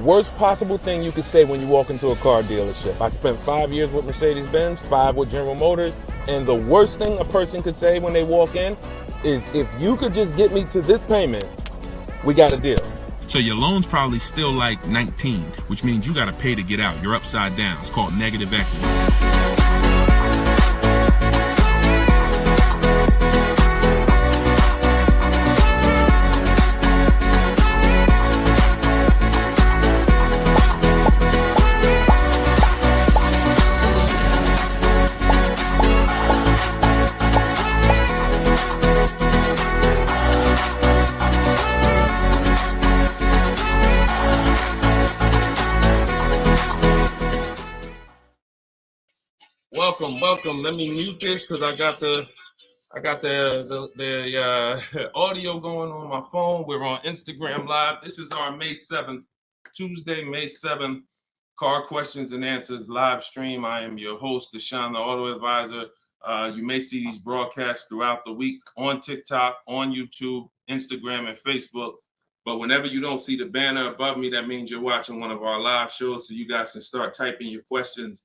worst possible thing you could say when you walk into a car dealership. I spent 5 years with Mercedes-Benz, 5 with General Motors, and the worst thing a person could say when they walk in is, if you could just get me to this payment, we got a deal. So your loan's probably still like 19, which means you got to pay to get out. You're upside down. It's called negative equity. Welcome. Let me mute this because I got the audio going on my phone. We're on Instagram Live. This is our May 7th, Tuesday, May 7th, Car Questions and Answers live stream. I am your host, Deshone the Auto Advisor. You may see these broadcasts throughout the week on TikTok, on YouTube, Instagram, and Facebook. But whenever you don't see the banner above me, that means you're watching one of our live shows, so you guys can start typing your questions.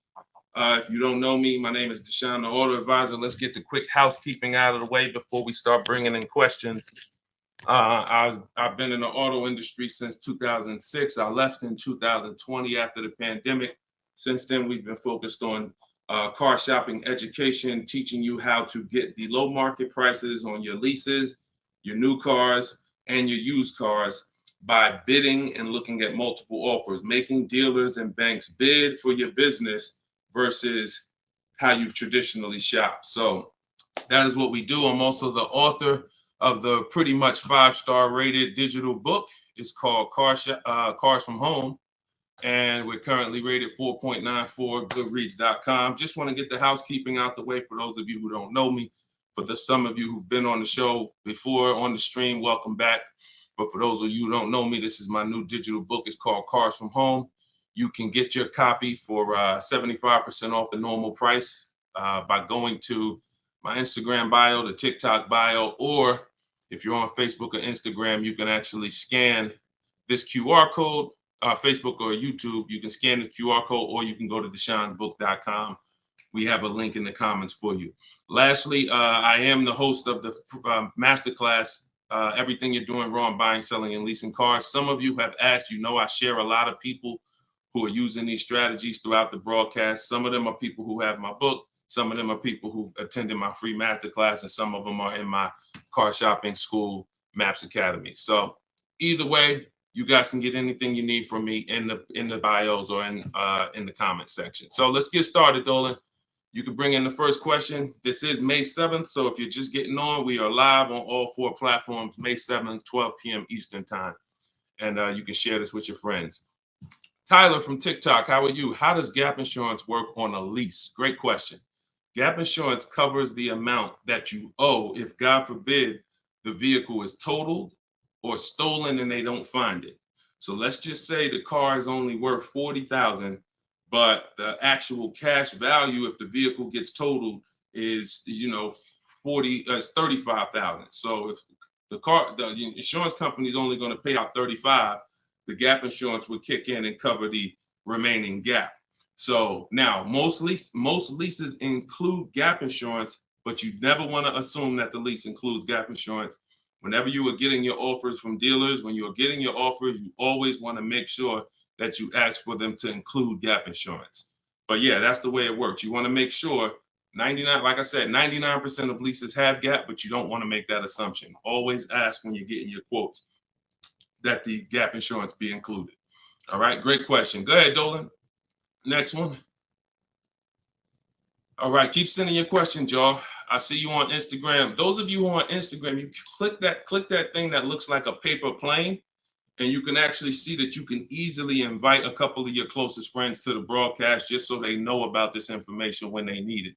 If you don't know me, my name is Deshone the Auto Advisor. Let's get the quick housekeeping out of the way before we start bringing in questions. I've been in the auto industry since 2006. I left in 2020 after the pandemic. Since then, we've been focused on car shopping education, teaching you how to get the low market prices on your leases, your new cars, and your used cars by bidding and looking at multiple offers, making dealers and banks bid for your business versus how you've traditionally shopped. So that is what we do. I'm also the author of the pretty much 5-star rated digital book. It's called Cars from Home, and we're currently rated 4.94, goodreads.com. Just want to get the housekeeping out the way for those of you who don't know me. For some of you who've been on the show before on the stream, welcome back. But for those of you who don't know me, this is my new digital book. It's called Cars from Home. You can get your copy for 75% off the normal price by going to my Instagram bio, the TikTok bio, or if you're on Facebook or Instagram, you can actually scan this QR code, Facebook or YouTube. You can scan the QR code, or you can go to deshonsbook.com. We have a link in the comments for you. Lastly, I am the host of the masterclass, Everything You're Doing Wrong Buying, Selling, and Leasing Cars. Some of you have asked, I share a lot of people who are using these strategies throughout the broadcast. Some of them are people who have my book. Some of them are people who attended my free masterclass, and some of them are in my car shopping school, Maps Academy. So either way, you guys can get anything you need from me in the bios or in the comment section. So let's get started, Dolan. You can bring in the first question. This is May 7th. So if you're just getting on, we are live on all 4 platforms, May 7th, 12 p.m. Eastern time. And you can share this with your friends. Tyler from TikTok, how are you? How does gap insurance work on a lease? Great question. Gap insurance covers the amount that you owe if, God forbid, the vehicle is totaled or stolen and they don't find it. So let's just say the car is only worth $40,000, but the actual cash value if the vehicle gets totaled is, $35,000. So if the insurance company is only going to pay out $35,000, the gap insurance would kick in and cover the remaining gap. So now most leases include gap insurance, but you never want to assume that the lease includes gap insurance. Whenever you are getting your offers from dealers, when you're getting your offers, you always want to make sure that you ask for them to include gap insurance. But yeah, that's the way it works. You want to make sure 99% of leases have gap, but you don't want to make that assumption. Always ask when you're getting your quotes that the gap insurance be included. All right, great question. Go ahead, Dolan. Next one. All right, keep sending your questions, y'all. I see you on Instagram. Those of you who are on Instagram, you click that thing that looks like a paper plane, and you can actually see that you can easily invite a couple of your closest friends to the broadcast just so they know about this information when they need it.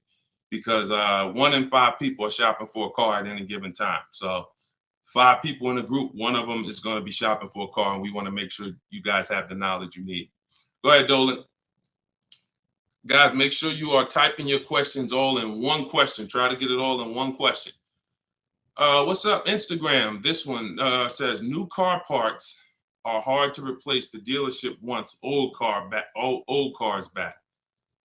Because 1 in 5 people are shopping for a car at any given time. So 5 people in a group, 1 of them is going to be shopping for a car, and we want to make sure you guys have the knowledge you need. Go ahead, Dolan. Guys, make sure you are typing your questions all in one question. Try to get it all in one question. What's up, Instagram? This one says, new car parts are hard to replace. The dealership wants old cars back.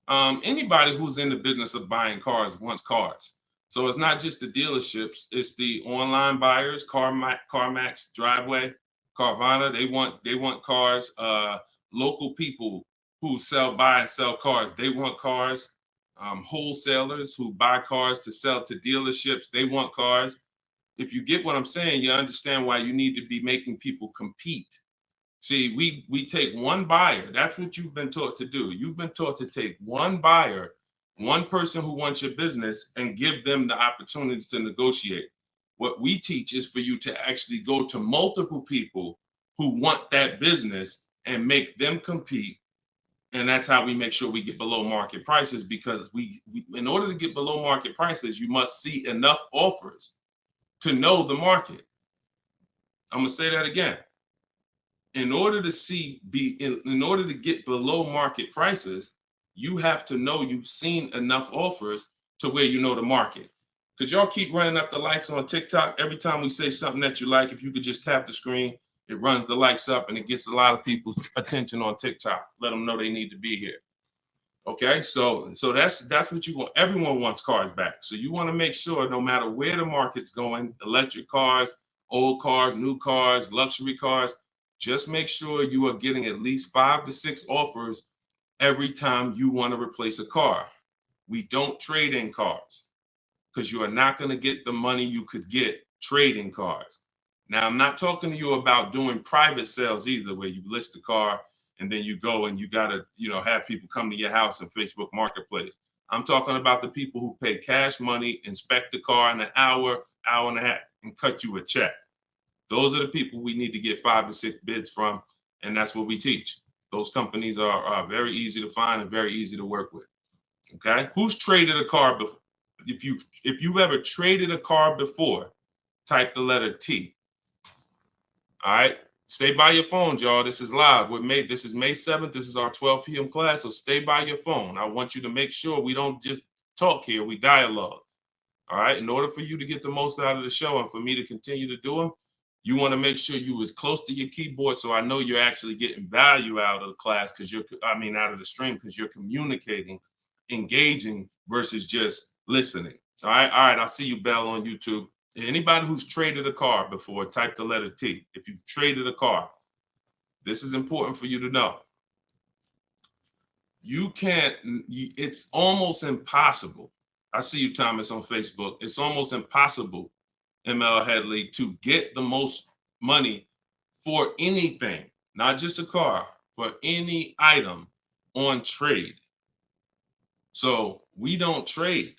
Anybody who's in the business of buying cars wants cars. So it's not just the dealerships, it's the online buyers, CarMax, Driveway, Carvana. They want cars. Local people who buy and sell cars, they want cars. Wholesalers who buy cars to sell to dealerships, they want cars. If you get what I'm saying, you understand why you need to be making people compete. See, we take one buyer. That's what you've been taught to do. You've been taught to take one buyer, one person who wants your business, and give them the opportunity to negotiate. What we teach is for you to actually go to multiple people who want that business and make them compete. And that's how we make sure we get below market prices, because we in order to get below market prices, you must see enough offers to know the market. I'm gonna say that again. In order to get below market prices, you have to know you've seen enough offers to where you know the market. Could y'all keep running up the likes on TikTok? Every time we say something that you like, if you could just tap the screen, it runs the likes up and it gets a lot of people's attention on TikTok. Let them know they need to be here. Okay, so that's what you want. Everyone wants cars back. So you want to make sure no matter where the market's going, electric cars, old cars, new cars, luxury cars, just make sure you are getting at least 5 to 6 offers every time you want to replace a car. We don't trade in cars because you are not going to get the money you could get trading cars. Now, I'm not talking to you about doing private sales either, where you list a car and then you go and you got to, have people come to your house in Facebook Marketplace. I'm talking about the people who pay cash money, inspect the car in an hour and a half, and cut you a check. Those are the people we need to get 5 to 6 bids from, and that's what we teach. Those companies are very easy to find and very easy to work with. Okay, who's traded a car before? If you've ever traded a car before, type the letter T. All right, stay by your phones, y'all. This is live. This is May 7th. This is our 12 p.m. class, so stay by your phone. I want you to make sure we don't just talk here, we dialogue. All right, in order for you to get the most out of the show and for me to continue to do them, you want to make sure you as close to your keyboard so I know you're actually getting value out of the class, out of the stream, because you're communicating, engaging versus just listening. All right, I'll see you, Bell, on YouTube. Anybody who's traded a car before, type the letter T. If you've traded a car, this is important for you to know. It's almost impossible. I see you, Thomas, on Facebook. It's almost impossible, ML Headley, to get the most money for anything, not just a car, for any item on trade. So we don't trade.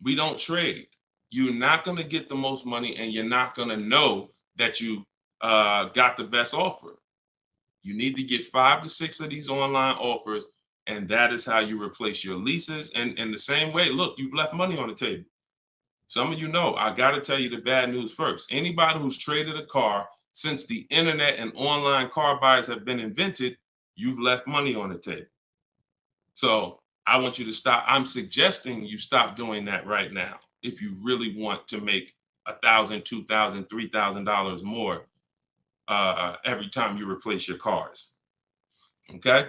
We don't trade. You're not going to get the most money, and you're not going to know that you got the best offer. You need to get 5 to 6 of these online offers, and that is how you replace your leases. And in the same way, look, you've left money on the table. Some of you know, I got to tell you the bad news first. Anybody who's traded a car since the internet and online car buyers have been invented, you've left money on the table. So I want you to stop. I'm suggesting you stop doing that right now if you really want to make $1,000, $2,000, $3,000 more every time you replace your cars. Okay?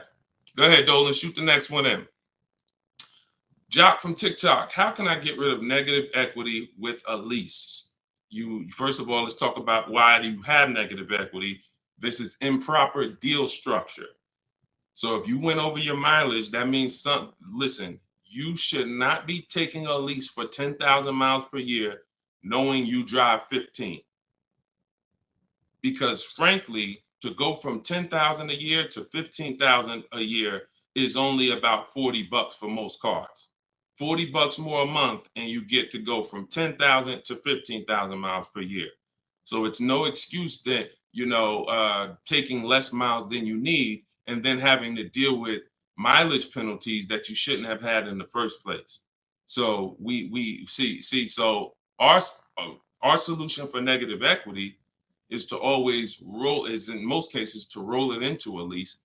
Go ahead, Dolan. Shoot the next one in. Jock from TikTok. How can I get rid of negative equity with a lease? First of all, let's talk about why do you have negative equity. This is improper deal structure. So if you went over your mileage, that means listen, you should not be taking a lease for 10,000 miles per year knowing you drive 15. Because frankly, to go from 10,000 a year to 15,000 a year is only about $40 for most cars. $40 more a month, and you get to go from 10,000 to 15,000 miles per year. So it's no excuse that, taking less miles than you need and then having to deal with mileage penalties that you shouldn't have had in the first place. So we see. So our solution for negative equity is to always in most cases, to roll it into a lease,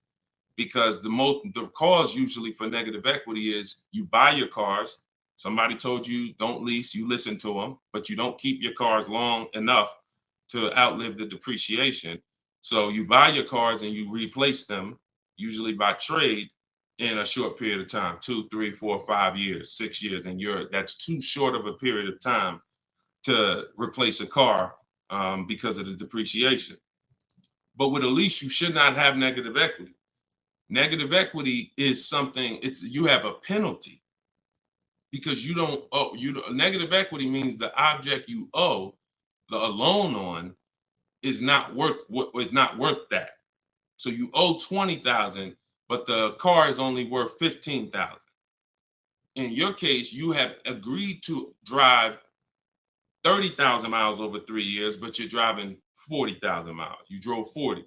because the cause usually for negative equity is you buy your cars. Somebody told you don't lease, you listen to them, but you don't keep your cars long enough to outlive the depreciation. So you buy your cars and you replace them, usually by trade, in a short period of time, 2, 3, 4, 5 years, 6 years, and that's too short of a period of time to replace a car because of the depreciation. But with a lease, you should not have negative equity. Negative equity is something, you have a penalty because you don't owe. Negative equity means the object you owe a loan on is not worth that. So you owe 20,000, but the car is only worth 15,000. In your case, you have agreed to drive 30,000 miles over 3 years, but you're driving 40,000 miles. You drove 40.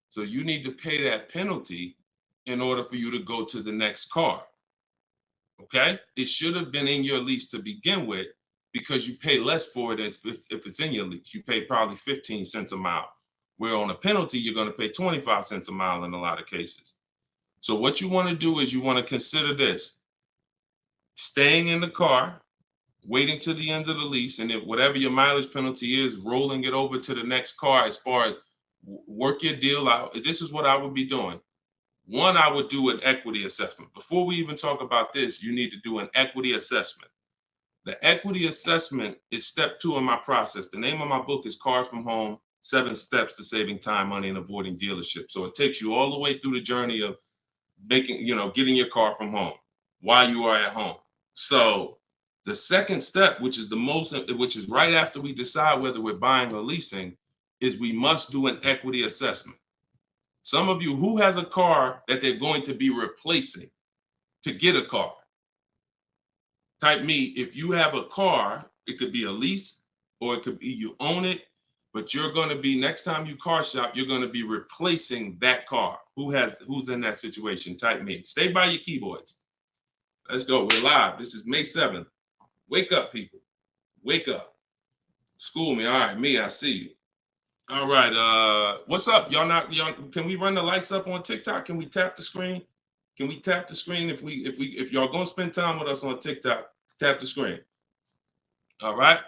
So you need to pay that penalty in order for you to go to the next car. Okay? It should have been in your lease to begin with because you pay less for it if it's in your lease. You pay probably 15 cents a mile. Where on a penalty, you're going to pay 25 cents a mile in a lot of cases. So what you want to do is you want to consider this. Staying in the car, waiting to the end of the lease, and if whatever your mileage penalty is, rolling it over to the next car as far as work your deal out. This is what I would be doing. One, I would do an equity assessment. Before we even talk about this, you need to do an equity assessment. The equity assessment is step 2 in my process. The name of my book is Cars from Home, 7 Steps to Saving Time, Money, and Avoiding Dealership. So it takes you all the way through the journey of getting your car from home while you are at home. So the second step, which is right after we decide whether we're buying or leasing, is we must do an equity assessment. Some of you, who has a car that they're going to be replacing to get a car? Type me. If you have a car, it could be a lease or it could be you own it, but you're going to be, next time you car shop, you're going to be replacing that car. Who's in that situation? Type me. Stay by your keyboards. Let's go. We're live. This is May 7th. Wake up, people. Wake up. School me. All right, me, I see you. All right. What's up? Y'all can we run the lights up on TikTok? Can we tap the screen? Can we tap the screen if y'all gonna spend time with us on TikTok, tap the screen. All right.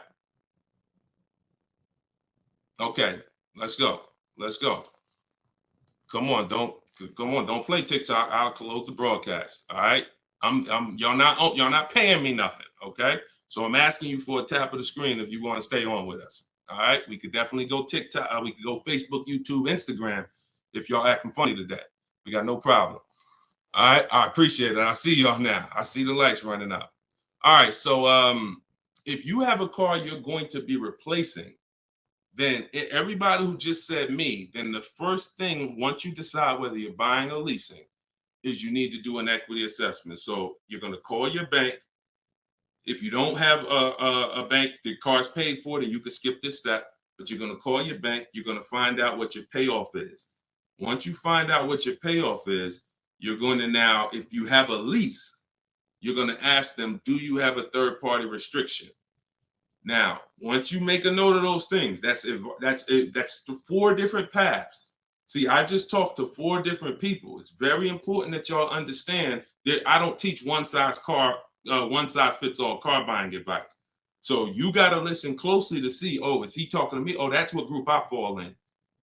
Okay, let's go. Let's go. Come on, don't play TikTok. I'll close the broadcast. All right. Y'all not paying me nothing. Okay. So I'm asking you for a tap of the screen if you want to stay on with us. All right, we could definitely go TikTok. We could go Facebook, YouTube, Instagram. If y'all acting funny today, we got no problem. All right, I appreciate it. I see y'all now. I see the lights running up. All right, so if you have a car you're going to be replacing, then everybody who just said me, then the first thing, once you decide whether you're buying or leasing, is you need to do an equity assessment. So you're going to call your bank. If you don't have a bank, the car's paid for, then you can skip this step, but you're going to call your bank. You're going to find out what your payoff is. Once you find out what your payoff is, you're going to now, if you have a lease, you're going to ask them, do you have a third-party restriction? Now, once you make a note of those things, that's 4 different paths. See, I just talked to 4 different people. It's very important that y'all understand that I don't teach one size fits all car buying advice. So you got to listen closely to see, oh, is he talking to me? Oh, that's what group I fall in.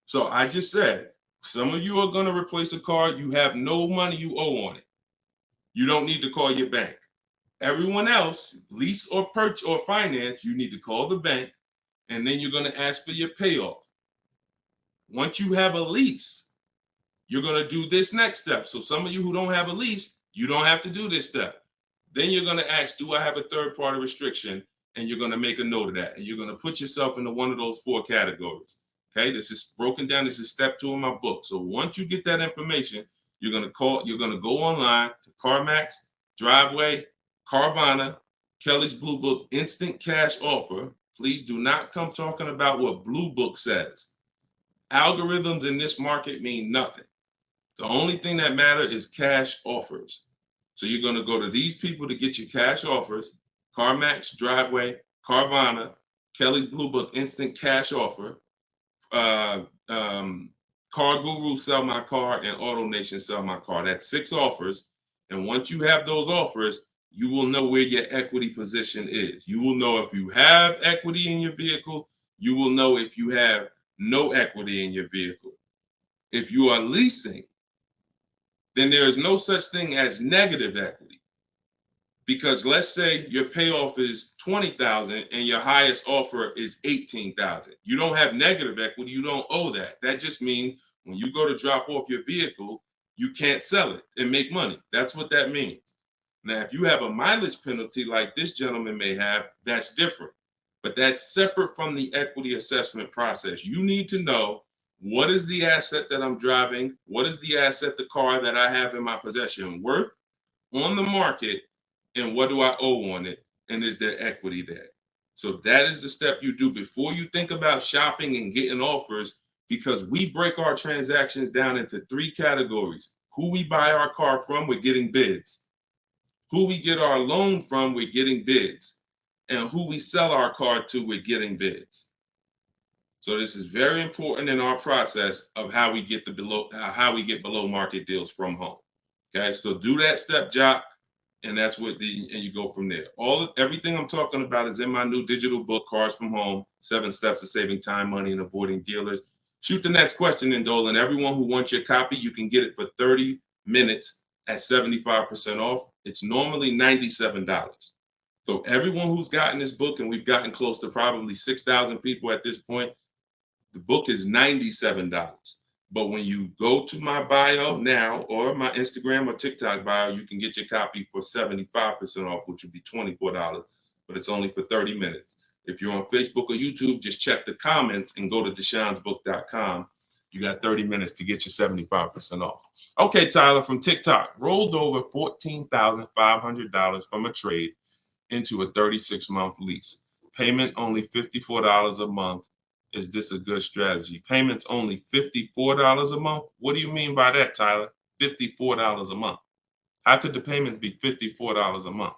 So I just said, some of you are going to replace a car. You have no money you owe on it. You don't need to call your bank. Everyone else, lease or purchase or finance, you need to call the bank, and then you're going to ask for your payoff. Once you have a lease, you're going to do this next step. So some of you who don't have a lease, you don't have to do this step. Then you're going to ask, do I have a third-party restriction? And you're going to make a note of that. And you're going to put yourself into one of those 4 categories. Okay, this is broken down. This is step 2 in my book. So once you get that information, you're going to go online to CarMax, Driveway, Carvana, Kelly's Blue Book, Instant Cash Offer. Please do not come talking about what Blue Book says. Algorithms in this market mean nothing. The only thing that matters is cash offers. So you're going to go to these people to get your cash offers: CarMax, Driveway, Carvana, Kelly's Blue Book, Instant Cash Offer, Car Guru, Sell My Car, and Auto Nation, Sell My Car. That's 6 offers. And once you have those offers, you will know where your equity position is. You will know if you have equity in your vehicle. You will know if you have no equity in your vehicle. If you are leasing, then there is no such thing as negative equity. Because let's say your payoff is $20,000 and your highest offer is $18,000. You don't have negative equity. You don't owe that. That just means when you go to drop off your vehicle, you can't sell it and make money. That's what that means. Now, if you have a mileage penalty like this gentleman may have, that's different. But that's separate from the equity assessment process. You need to know, what is the asset that I'm driving? What is the asset, the car that I have in my possession, worth on the market? And what do I owe on it? And is there equity there? So that is the step you do before you think about shopping and getting offers, because we break our transactions down into 3 categories. Who we buy our car from, we're getting bids. Who we get our loan from, we're getting bids. And who we sell our car to, we're getting bids. So this is very important in our process of how we get below market deals from home. Okay, so do that step, Jock. And that's what and you go from there. Everything I'm talking about is in my new digital book, Cars from Home, 7 Steps to Saving Time, Money, and Avoiding Dealers. Shoot the next question in, Dolan. Everyone who wants your copy, you can get it for 30 minutes at 75% off. It's normally $97. So everyone who's gotten this book, and we've gotten close to probably 6,000 people at this point, the book is $97. But when you go to my bio now, or my Instagram or TikTok bio, you can get your copy for 75% off, which would be $24, but it's only for 30 minutes. If you're on Facebook or YouTube, just check the comments and go to deshonsbook.com. You got 30 minutes to get your 75% off. Okay, Tyler from TikTok, rolled over $14,500 from a trade into a 36-month lease. Payment only $54 a month. Is this a good strategy? Payments only $54 a month? What do you mean by that, Tyler? $54 a month. How could the payments be $54 a month?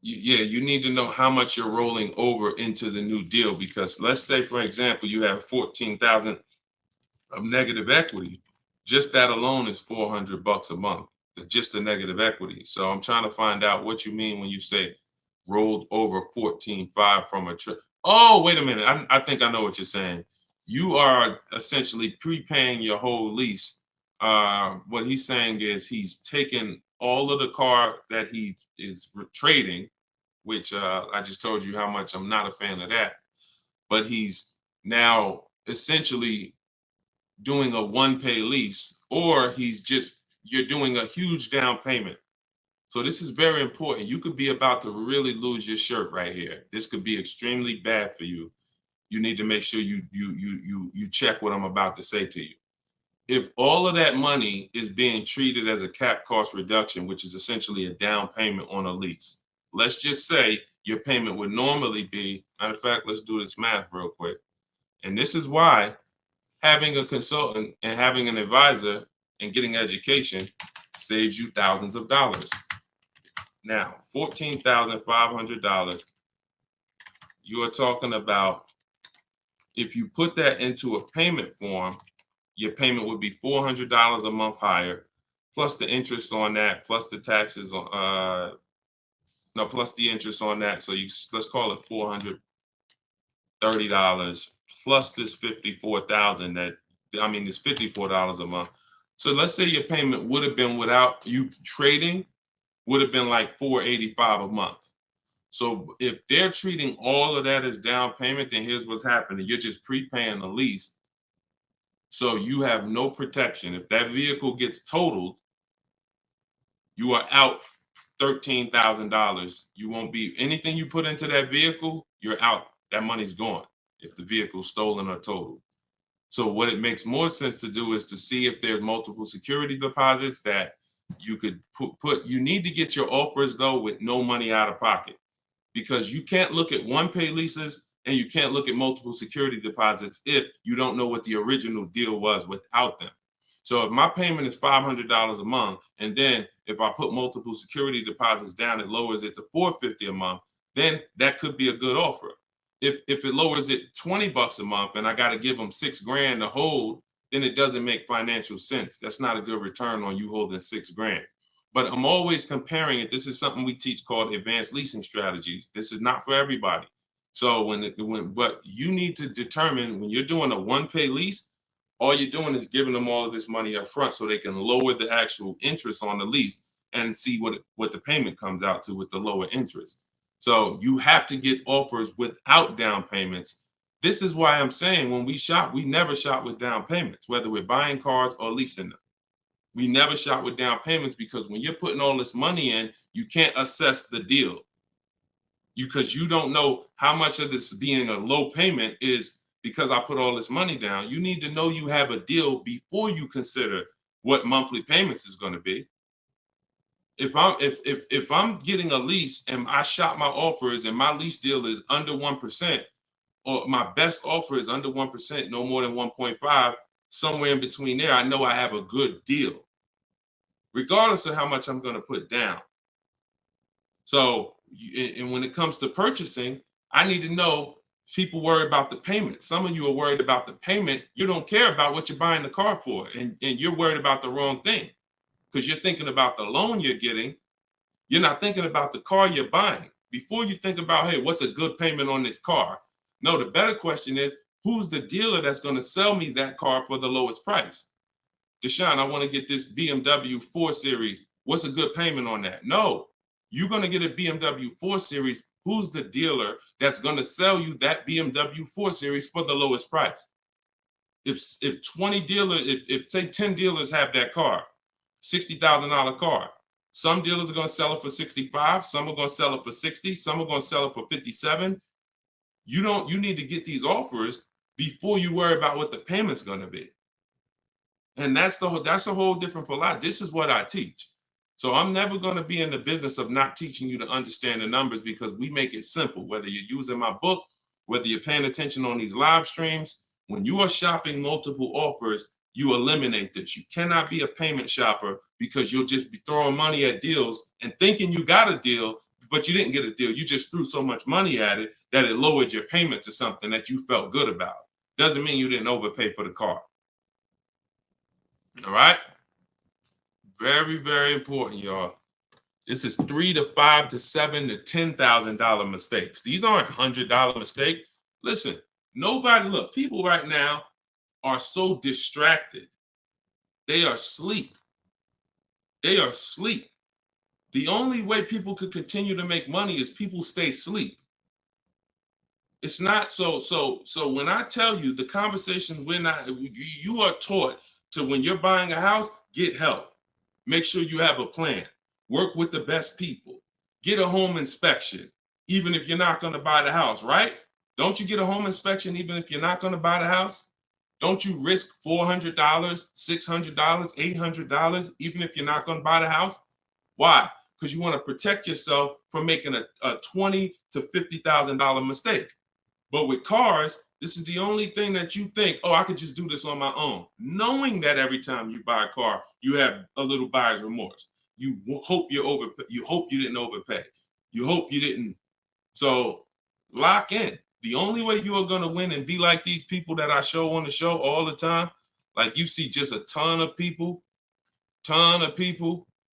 You need to know how much you're rolling over into the new deal, because let's say, for example, you have $14,000 of negative equity. Just that alone is $400 a month. Just the negative equity. So I'm trying to find out what you mean when you say rolled over 14.5 from a trip. Oh, wait a minute. I think I know what you're saying. You are essentially prepaying your whole lease. What he's saying is he's taken all of the car that he is trading, which I just told you how much I'm not a fan of that. But he's now essentially doing a one-pay lease, or you're doing a huge down payment. So this is very important. You could be about to really lose your shirt right here. This could be extremely bad for you. You need to make sure you check what I'm about to say to you. If all of that money is being treated as a cap cost reduction, which is essentially a down payment on a lease, let's just say your payment would normally be, matter of fact, let's do this math real quick. And this is why having a consultant and having an advisor and getting education saves you thousands of dollars. Now, $14,500, you are talking about, if you put that into a payment form, your payment would be $400 a month higher, plus the interest on that, plus the taxes on, plus the interest on that. So let's call it $430 plus this $54,000 it's $54 a month. So let's say your payment would have been, without you trading, would have been like $485 a month. So if they're treating all of that as down payment, then here's what's happening. You're just prepaying the lease. So you have no protection. If that vehicle gets totaled, you are out $13,000. You won't be, anything you put into that vehicle, you're out. That money's gone if the vehicle's stolen or totaled. So what it makes more sense to do is to see if there's multiple security deposits that you could put. You need to get your offers, though, with no money out of pocket, because you can't look at one-pay leases and you can't look at multiple security deposits if you don't know what the original deal was without them. So if my payment is $500 a month, and then if I put multiple security deposits down, it lowers it to $450 a month, then that could be a good offer. If it lowers it $20 a month and I got to give them $6,000 to hold, then it doesn't make financial sense. That's not a good return on you holding $6,000. But I'm always comparing it. This is something we teach called advanced leasing strategies. This is not for everybody. So but you need to determine when you're doing a one-pay lease, all you're doing is giving them all of this money up front so they can lower the actual interest on the lease and see what the payment comes out to with the lower interest. So you have to get offers without down payments. This is why I'm saying when we shop, we never shop with down payments, whether we're buying cars or leasing them. We never shop with down payments because when you're putting all this money in, you can't assess the deal. Because you don't know how much of this being a low payment is because I put all this money down. You need to know you have a deal before you consider what monthly payments is going to be. If I'm getting a lease and I shop my offers and my lease deal is under 1%, or my best offer is under 1%, no more than 1.5, somewhere in between there, I know I have a good deal, regardless of how much I'm going to put down. So, and when it comes to purchasing, I need to know people worry about the payment. Some of you are worried about the payment. You don't care about what you're buying the car for, and you're worried about the wrong thing because you're thinking about the loan you're getting. You're not thinking about the car you're buying. Before you think about, hey, what's a good payment on this car? No, the better question is, who's the dealer that's going to sell me that car for the lowest price? Deshone, I want to get this BMW 4 Series. What's a good payment on that? No, you're going to get a BMW 4 Series. Who's the dealer that's going to sell you that BMW 4 Series for the lowest price? If 20 dealers, if say 10 dealers have that car, $60,000 car, some dealers are going to sell it for 65, some are going to sell it for 60, some are going to sell it for 57. You need to get these offers before you worry about what the payment's going to be. And that's a whole different philosophy. This is what I teach. So I'm never going to be in the business of not teaching you to understand the numbers because we make it simple. Whether you're using my book, whether you're paying attention on these live streams, when you are shopping multiple offers, you eliminate this. You cannot be a payment shopper because you'll just be throwing money at deals and thinking you got a deal, but you didn't get a deal. You just threw so much money at it that it lowered your payment to something that you felt good about. Doesn't mean you didn't overpay for the car. All right. Very, very important, y'all. This is $3,000 to $5,000 to $7,000 to $10,000 mistakes. These aren't $100 mistakes. Listen, look, people right now are so distracted. They are asleep. They are asleep. The only way people could continue to make money is people stay asleep. It's not so when I tell you the conversation, you are taught to, when you're buying a house, get help. Make sure you have a plan. Work with the best people. Get a home inspection, even if you're not going to buy the house, right? Don't you get a home inspection even if you're not going to buy the house? Don't you risk $400, $600, $800, even if you're not going to buy the house? Why? Because you want to protect yourself from making a $20,000 to $50,000 mistake. But with cars, this is the only thing that you think, oh, I could just do this on my own. Knowing that every time you buy a car, you have a little buyer's remorse. You hope you hope you didn't overpay. You hope you didn't. So lock in. The only way you are going to win and be like these people that I show on the show all the time, like you see just a ton of people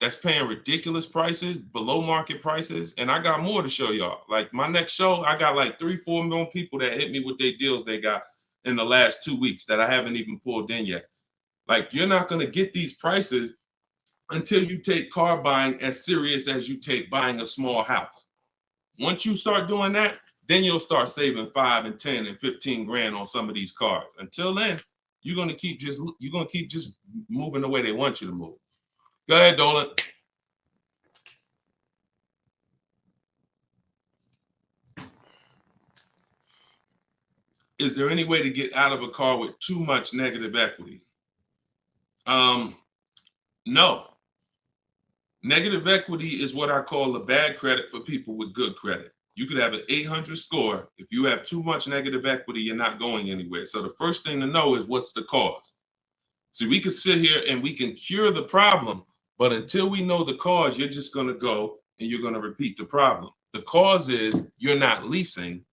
that's paying ridiculous prices, below market prices. And I got more to show y'all. Like my next show, I got like 3-4 million people that hit me with their deals they got in the last 2 weeks that I haven't even pulled in yet. Like you're not going to get these prices until you take car buying as serious as you take buying a small house. Once you start doing that, then you'll start saving 5 and 10 and 15 grand on some of these cars. Until then, you're gonna keep just moving the way they want you to move. Go ahead, Dolan. Is there any way to get out of a car with too much negative equity? No. Negative equity is what I call a bad credit for people with good credit. You could have an 800 score. If you have too much negative equity, you're not going anywhere. So the first thing to know is what's the cause. See, we could sit here and we can cure the problem, but until we know the cause, you're just going to go and you're going to repeat the problem. The cause is you're not leasing,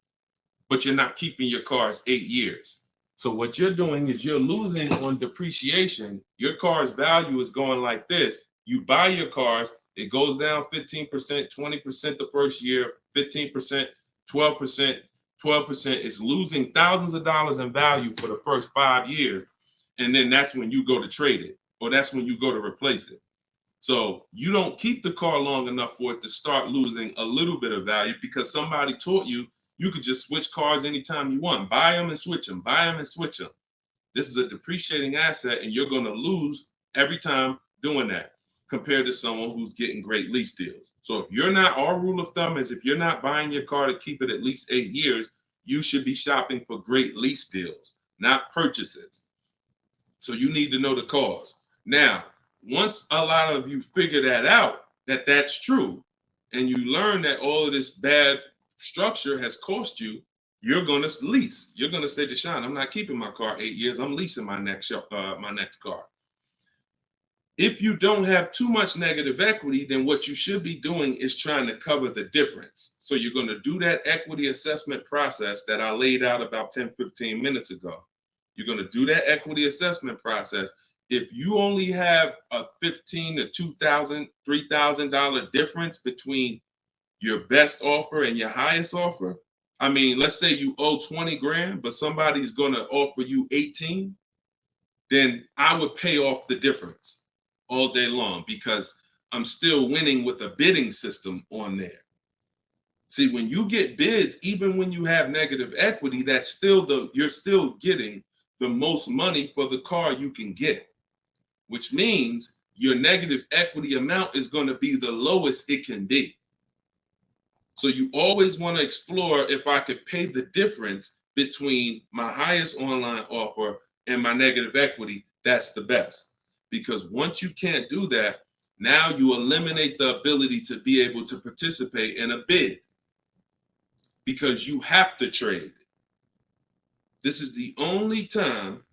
but you're not keeping your cars 8 years. So what you're doing is you're losing on depreciation. Your car's value is going like this, You buy your cars, it goes down 15%, 20% the first year, 15%, 12%, 12%. It's losing thousands of dollars in value for the first 5 years. And then that's when you go to trade it, or that's when you go to replace it. So you don't keep the car long enough for it to start losing a little bit of value because somebody taught you you could just switch cars anytime you want. Buy them and switch them, buy them and switch them. This is a depreciating asset, and you're going to lose every time doing that compared to someone who's getting great lease deals. So if you're not, our rule of thumb is if you're not buying your car to keep it at least 8 years, you should be shopping for great lease deals, not purchases. So you need to know the cause. Now, once a lot of you figure that out, that that's true, and you learn that all of this bad structure has cost you, you're going to lease. You're going to say, Deshone, I'm not keeping my car 8 years. I'm leasing my next car. If you don't have too much negative equity, then what you should be doing is trying to cover the difference. So you're going to do that equity assessment process that I laid out about 10, 15 minutes ago. You're going to do that equity assessment process. If you only have a $1,500 to $2,000, $3,000 difference between your best offer and your highest offer, I mean, let's say you owe 20 grand, but somebody's going to offer you 18, then I would pay off the difference all day long because I'm still winning with a bidding system on there. See, when you get bids, even when you have negative equity, that's still you're still getting the most money for the car you can get, which means your negative equity amount is going to be the lowest it can be. So you always want to explore if I could pay the difference between my highest online offer and my negative equity, that's the best. Because once you can't do that, now you eliminate the ability to be able to participate in a bid because you have to trade. This is the only time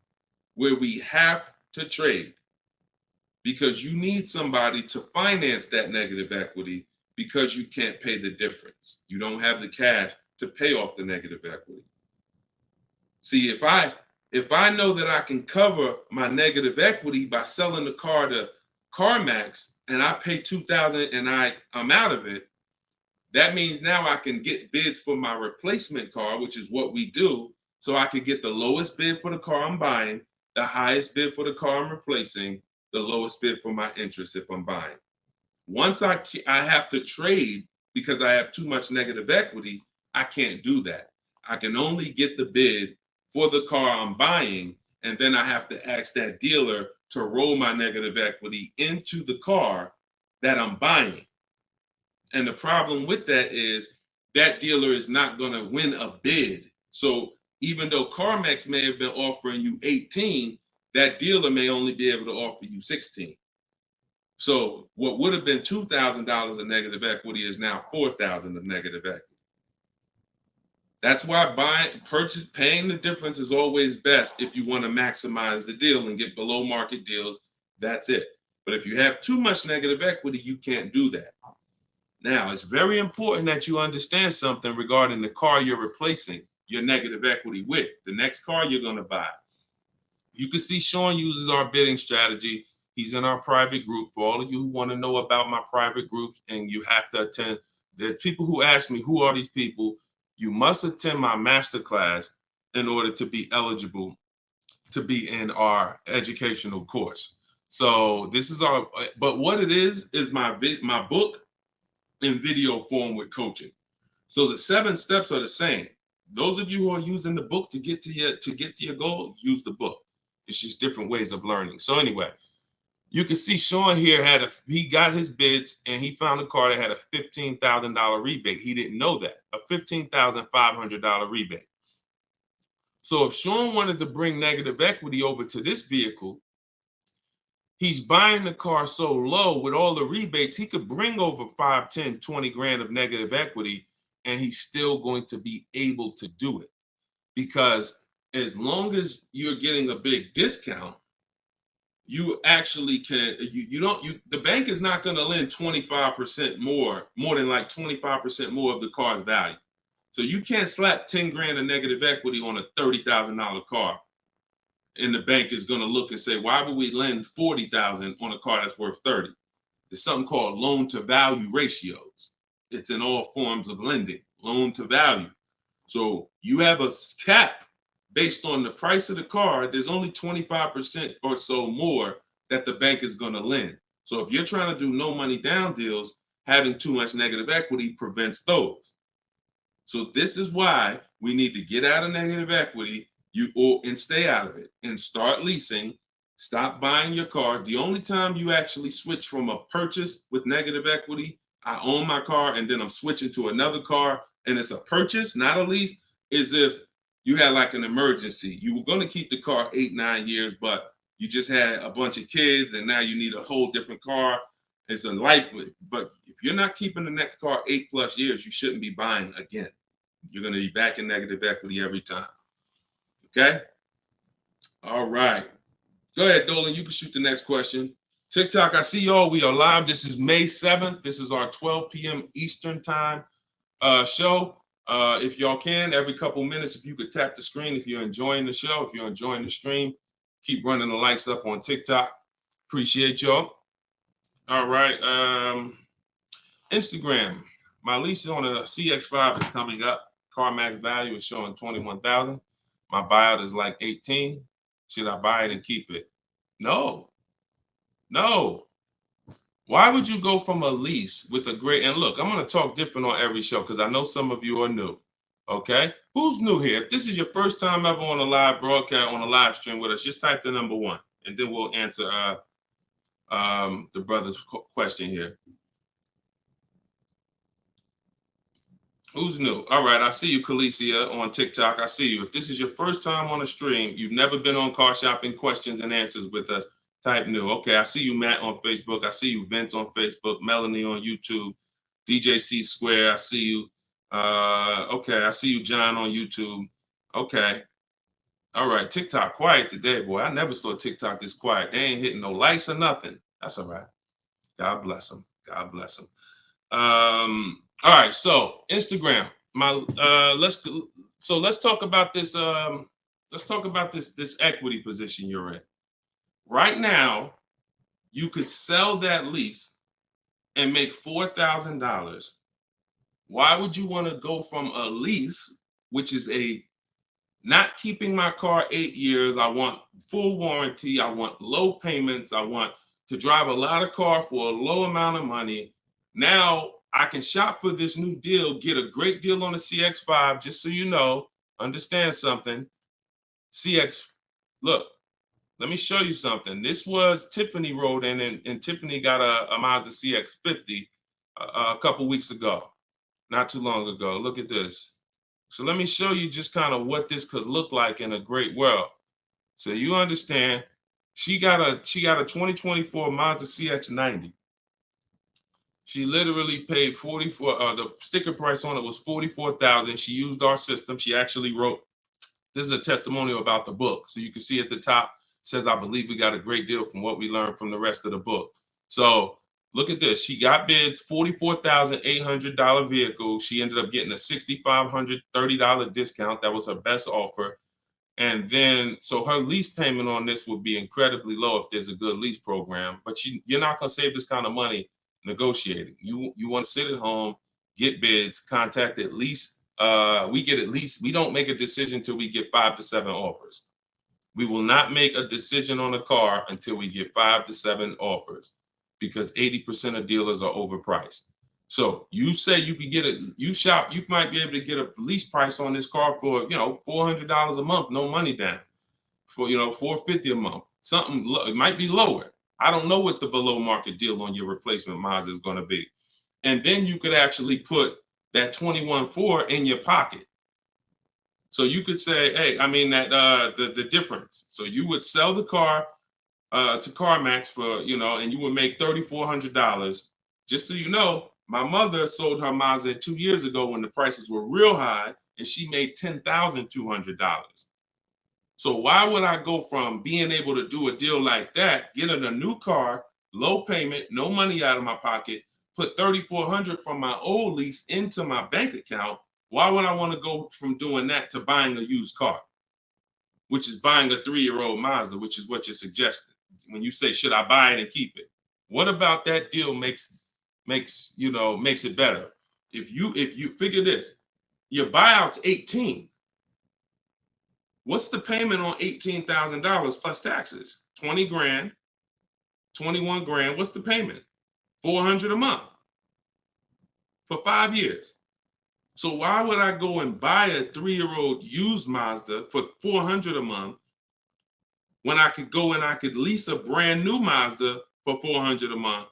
where we have to trade because you need somebody to finance that negative equity because you can't pay the difference. You don't have the cash to pay off the negative equity. See, if I know that I can cover my negative equity by selling the car to CarMax and I pay $2,000 and I'm out of it, that means now I can get bids for my replacement car, which is what we do. So I could get the lowest bid for the car I'm buying, the highest bid for the car I'm replacing, the lowest bid for my interest if I'm buying. Once I have to trade because I have too much negative equity, I can't do that. I can only get the bid for the car I'm buying, and then I have to ask that dealer to roll my negative equity into the car that I'm buying. And the problem with that is that dealer is not going to win a bid. So even though CarMax may have been offering you 18, that dealer may only be able to offer you 16. So what would have been $2,000 of negative equity is now $4,000 of negative equity. That's why paying the difference is always best if you want to maximize the deal and get below market deals. That's it. But if you have too much negative equity, you can't do that. Now, it's very important that you understand something regarding the car you're replacing your negative equity with, the next car you're going to buy. You can see Sean uses our bidding strategy. He's in our private group. For all of you who want to know about my private groups, and you have to attend, there's people who ask me, who are these people? You must attend my masterclass in order to be eligible to be in our educational course. So this is but what it is my book in video form with coaching. So the 7 steps are the same. Those of you who are using the book to get to your goal, use the book. It's just different ways of learning. So anyway, you can see Sean here he got his bids and he found a car that had a $15,000 rebate. He didn't know that, a $15,500 rebate. So if Sean wanted to bring negative equity over to this vehicle, he's buying the car so low with all the rebates, he could bring over 5, 10, 20 grand of negative equity, and he's still going to be able to do it. Because as long as you're getting a big discount, you actually can, the bank is not going to lend 25% more than like 25% more of the car's value. So you can't slap 10 grand of negative equity on a $30,000 car. And the bank is going to look and say, why would we lend $40,000 on a car that's worth $30,000? there's something called loan to value ratios. It's in all forms of lending, loan to value. So you have a cap based on the price of the car. There's only 25% or so more that the bank is going to lend. So if you're trying to do no money down deals, having too much negative equity prevents those. So this is why we need to get out of negative equity and stay out of it and start leasing. Stop buying your cars. The only time you actually switch from a purchase with negative equity, I own my car and then I'm switching to another car and it's a purchase, not a lease, is if you had like an emergency. You were going to keep the car 8-9 years, but you just had a bunch of kids and now you need a whole different car. It's a life. But if you're not keeping the next car 8+ years, you shouldn't be buying again. You're going to be back in negative equity every time. Okay? All right. Go ahead, Dolan. You can shoot the next question. TikTok, I see y'all. We are live. This is May 7th. This is our 12 p.m. Eastern time show. If y'all can, every couple minutes, if you could tap the screen, if you're enjoying the show, if you're enjoying the stream, keep running the likes up on TikTok. Appreciate y'all. All right. Instagram. My lease on a CX5 is coming up. Car max value is showing 21,000. My buyout is like 18. Should I buy it and keep it? No. Why would you go from a lease with a great, and look, I'm going to talk different on every show because I know some of you are new. Okay. Who's new here? If this is your first time ever on a live broadcast, on a live stream with us, just type the number 1 and then we'll answer the brother's question here. Who's new? All right, I see you, Khaleesi, on TikTok. I see you. If this is your first time on a stream, you've never been on Car Shopping Questions and Answers with us, type new. Okay, I see you, Matt, on Facebook. I see you, Vince, on Facebook. Melanie on YouTube. DJ C Square, I see you. Okay, I see you, John, on YouTube. Okay. All right, TikTok quiet today, boy. I never saw TikTok this quiet. They ain't hitting no likes or nothing. That's all right. God bless them. God bless them. All right, so Instagram. Let's talk about this. Let's talk about this equity position you're in. Right now, you could sell that lease and make $4,000. Why would you want to go from a lease, which is a not keeping my car 8 years? I want full warranty. I want low payments. I want to drive a lot of car for a low amount of money. Now I can shop for this new deal, get a great deal on the CX5, just so you know, understand something. Look, let me show you something. This was Tiffany rode in, and Tiffany got a Mazda CX50 a couple weeks ago, not too long ago. Look at this. So let me show you just kind of what this could look like in a great world. So you understand, she got a 2024 Mazda CX90. She literally paid the sticker price on it was $44,000. She used our system. She actually wrote, this is a testimonial about the book. So you can see at the top, says, I believe we got a great deal from what we learned from the rest of the book. So look at this. She got bids, $44,800 vehicle. She ended up getting a $6,530 discount. That was her best offer. And then, so her lease payment on this would be incredibly low if there's a good lease program. But you're not going to save this kind of money negotiating. You want to sit at home, get bids, contact at least. We don't make a decision until we get 5 to 7 offers. We will not make a decision on a car until we get 5 to 7 offers, because 80% of dealers are overpriced. So you say you can get you might be able to get a lease price on this car for, $400 a month, no money down, for, $450 a month. Something, it might be lower. I don't know what the below market deal on your replacement Mazda is going to be. And then you could actually put that 21.4 in your pocket. So you could say, hey, the difference. So you would sell the car to CarMax for, and you would make $3,400. Just so you know, my mother sold her Mazda 2 years ago when the prices were real high, and she made $10,200. So why would I go from being able to do a deal like that, getting a new car, low payment, no money out of my pocket, put $3,400 from my old lease into my bank account? Why would I want to go from doing that to buying a used car, which is buying a 3-year-old Mazda, which is what you're suggesting when you say, should I buy it and keep it? What about that deal makes it better? If you figure this, your buyout's 18. What's the payment on $18,000 plus taxes? 20 grand, 21 grand. What's the payment? 400 a month for 5 years. So why would I go and buy a 3-year-old used Mazda for 400 a month when I could go and I could lease a brand new Mazda for 400 a month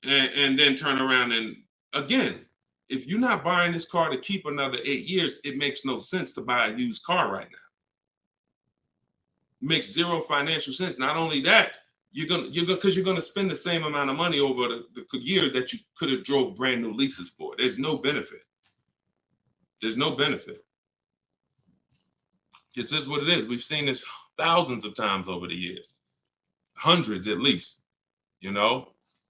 and then turn around and again, if you're not buying this car to keep another 8 years, it makes no sense to buy a used car right now. It makes zero financial sense. Not only that, you're gonna spend the same amount of money over the years that you could have drove brand new leases for. There's no benefit. There's no benefit. This is what it is. We've seen this thousands of times over the years, hundreds at least.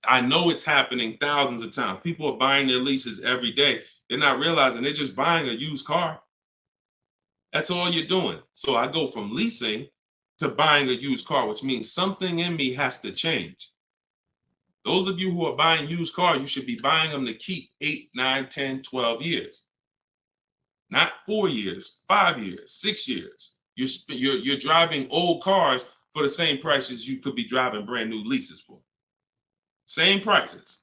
I know it's happening thousands of times. People are buying their leases every day. They're not realizing they're just buying a used car. That's all you're doing. So I go from leasing to buying a used car, which means something in me has to change. Those of you who are buying used cars, you should be buying them to keep 8, 9, 10, 12 years. Not 4 years, 5 years, 6 years. You're driving old cars for the same prices you could be driving brand new leases for. Same prices.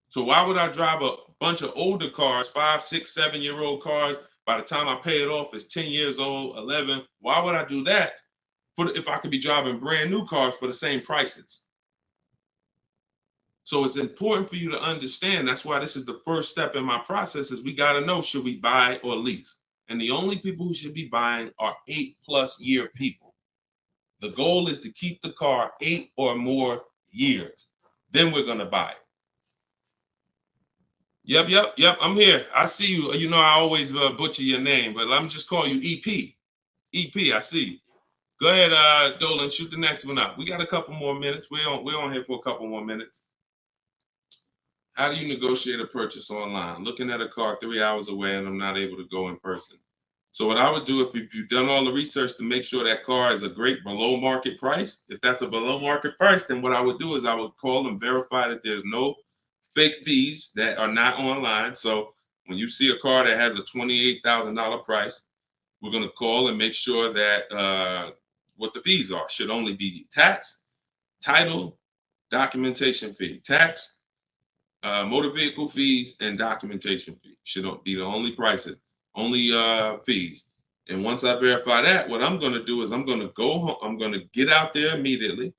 So why would I drive a bunch of older cars, 5, 6, 7-year-old cars? By the time I pay it off, it's 10 years old, 11. Why would I do that if I could be driving brand new cars for the same prices? So it's important for you to understand. That's why this is the first step in my process is we got to know, should we buy or lease? And the only people who should be buying are 8+ year people. The goal is to keep the car 8 or more years. Then we're going to buy it. Yep. I'm here. I see you. You know, I always butcher your name, but let me just call you EP. EP, I see you. Go ahead, Dolan, shoot the next one up. We got a couple more minutes. We're on here for a couple more minutes. How do you negotiate a purchase online? Looking at a car 3 hours away and I'm not able to go in person. So what I would do, if you've done all the research to make sure that car is a great below market price, if that's a below market price, then what I would do is I would call and verify that there's no fake fees that are not online. So when you see a car that has a $28,000 price, we're going to call and make sure that what the fees are should only be tax, title, documentation fee. Tax, motor vehicle fees, and documentation fee should be the only prices, only fees. And once I verify that, what I'm going to do is I'm going to go home. I'm going to get out there immediately,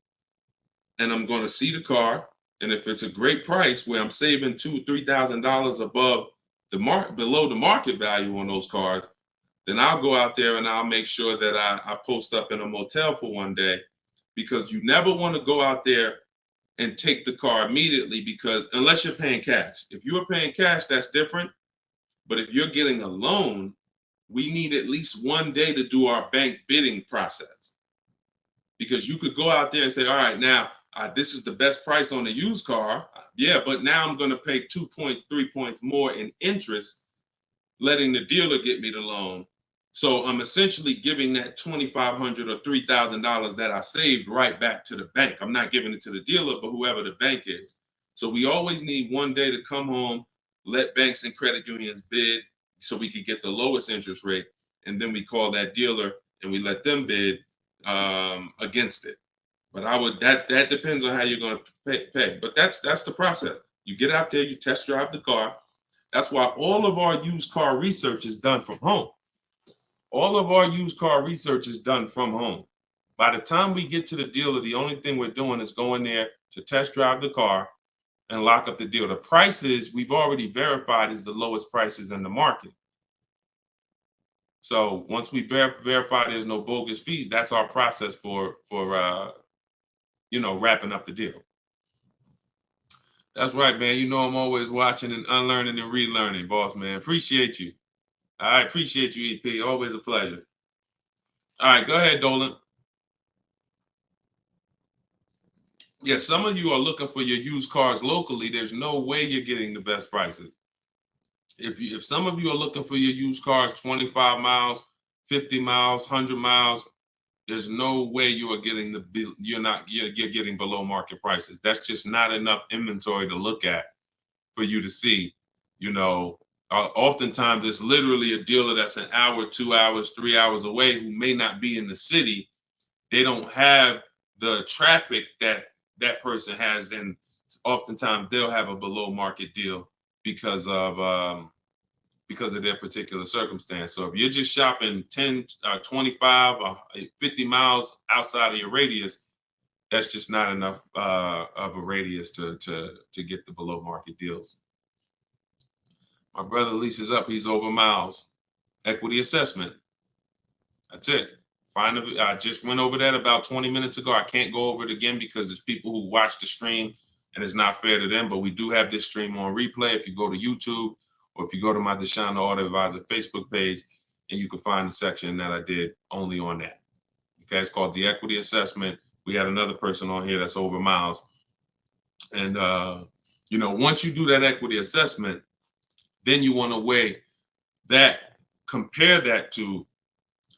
and I'm going to see the car. And if it's a great price where I'm saving $2,000-3,000 above below the market value on those cars, then I'll go out there and I'll make sure that I post up in a motel for one day, because you never want to go out there and take the car immediately, because unless you're paying cash. If you're paying cash, that's different. But if you're getting a loan, we need at least one day to do our bank bidding process. Because you could go out there and say, all right, now this is the best price on the used car. Yeah, but now I'm going to pay 2 points, 3 points more in interest, letting the dealer get me the loan. So I'm essentially giving that $2,500 or $3,000 that I saved right back to the bank. I'm not giving it to the dealer, but whoever the bank is. So we always need one day to come home, let banks and credit unions bid so we could get the lowest interest rate. And then we call that dealer and we let them bid against it. But that depends on how you're going to pay. But that's the process. You get out there, you test drive the car. That's why all of our used car research is done from home. All of our used car research is done from home. By the time we get to the dealer, the only thing we're doing is going there to test drive the car and lock up the deal. The prices we've already verified is the lowest prices in the market. So once we verify there's no bogus fees, that's our process for wrapping up the deal. That's right, man. You know I'm always watching and unlearning and relearning, boss man. Appreciate you. I appreciate you, EP. Always a pleasure. All right, go ahead, Dolan. Yeah, some of you are looking for your used cars locally. There's no way you're getting the best prices. If some of you are looking for your used cars 25 miles, 50 miles, 100 miles, There's no way you are getting you're getting below market prices. That's just not enough inventory to look at for you to see. You know, oftentimes it's literally a dealer that's an hour, 2 hours, 3 hours away who may not be in the city. They don't have the traffic that that person has, and oftentimes they'll have a below market deal because of their particular circumstance. So if you're just shopping 10, 25, 50 miles outside of your radius, that's just not enough of a radius to get the below market deals. My brother leases up. He's over miles. Equity assessment. That's it. I just went over that about 20 minutes ago. I can't go over it again because there's people who watch the stream and it's not fair to them. But we do have this stream on replay. If you go to YouTube or if you go to my Deshone the Auto Advisor Facebook page, and you can find the section that I did only on that. Okay, it's called the equity assessment. We had another person on here that's over miles. And, you know, once you do that equity assessment, then you want to weigh that, compare that to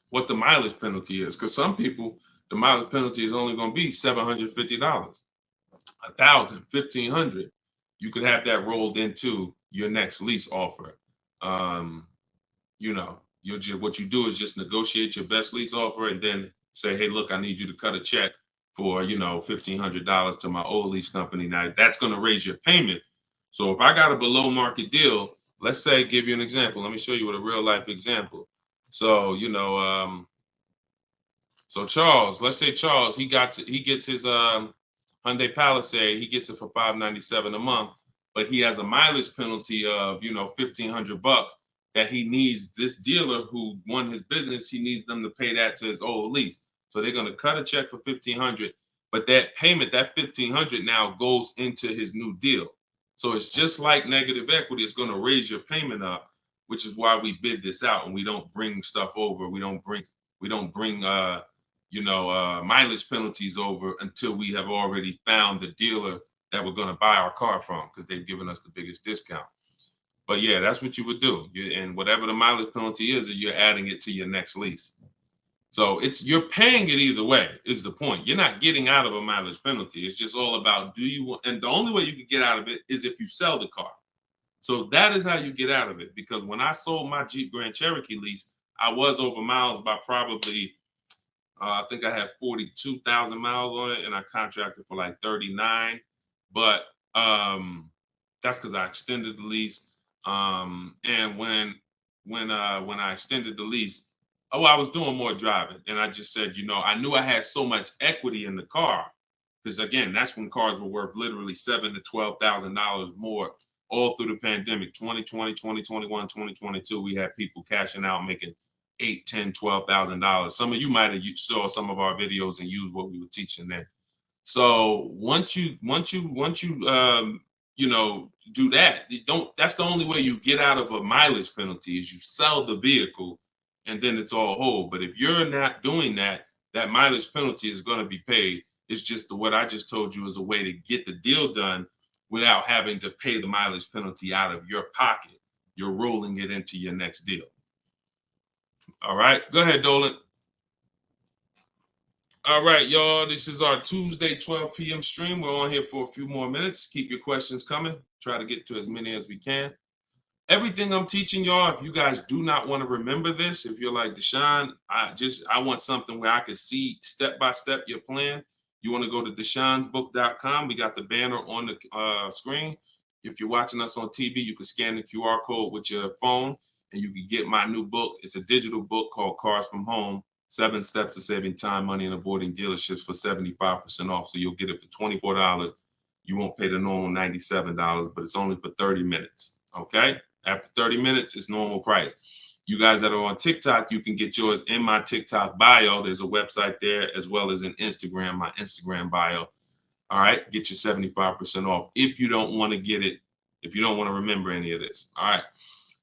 what the mileage penalty is. Because some people, the mileage penalty is only going to be $750, $1,000, $1,500. You could have that rolled into your next lease offer. You know, what you do is just negotiate your best lease offer and then say, hey, look, I need you to cut a check for, you know, $1,500 to my old lease company. Now that's going to raise your payment. So if I got a below market deal, let's say, give you an example. Let me show you with a real life example. So, you know, so Charles, let's say Charles, he gets his Hyundai Palisade, he gets it for $597 a month, but he has a mileage penalty of, you know, $1,500 that he needs. This dealer who won his business, he needs them to pay that to his old lease. So they're going to cut a check for $1,500, but that payment, that $1,500 now goes into his new deal. So it's just like negative equity. It's going to raise your payment up, which is why we bid this out and we don't bring stuff over. We don't bring mileage penalties over until we have already found the dealer that we're going to buy our car from, because they've given us the biggest discount. But yeah, that's what you would do. And whatever the mileage penalty is, you're adding it to your next lease. So you're paying it either way is the point. You're not getting out of a mileage penalty. It's just all about and the only way you can get out of it is if you sell the car. So that is how you get out of it. Because when I sold my Jeep Grand Cherokee lease, I was over miles by probably, I think I had 42,000 miles on it, and I contracted for like 39. But that's because I extended the lease. And when I extended the lease, I was doing more driving, and I just said, you know, I knew I had so much equity in the car, because again, that's when cars were worth literally $7,000 to $12,000 more all through the pandemic. 2020, 2021, 2022, we had people cashing out, making $8,000, $10,000, $12,000. Some of you might have saw some of our videos and used what we were teaching then. So once you you know, do that, that's the only way you get out of a mileage penalty is you sell the vehicle, and then it's all whole. But if you're not doing that, that mileage penalty is going to be paid. It's just what I just told you is a way to get the deal done without having to pay the mileage penalty out of your pocket. You're rolling it into your next deal. All right, go ahead, Dolan. All right, y'all, this is our Tuesday 12 p.m. stream. We're on here for a few more minutes. Keep your questions coming. Try to get to as many as we can. Everything I'm teaching y'all, if you guys do not want to remember this, if you're like, Deshone, I want something where I can see step-by-step your plan, you want to go to deshonesbook.com. We got the banner on the screen. If you're watching us on TV, you can scan the QR code with your phone, and you can get my new book. It's a digital book called Cars from Home, 7 Steps to Saving Time, Money, and Avoiding Dealerships for 75% off. So you'll get it for $24. You won't pay the normal $97, but it's only for 30 minutes, okay? After 30 minutes, it's normal price. You guys that are on TikTok, you can get yours in my TikTok bio. There's a website there, as well as in Instagram, my Instagram bio. All right, get your 75% off if you don't want to get it, if you don't want to remember any of this. All right,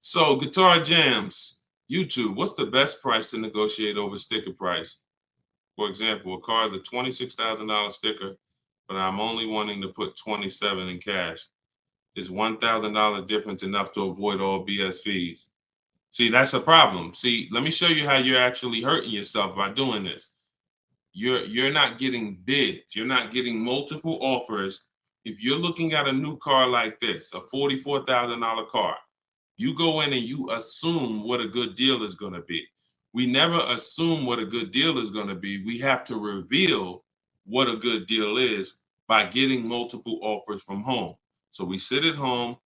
so Guitar Jams, YouTube, what's the best price to negotiate over sticker price? For example, a car is a $26,000 sticker, but I'm only wanting to put $27,000 in cash. Is $1,000 difference enough to avoid all BS fees? See, that's a problem. See, let me show you how you're actually hurting yourself by doing this. you're not getting bids. You're not getting multiple offers. If you're looking at a new car like this, a $44,000 car, you go in and you assume what a good deal is going to be. We never assume what a good deal is going to be. We have to reveal what a good deal is by getting multiple offers from home. So we sit at home.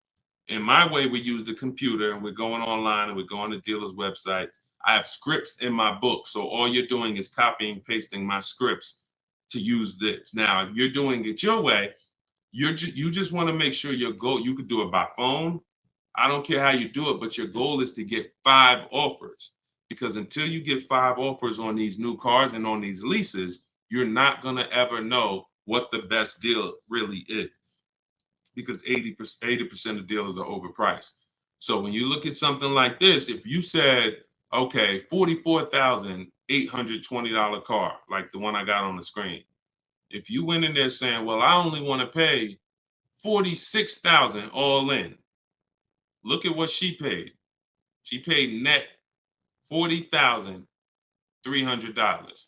In my way, we use the computer and we're going online and we're going to dealers' websites. I have scripts in my book. So all you're doing is copying, pasting my scripts to use this. Now, if you're doing it your way, you just want to make sure your goal, you could do it by phone. I don't care how you do it, but your goal is to get 5 offers, because until you get 5 offers on these new cars and on these leases, you're not going to ever know what the best deal really is, because 80% of dealers are overpriced. So when you look at something like this, if you said, okay, $44,820 car, like the one I got on the screen, if you went in there saying, well, I only want to pay $46,000 all in, look at what she paid. She paid net $40,300.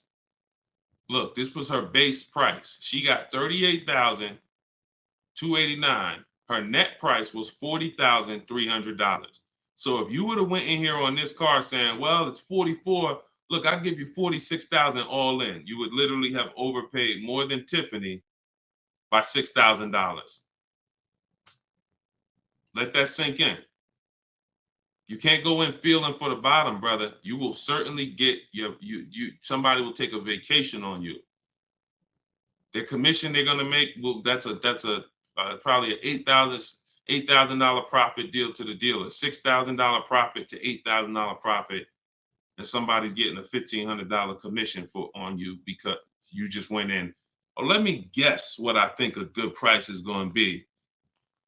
Look, this was her base price. She got $38,289. Her net price was $40,300. So if you would have went in here on this car saying, well, it's 44, look, I'll give you 46,000 all in, you would literally have overpaid more than Tiffany by $6,000. Let that sink in. You can't go in feeling for the bottom, brother. You will certainly get somebody will take a vacation on you. Their commission they're gonna make, well, that's probably an $8,000 profit deal to the dealer, $6,000 profit to $8,000 profit, and somebody's getting a $1,500 commission on you because you just went in. Oh, let me guess what I think a good price is going to be.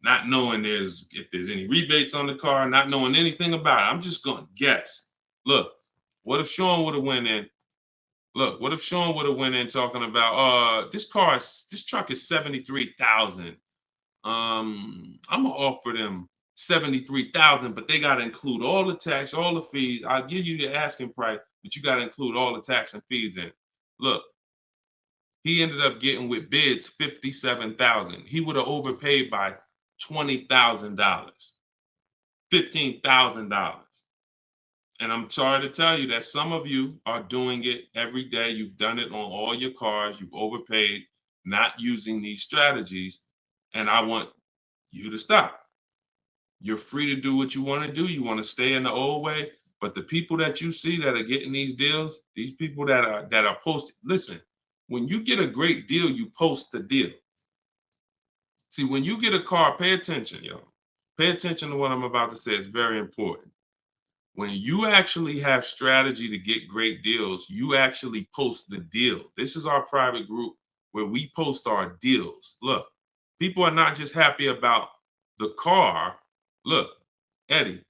Not knowing if there's any rebates on the car, not knowing anything about it. I'm just going to guess. Look, what if Sean would have went in? Look, what if Sean would have went in talking about, this truck is $73,000. I'm gonna offer them $73,000, but they got to include all the tax, all the fees. I'll give you the asking price, but you got to include all the tax and fees in. Look, he ended up getting with bids $57,000. He would have overpaid by $20,000, $15,000. And I'm sorry to tell you that some of you are doing it every day. You've done it on all your cars. You've overpaid, not using these strategies. And I want you to stop. You're free to do what you want to do. You want to stay in the old way. But the people that you see that are getting these deals, these people that are posting, listen, when you get a great deal, you post the deal. See, when you get a car, pay attention, y'all. Pay attention to what I'm about to say. It's very important. When you actually have strategy to get great deals, you actually post the deal. This is our private group where we post our deals. Look, people are not just happy about the car. Look, Eddie,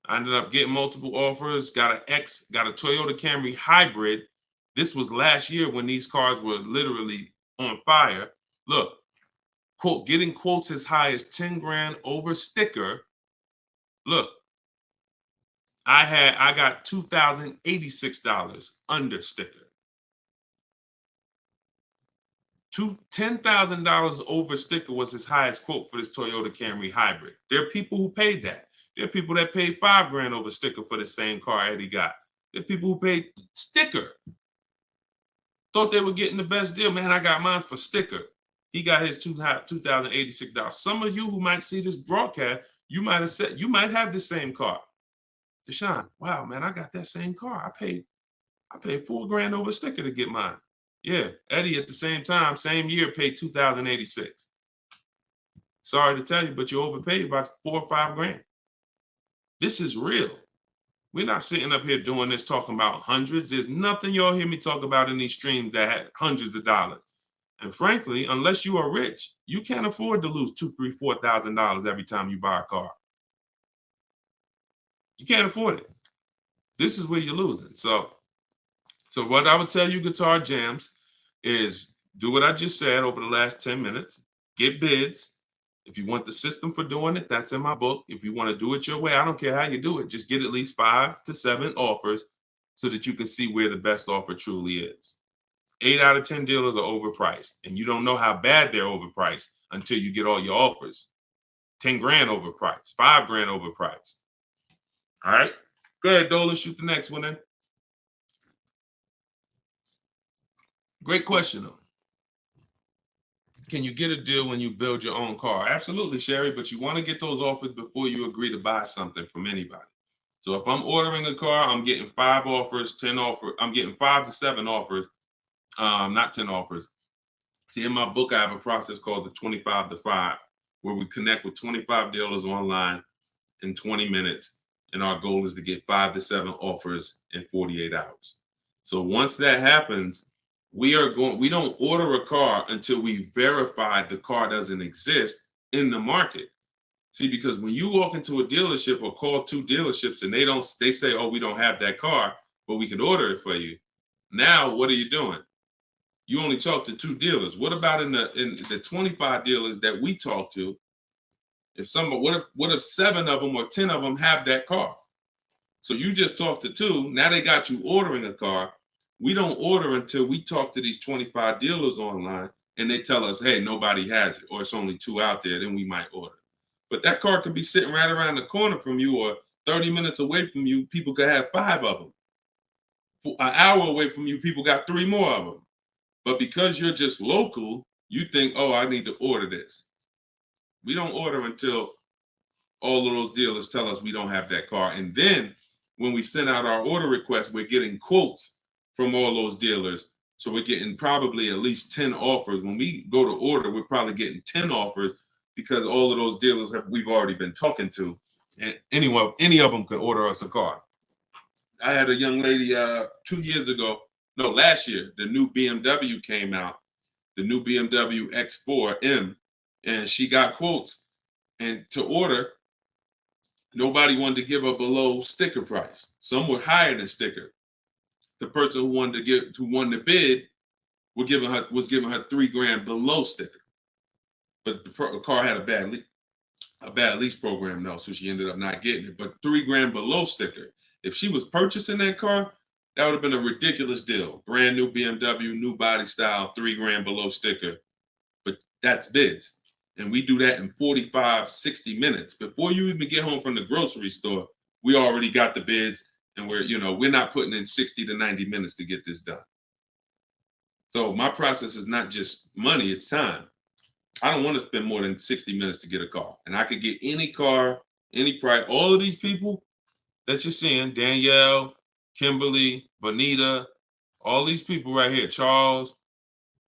I ended up getting multiple offers, got a Toyota Camry hybrid. This was last year when these cars were literally on fire. Look, quote, getting quotes as high as 10 grand over sticker. Look, I got $2,086 under sticker. $10,000 over sticker was his highest quote for this Toyota Camry hybrid. There are people who paid that. There are people that paid 5 grand over sticker for the same car Eddie got. There are people who paid sticker. Thought they were getting the best deal. Man, I got mine for sticker. He got his $2,086. Some of you who might see this broadcast, you might have said, you might have the same car. Deshone, wow, man, I got that same car. I paid 4 grand over sticker to get mine. Yeah, Eddie at the same time, same year, paid $2,086. Sorry to tell you, but you overpaid by 4 or 5 grand. This is real. We're not sitting up here doing this talking about hundreds. There's nothing y'all hear me talk about in these streams that had hundreds of dollars. And frankly, unless you are rich, you can't afford to lose $2,000, $3,000, $4,000 every time you buy a car. You can't afford it. This is where you're losing. So what I would tell you, Guitar Jams, is do what I just said over the last 10 minutes. Get bids. If you want the system for doing it, that's in my book. If you want to do it your way, I don't care how you do it. Just get at least 5 to 7 offers so that you can see where the best offer truly is. 8 out of 10 dealers are overpriced, and you don't know how bad they're overpriced until you get all your offers. 10 grand overpriced, 5 grand overpriced. All right, go ahead, Dolan, shoot the next one in. Great question, though. Can you get a deal when you build your own car? Absolutely, Sherry, but you want to get those offers before you agree to buy something from anybody. So if I'm ordering a car, I'm getting 5 offers, 10 offers. I'm getting 5 to 7 offers, not 10 offers. See, in my book, I have a process called the 25 to 5, where we connect with 25 dealers online in 20 minutes. And our goal is to get 5 to 7 offers in 48 hours. So once that happens, we don't order a car until we verify the car doesn't exist in the market. See, because when you walk into a dealership or call 2 dealerships and they say, oh, we don't have that car, but we can order it for you. Now, what are you doing? You only talk to 2 dealers. What about in the 25 dealers that we talk to? What if 7 of them or 10 of them have that car? So you just talked to 2. Now they got you ordering a car. We don't order until we talk to these 25 dealers online and they tell us, hey, nobody has it, or it's only 2 out there, then we might order. But that car could be sitting right around the corner from you, or 30 minutes away from you. People could have 5 of them. An hour away from you, people got 3 more of them. But because you're just local, you think, oh, I need to order this. We don't order until all of those dealers tell us we don't have that car. And then when we send out our order request, we're getting quotes from all those dealers. So we're getting probably at least 10 offers. When we go to order, we're probably getting 10 offers because all of those dealers we've already been talking to. And any of them could order us a car. I had a young lady 2 years ago, no, last year, the new BMW came out, the new BMW X4M, and she got quotes. And to order, nobody wanted to give her below sticker price. Some were higher than sticker. The person who won the bid was giving her 3 grand below sticker. But the car had a bad lease program though, so she ended up not getting it. But 3 grand below sticker. If she was purchasing that car, that would have been a ridiculous deal. Brand new BMW, new body style, 3 grand below sticker. But that's bids. And we do that in 45, 60 minutes. Before you even get home from the grocery store, we already got the bids, and we're not putting in 60 to 90 minutes to get this done. So my process is not just money, it's time. I don't want to spend more than 60 minutes to get a car. And I could get any car, any price. All of these people that you're seeing, Danielle, Kimberly, Bonita, all these people right here, Charles,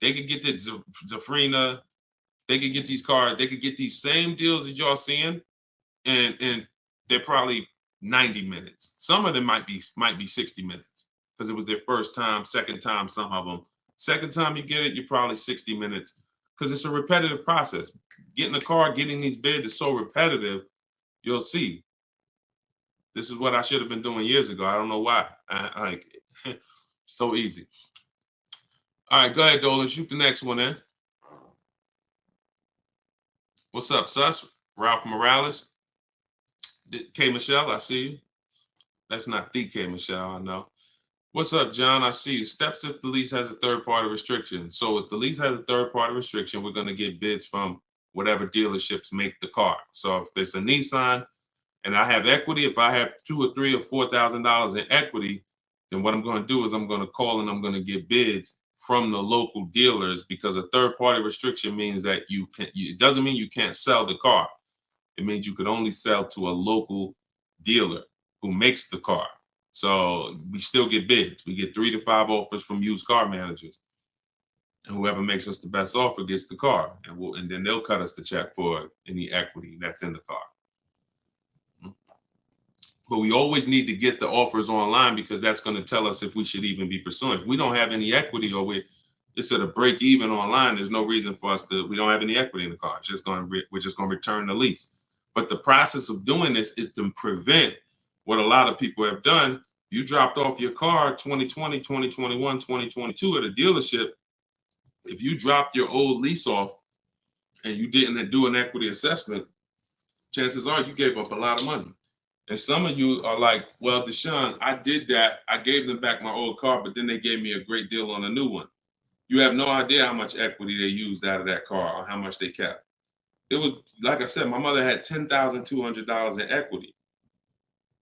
they could get the Zafrina, they could get these cars, they could get these same deals that y'all seeing, and they're probably 90 minutes. Some of them might be 60 minutes because it was their first time, second time, some of them. Second time you get it, you're probably 60 minutes because it's a repetitive process. Getting a car, getting these bids is so repetitive, you'll see. This is what I should have been doing years ago. I don't know why. So easy. All right, go ahead, Dolan. Shoot the next one in. What's up, Sus? Ralph Morales. K. Michelle, I see you. That's not the K. Michelle, I know. What's up, John? I see you. Steps if the lease has a third-party restriction. So if the lease has a third-party restriction, we're going to get bids from whatever dealerships make the car. So if there's a Nissan and I have equity, if I have $2,000 or $3,000 or $4,000 in equity, then what I'm going to do is I'm going to call and I'm going to get bids from the local dealers, because a third-party restriction means that it doesn't mean you can't sell the car. It means you could only sell to a local dealer who makes the car. So we still get bids. We get 3 to 5 offers from used car managers. And whoever makes us the best offer gets the car. And then they'll cut us the check for any equity that's in the car. But we always need to get the offers online, because that's going to tell us if we should even be pursuing. If we don't have any equity, or it's at a break even online, there's no reason for us we don't have any equity in the car. We're just going to return the lease. But the process of doing this is to prevent what a lot of people have done. You dropped off your car 2020, 2021, 2022 at a dealership. If you dropped your old lease off and you didn't do an equity assessment, chances are you gave up a lot of money. And some of you are like, well, Deshone, I did that. I gave them back my old car, but then they gave me a great deal on a new one. You have no idea how much equity they used out of that car or how much they kept. It was, like I said, my mother had $10,200 in equity.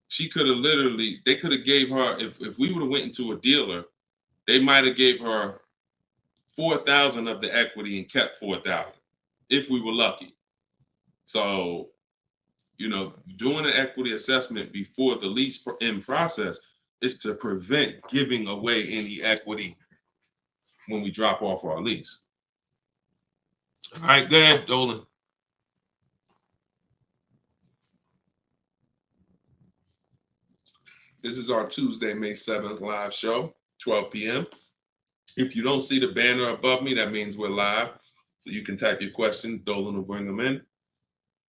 She could have literally, they could have gave her, if we would have went into a dealer, they might have gave her 4,000 of the equity and kept 4,000 if we were lucky. So, doing an equity assessment before the lease in process is to prevent giving away any equity when we drop off our lease. All right, go ahead, Dolan. This is our Tuesday, May 7th live show, 12 p.m. If you don't see the banner above me, that means we're live. So you can type your question. Dolan will bring them in.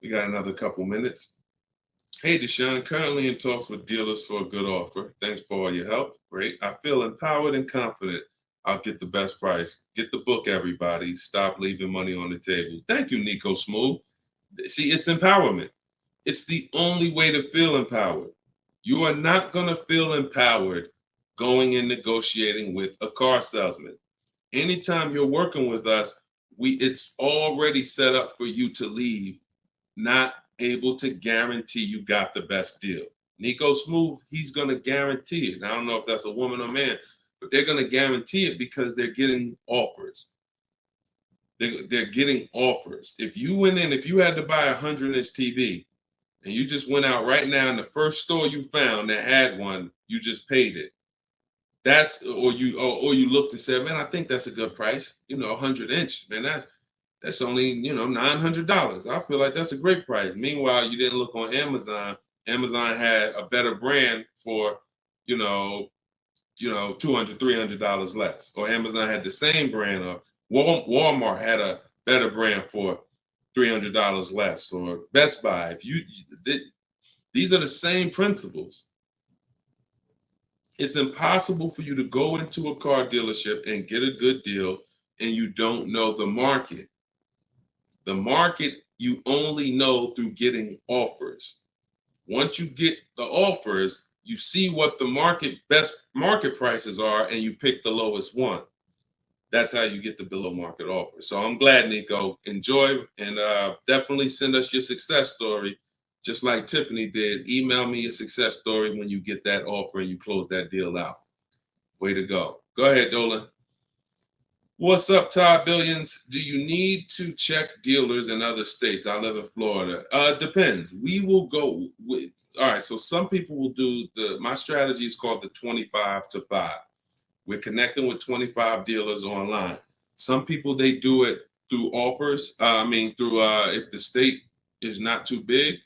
We got another couple minutes. Hey, Deshone, currently in talks with dealers for a good offer. Thanks for all your help. Great. I feel empowered and confident I'll get the best price. Get the book, everybody. Stop leaving money on the table. Thank you, Nico Smooth. See, it's empowerment. It's the only way to feel empowered. You are not going to feel empowered going and negotiating with a car salesman. Anytime you're working with us, it's already set up for you to leave, not able to guarantee you got the best deal. Nico Smooth, he's going to guarantee it. I don't know if that's a woman or man, but they're going to guarantee it because they're getting offers. They're getting offers. If you had to buy a 100-inch TV and you just went out right now in the first store you found that had one, you just paid it. Or you looked and said, man, I think that's a good price. 100-inch, man, that's only, $900. I feel like that's a great price. Meanwhile, you didn't look on Amazon. Amazon had a better brand for, $200, $300 less. Or Amazon had the same brand, or Walmart had a better brand for $300 less, or Best Buy. These are the same principles. It's impossible for you to go into a car dealership and get a good deal and you don't know the market. The market you only know through getting offers. Once you get the offers, you see what the best market prices are and you pick the lowest one. That's how you get the below market offer. So I'm glad, Nico. Enjoy, and definitely send us your success story. Just like Tiffany did, email me a success story when you get that offer and you close that deal out. Way to go. Go ahead, Dolan. What's up, Todd Billions? Do you need to check dealers in other states? I live in Florida. Depends. We will go with, all right, so some people will do my strategy is called the 25 to 5. We're connecting with 25 dealers online. Some people, they do it through offers. If the state is not too big,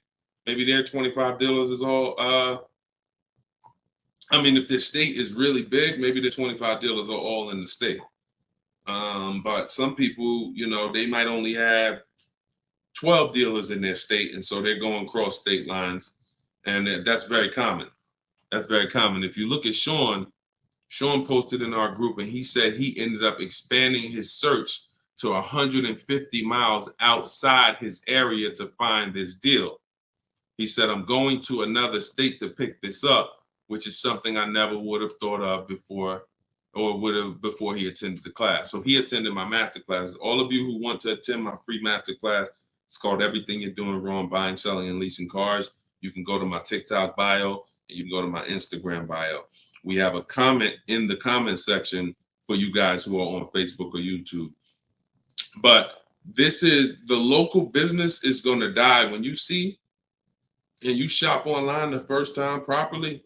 maybe their 25 dealers is all, if their state is really big, maybe the 25 dealers are all in the state. But some people, they might only have 12 dealers in their state, and so they're going across state lines, and that's very common. That's very common. If you look at Sean posted in our group, and he said he ended up expanding his search to 150 miles outside his area to find this deal. He said, I'm going to another state to pick this up, which is something I never would have thought of before he attended the class. So he attended my master class. All of you who want to attend my free master class, it's called Everything You're Doing Wrong, Buying, Selling, and Leasing Cars. You can go to my TikTok bio, and you can go to my Instagram bio. We have a comment in the comment section for you guys who are on Facebook or YouTube. But this is, the local business is going to die. When you see and you shop online the first time properly,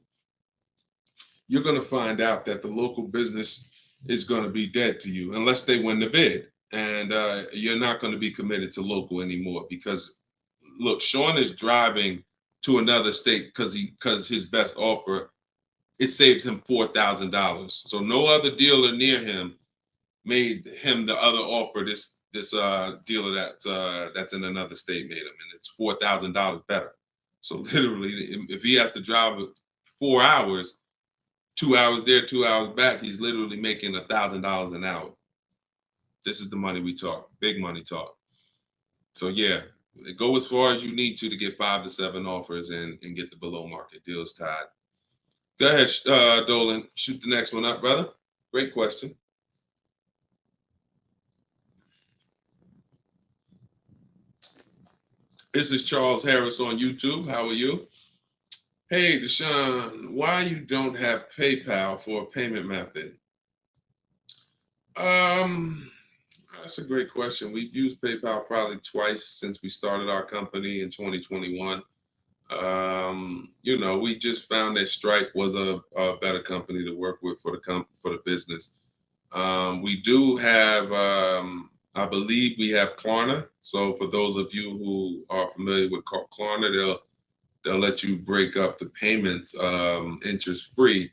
you're going to find out that the local business is going to be dead to you unless they win the bid. And you're not going to be committed to local anymore because, look, Sean is driving to another state because his best offer, it saves him $4,000. So no other dealer near him made him the other offer. This dealer that's in another state made him, and it's $4,000 better. So literally, if he has to drive 4 hours, 2 hours there, 2 hours back, he's literally making $1,000 an hour. This is the money we talk, big money talk. So yeah, go as far as you need to get 5 to 7 offers and get the below market deals tied. Go ahead, Dolan, shoot the next one up, brother. Great question. This is Charles Harris on YouTube. How are you? Hey, Deshone, why you don't have PayPal for a payment method? Um, that's a great question. We've used PayPal probably twice since we started our company in 2021. We just found that Stripe was a better company to work with for the business. We do have, I believe we have Klarna. So for those of you who are familiar with Klarna, they'll let you break up the payments interest free.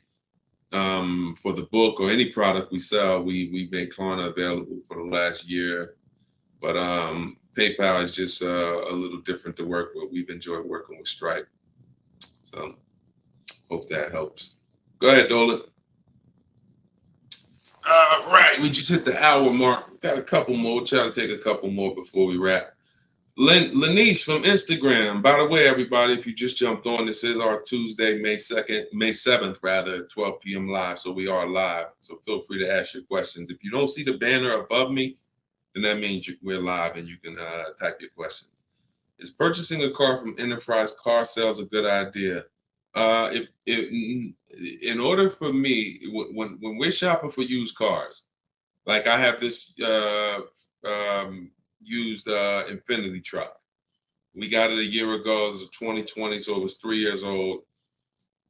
For the book or any product we sell, we make Klarna available for the last year. But PayPal is just a little different to work with. We've enjoyed working with Stripe. So hope that helps. Go ahead, Dolan. All right, we just hit the hour mark. Got a couple more. Try to take a couple more before we wrap. Lenice from Instagram. By the way, everybody, if you just jumped on, this is our Tuesday, May 7th, rather, 12 p.m. live. So we are live. So feel free to ask your questions. If you don't see the banner above me, then that means we're live and you can type your questions. Is purchasing a car from Enterprise Car Sales a good idea? If in order for me, when we're shopping for used cars, like I have this used Infinity truck. We got it a year ago. It was 2020, so it was 3 years old.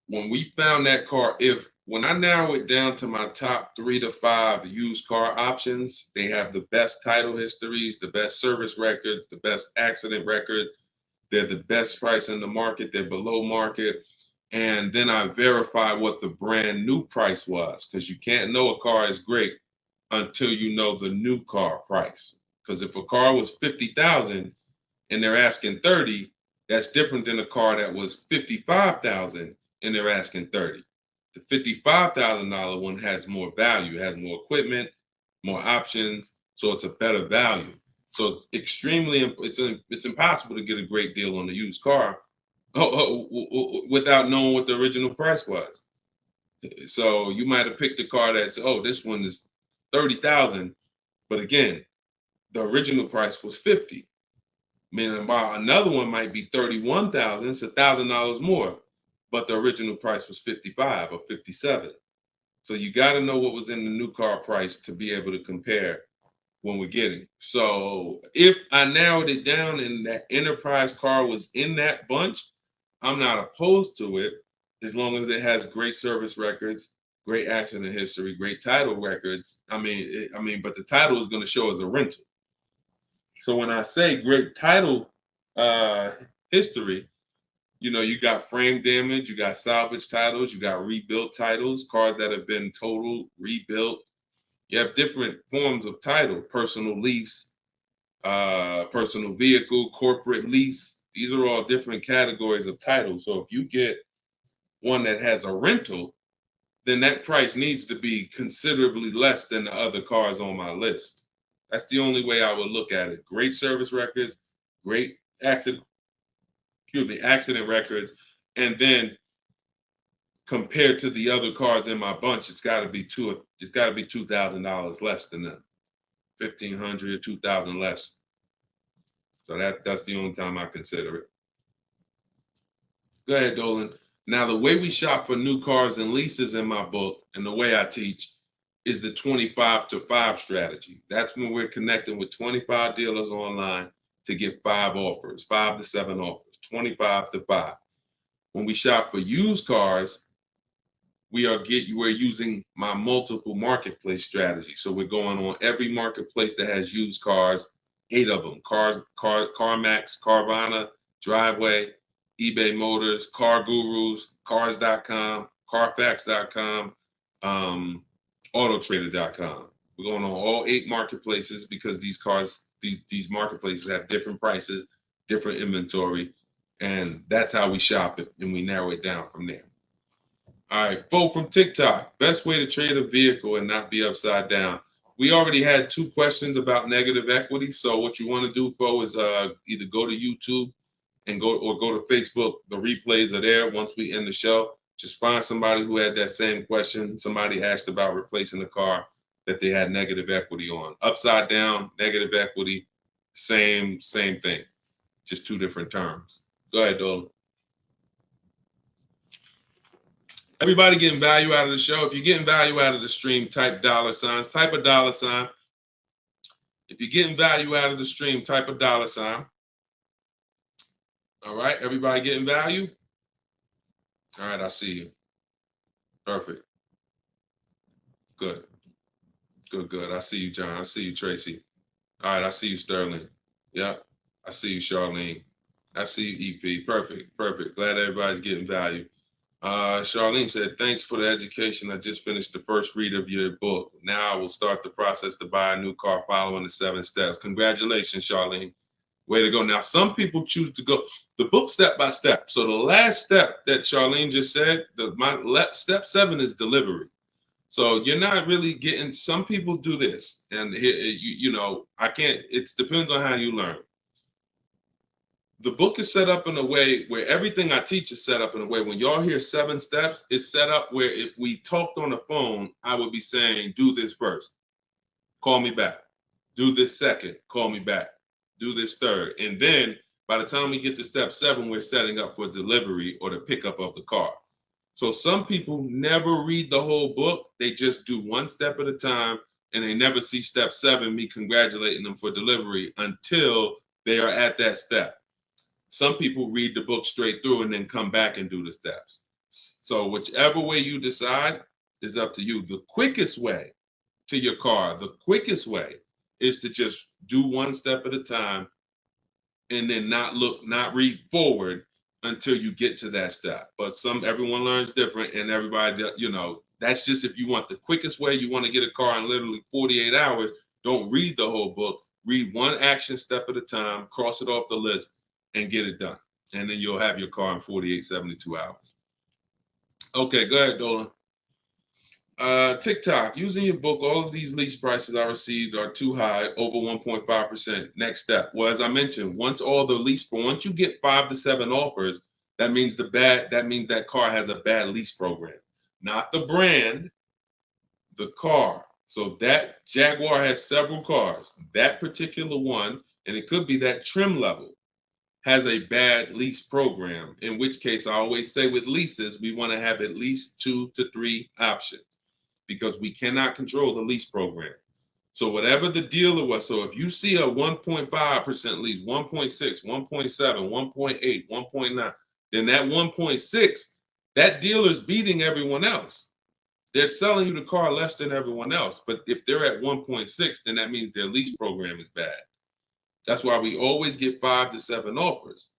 When we found that car, when I narrow it down to my top 3 to 5 used car options, they have the best title histories, the best service records, the best accident records. They're the best price in the market. They're below market. And then I verify what the brand new price was, because you can't know a car is great until you know the new car price. Because if a car was 50,000 and they're asking 30, that's different than a car that was 55,000 and they're asking 30. The $55,000 one has more value, has more equipment, more options, so it's a better value. So it's impossible to get a great deal on a used car without knowing what the original price was. So you might have picked a car that's, this one is 30,000, but again, the original price was 50. Meaning another one might be 31,000, it's $1,000 more, but the original price was 55 or 57. So you got to know what was in the new car price to be able to compare when we're getting. So if I narrowed it down and that Enterprise car was in that bunch, I'm not opposed to it as long as it has great service records, great accident history, great title records. But the title is going to show as a rental. So when I say great title history, you got frame damage, you got salvage titles, you got rebuilt titles, cars that have been totaled, rebuilt. You have different forms of title: personal lease, personal vehicle, corporate lease. These are all different categories of title. So if you get one that has a rental, then that price needs to be considerably less than the other cars on my list. That's the only way I would look at it. Great service records, great accident records, and then compared to the other cars in my bunch, it's got to be $2,000 less than them. 1,500, 2,000 less. So that's the only time I consider it. Go ahead, Dolan. Now, the way we shop for new cars and leases in my book, and the way I teach, is the 25 to 5 strategy. That's when we're connecting with 25 dealers online to get 5 to 7 offers, 25 to 5. When we shop for used cars, we're using my multiple marketplace strategy. So we're going on every marketplace that has used cars, 8 of them: CarMax, Carvana, Driveway, eBay Motors, Car Gurus, Cars.com, Carfax.com, Autotrader.com. We're going on all 8 marketplaces because these marketplaces have different prices, different inventory, and that's how we shop it, and we narrow it down from there. All right, Fo from TikTok. Best way to trade a vehicle and not be upside down. We already had 2 questions about negative equity. So what you want to do, Fo, is either go to YouTube and go to Facebook. The replays are there once we end the show. Just find somebody who had that same question. Somebody asked about replacing a car that they had negative equity on. Upside down, negative equity, same thing. just two different terms. Go ahead, Dolan. Everybody getting value out of the show. If you're getting value out of the stream, type $signs, type a $sign. If you're getting value out of the stream, type a $sign. All right, everybody getting value? All right, I see you. Perfect. Good. Good. I see you, John. I see you, Tracy. All right, I see you, Sterling. Yep. I see you, Charlene. I see you, EP. Perfect. Glad everybody's getting value. Charlene said, thanks for the education. I just finished the first read of your book. Now I will start the process to buy a new car following the 7 steps. Congratulations, Charlene. Way to go. Now, some people choose to go the book step by step. So the last step that Charlene just said, step 7 is delivery. So you're not really getting, some people do this. And I can't, it depends on how you learn. The book is set up in a way where everything I teach is set up in a way when y'all hear 7 steps, it's set up where if we talked on the phone, I would be saying, do this first, call me back. Do this second, call me back. Do this third. And then by the time we get to step 7, we're setting up for delivery or the pickup of the car. So some people never read the whole book. They just do 1 step at a time and they never see step 7, me congratulating them for delivery until they are at that step. Some people read the book straight through and then come back and do the steps. So whichever way you decide is up to you. The quickest way to your car, the quickest way is to just do 1 step at a time and then not read forward until you get to that step. But everyone learns different and everybody, that's just if you want the quickest way, you want to get a car in literally 48 hours, don't read the whole book. Read 1 action step at a time, cross it off the list, and get it done. And then you'll have your car in 48, 72 hours. Okay, go ahead, Dolan. TikTok, using your book, all of these lease prices I received are too high, over 1.5%. Next step. Well, as I mentioned, once you get 5 to 7 offers, that means that car has a bad lease program. Not the brand, the car. So that Jaguar has several cars. That particular one, and it could be that trim level, has a bad lease program, in which case I always say with leases, we want to have at least 2 to 3 options because we cannot control the lease program. So whatever the dealer was, so if you see a 1.5% lease, 1.6, 1.7, 1.8, 1.9, then that 1.6, that dealer's beating everyone else. They're selling you the car less than everyone else. But if they're at 1.6, then that means their lease program is bad. That's why we always get 5 to 7 offers.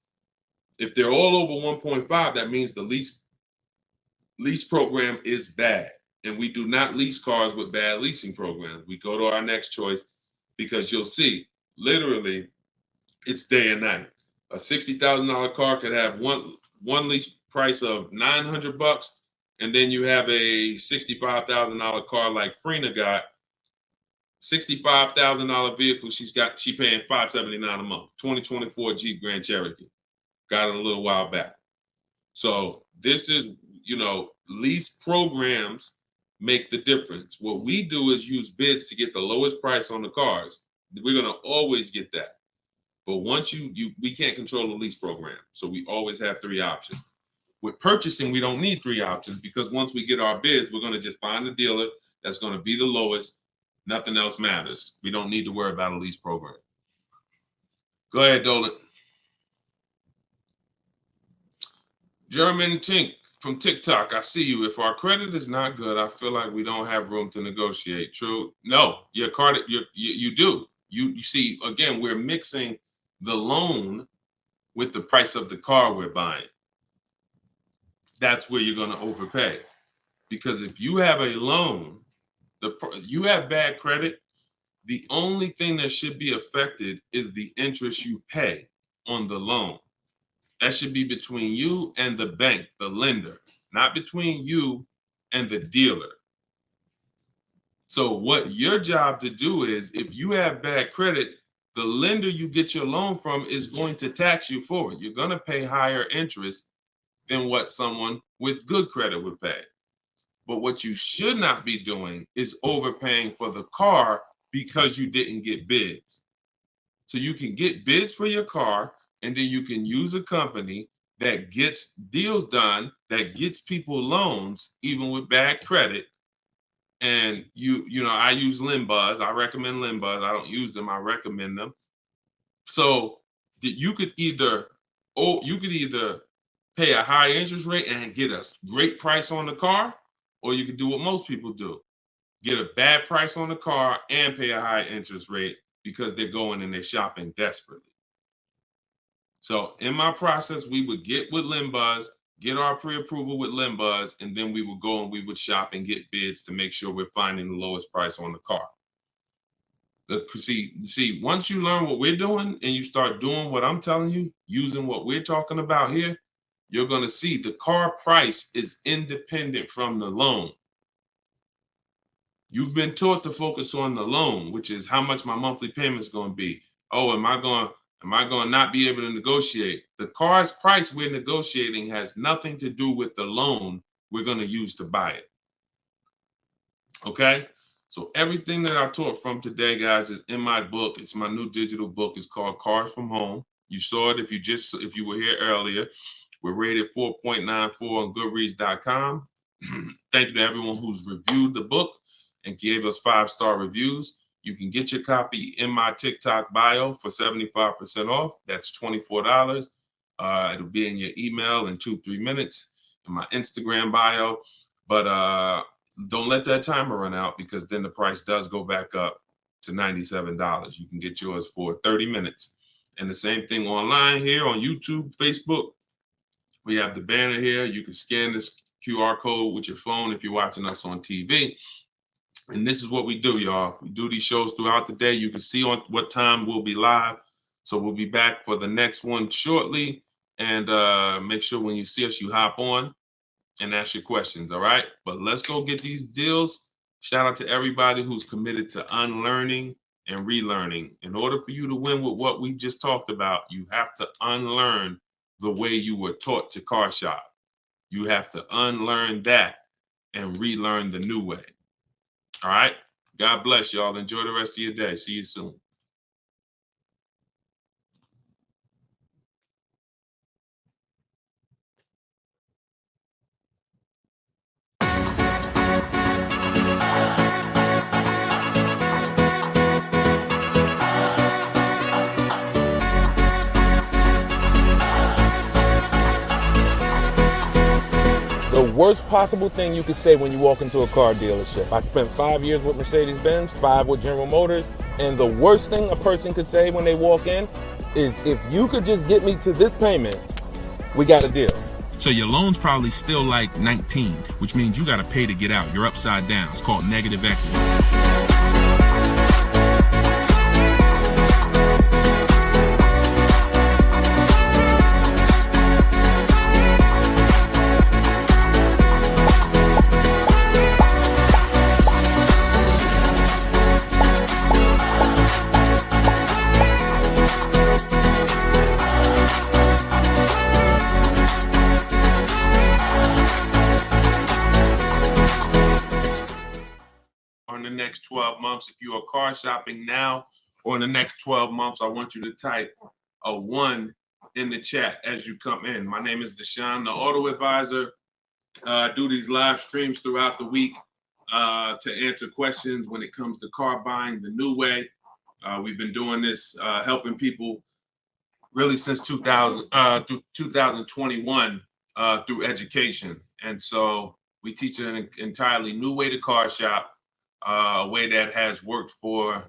If they're all over 1.5, that means the lease program is bad. And we do not lease cars with bad leasing programs. We go to our next choice because you'll see, literally, it's day and night. A $60,000 car could have one lease price of $900, and then you have a $65,000 car like Frena got. $65,000 vehicle she paying $579 a month. 2024 Jeep Grand Cherokee. Got it a little while back. So this is, lease programs make the difference. What we do is use bids to get the lowest price on the cars. We're gonna always get that. But once we can't control the lease program. So we always have 3 options. With purchasing, we don't need 3 options because once we get our bids, we're gonna just find a dealer that's gonna be the lowest. Nothing else matters. We don't need to worry about a lease program. Go ahead, Dolan. German Tink from TikTok. I see you. If our credit is not good, I feel like we don't have room to negotiate. True? No, your credit, you do. You see, again, we're mixing the loan with the price of the car we're buying. That's where you're going to overpay. Because if you have a loan, you have bad credit, the only thing that should be affected is the interest you pay on the loan. That should be between you and the bank, the lender, not between you and the dealer. So what your job to do is, if you have bad credit, the lender you get your loan from is going to tax you for it. You're going to pay higher interest than what someone with good credit would pay. But what you should not be doing is overpaying for the car because you didn't get bids. So you can get bids for your car, and then you can use a company that gets deals done, that gets people loans, even with bad credit. And I use Limbuzz. I recommend Limbuzz. I don't use them. I recommend them. So you could either pay a high interest rate and get a great price on the car, or you could do what most people do: get a bad price on the car and pay a high interest rate because they're going and they're shopping desperately. So in my process, we would get with Limbuzz, get our pre-approval with Limbuzz, and then we would go and we would shop and get bids to make sure we're finding the lowest price on the car. See, once you learn what we're doing and you start doing what I'm telling you, using what we're talking about here, you're going to see the car price is independent from the loan. You've been taught to focus on the loan, which is how much my monthly payment is going to be. Oh, am I going to not be able to negotiate? The car's price we're negotiating has nothing to do with the loan we're going to use to buy it. Okay? So everything that I taught from today, guys, is in my book. It's my new digital book. It's called Cars from Home. You saw it if you were here earlier. We're rated 4.94 on Goodreads.com. Thank you to everyone who's reviewed the book and gave us 5-star reviews. You can get your copy in my TikTok bio for 75% off. That's $24. It'll be in your email in 2-3 minutes, in my Instagram bio. But don't let that timer run out, because then the price does go back up to $97. You can get yours for 30 minutes. And the same thing online here on YouTube, Facebook. We have the banner here. You can scan this QR code with your phone if you're watching us on TV. And this is what we do, y'all. We do these shows throughout the day. You can see on what time we'll be live. So we'll be back for the next one shortly. And make sure when you see us, you hop on and ask your questions, all right? But let's go get these deals. Shout out to everybody who's committed to unlearning and relearning. In order for you to win with what we just talked about, you have to unlearn the way you were taught to car shop. You have to unlearn that and relearn the new way. All right? God bless y'all. Enjoy the rest of your day. See you soon. The worst possible thing you could say when you walk into a car dealership. I spent 5 years with Mercedes-Benz, 5 with General Motors, and the worst thing a person could say when they walk in is, if you could just get me to this payment, we got a deal. So your loan's probably still like 19, which means you got to pay to get out. You're upside down. It's called negative equity. Next 12 months, if you are car shopping now, or in the next 12 months, I want you to type a 1 in the chat as you come in. My name is Deshone the Auto Advisor. I do these live streams throughout the week to answer questions when it comes to car buying the new way. We've been doing this, helping people really since 2021 through education. And so we teach an entirely new way to car shop, a way that has worked for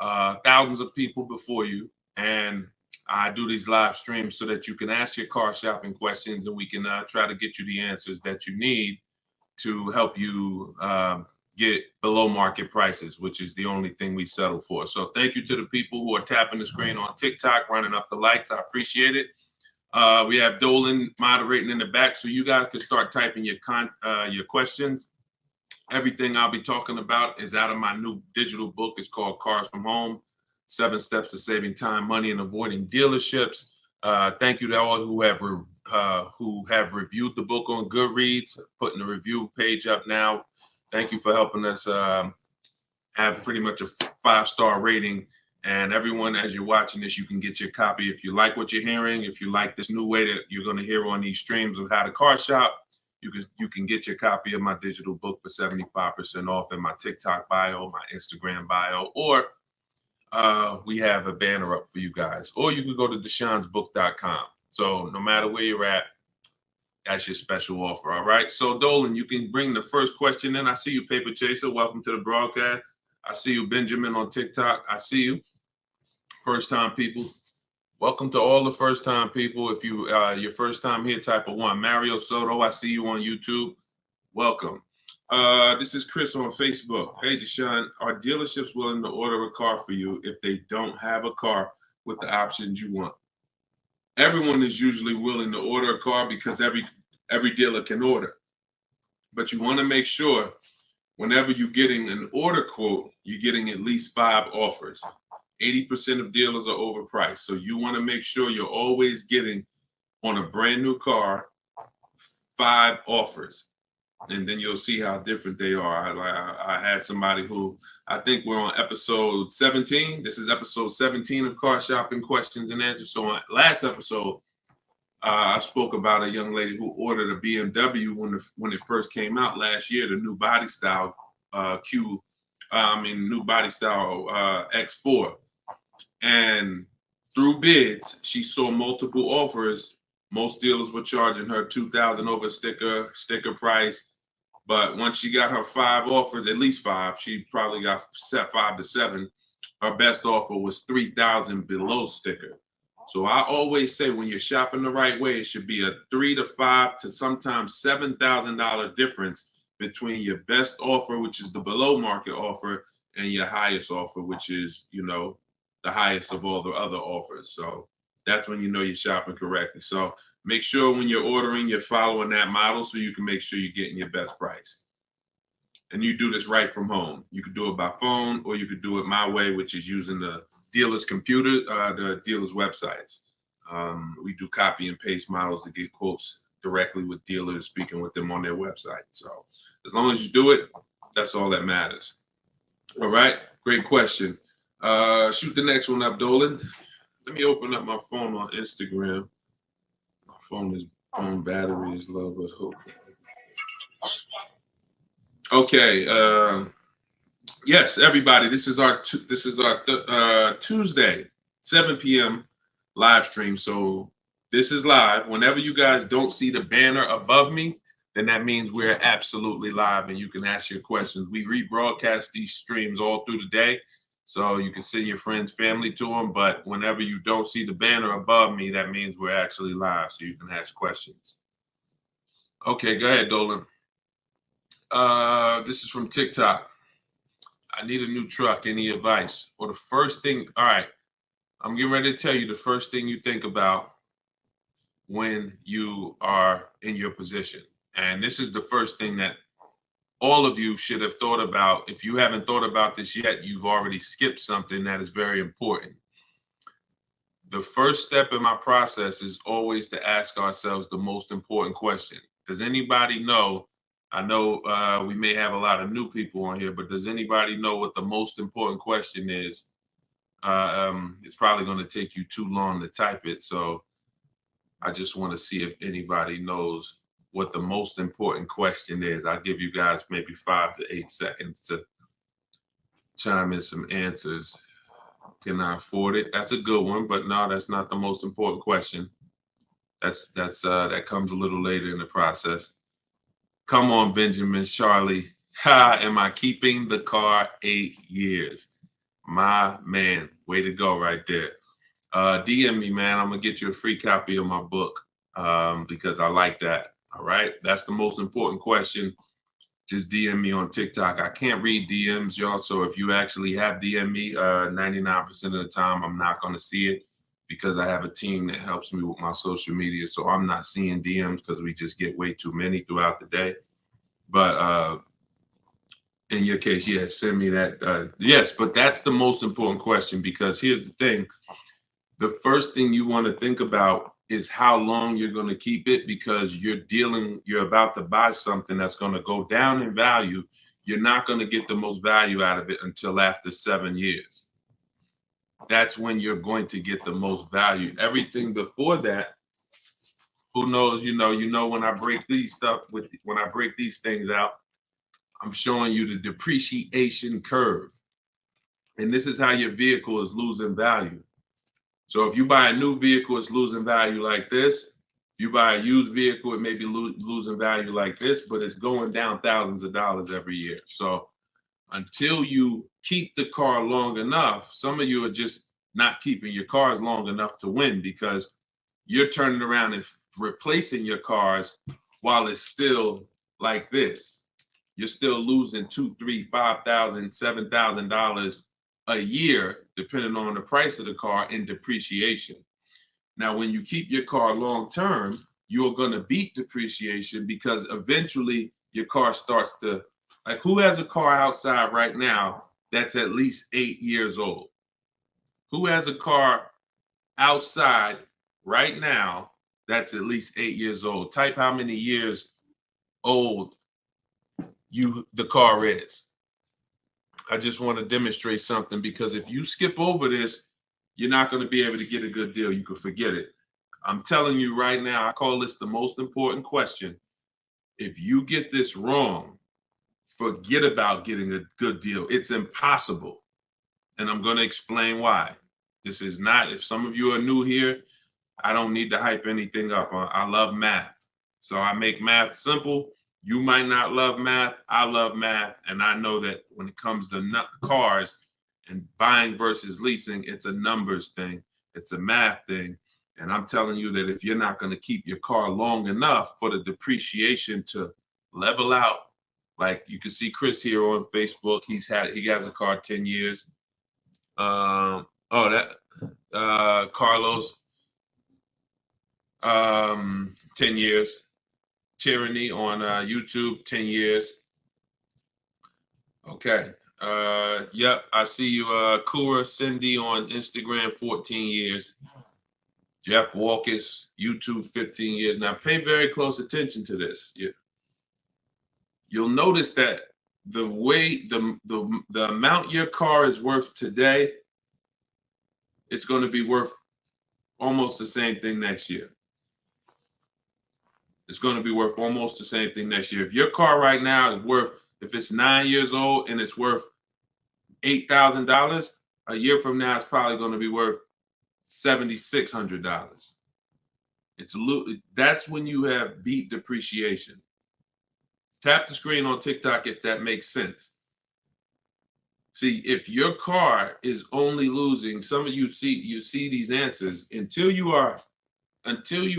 thousands of people before you. And I do these live streams so that you can ask your car shopping questions, and we can try to get you the answers that you need to help you get below market prices, which is the only thing we settle for. So thank you to the people who are tapping the screen on TikTok, running up the likes. I appreciate it. We have Dolan moderating in the back, so you guys can start typing your questions. Everything I'll be talking about is out of my new digital book. It's called Cars from Home, 7 Steps to Saving Time, Money, and Avoiding Dealerships. Thank you to all who have reviewed the book on Goodreads, putting the review page up now. Thank you for helping us have pretty much a 5-star rating And everyone, as you're watching this, you can get your copy. If you like what you're hearing, if you like this new way that you're going to hear on these streams of how to car shop, you can get your copy of my digital book for 75% off in my TikTok bio, my Instagram bio, or we have a banner up for you guys. Or you can go to deshonsbook.com. So no matter where you're at, that's your special offer. All right. So Dolan, you can bring the first question in. I see you, Paper Chaser. Welcome to the broadcast. I see you, Benjamin, on TikTok. I see you. First time people. Welcome to all the first time people. If you your first time here, type of 1. Mario Soto, I see you on YouTube. Welcome. This is Chris on Facebook. Hey, Deshone, are dealerships willing to order a car for you if they don't have a car with the options you want? Everyone is usually willing to order a car because every dealer can order. But you want to make sure whenever you're getting an order quote, you're getting at least 5 offers. 80% of dealers are overpriced. So you want to make sure you're always getting on a brand new car 5 offers. And then you'll see how different they are. I had somebody who, I think we're on episode 17. This is episode 17 of Car Shopping Questions and Answers. So on last episode, I spoke about a young lady who ordered a BMW when it first came out last year, the new body style new body style X4. And through bids, she saw multiple offers. Most dealers were charging her $2,000 over sticker price. But once she got her 5 offers, at least 5, she probably got set 5 to 7. Her best offer was $3,000 below sticker. So I always say when you're shopping the right way, it should be a $3,000 to $5,000 to sometimes $7,000 difference between your best offer, which is the below market offer, and your highest offer, which is, the highest of all the other offers. So that's when you know you're shopping correctly. So make sure when you're ordering, you're following that model so you can make sure you're getting your best price. And you do this right from home. You could do it by phone, or you could do it my way, which is using the dealer's computer, the dealer's websites. We do copy and paste models to get quotes directly with dealers, speaking with them on their website. So as long as you do it, that's all that matters. All right, great question. Shoot the next one up, Dolan. Let me open up my phone on Instagram. My phone battery is low, but hope. Okay. Yes, everybody. This is our Tuesday 7 p.m. live stream. So this is live. Whenever you guys don't see the banner above me, then that means we're absolutely live, and you can ask your questions. We rebroadcast these streams all through the day. So you can send your friends, family to them. But whenever you don't see the banner above me, that means we're actually live. So you can ask questions. Okay, go ahead, Dolan. This is from TikTok. I need a new truck. Any advice? Or the first thing, all right, I'm getting ready to tell you the first thing you think about when you are in your position. And this is the first thing that all of you should have thought about. If you haven't thought about this yet, you've already skipped something that is very important. The first step in my process is always to ask ourselves the most important question. Does anybody know? I know we may have a lot of new people on here, but does anybody know what the most important question is? It's probably going to take you too long to type it. So I just want to see if anybody knows what the most important question is. I'll give you guys maybe 5 to 8 seconds to chime in some answers. Can I afford it? That's a good one, but no, that's not the most important question. That comes a little later in the process. Come on, Benjamin, Charlie. Am I keeping the car 8 years? My man, way to go right there. DM me, man. I'm gonna get you a free copy of my book because I like that. All right, that's the most important question. Just DM me on TikTok. I can't read DMs, y'all. So if you actually have DM me, 99% of the time, I'm not going to see it because I have a team that helps me with my social media. So I'm not seeing DMs because we just get way too many throughout the day. But in your case, yeah, send me that. Yes, but that's the most important question because here's the thing. The first thing you want to think about is how long you're going to keep it because you're about to buy something that's going to go down in value. You're not going to get the most value out of it until after 7 years. that's when you're going to get the most value. Everything before that, who knows, when I break these things out, I'm showing you the depreciation curve. And this is how your vehicle is losing value. So if you buy a new vehicle, it's losing value like this. If you buy a used vehicle, it may be losing value like this, but it's going down thousands of dollars every year. So until you keep the car long enough, some of you are just not keeping your cars long enough to win, because you're turning around and replacing your cars while it's still like this. You're still losing $2,000, $3,000, $5,000, $7,000 a year, depending on the price of the car, in depreciation. Now, when you keep your car long term, you're going to beat depreciation, because eventually your car starts to, like, who has a car outside right now that's at least 8 years old? Who has a car outside right now that's at least 8 years old? Type how many years old the car is. I just want to demonstrate something, because if you skip over this, you're not going to be able to get a good deal. You can forget it. I'm telling you right now, I call this the most important question. If you get this wrong, forget about getting a good deal. It's impossible. And I'm going to explain why. This is not, if some of you are new here, I don't need to hype anything up. I love math. So I make math simple. You might not love math. I love math. And I know that when it comes to cars and buying versus leasing, it's a numbers thing. It's a math thing. And I'm telling you that if you're not going to keep your car long enough for the depreciation to level out, like you can see Chris here on Facebook, he has a car 10 years. Carlos, 10 years. Tyranny on YouTube, 10 years. Okay. Yep, I see you. Kura Cindy on Instagram, 14 years. Jeff Walkus, YouTube, 15 years. Now pay very close attention to this. You'll notice that the way the amount your car is worth today, it's going to be worth almost the same thing next year. It's going to be worth almost the same thing next year. If your car right now is worth, if it's 9 years old and it's worth $8,000, a year from now it's probably going to be worth $7,600. That's when you have beat depreciation. Tap the screen on TikTok if that makes sense. See, if your car is only losing, some of you see these answers, until you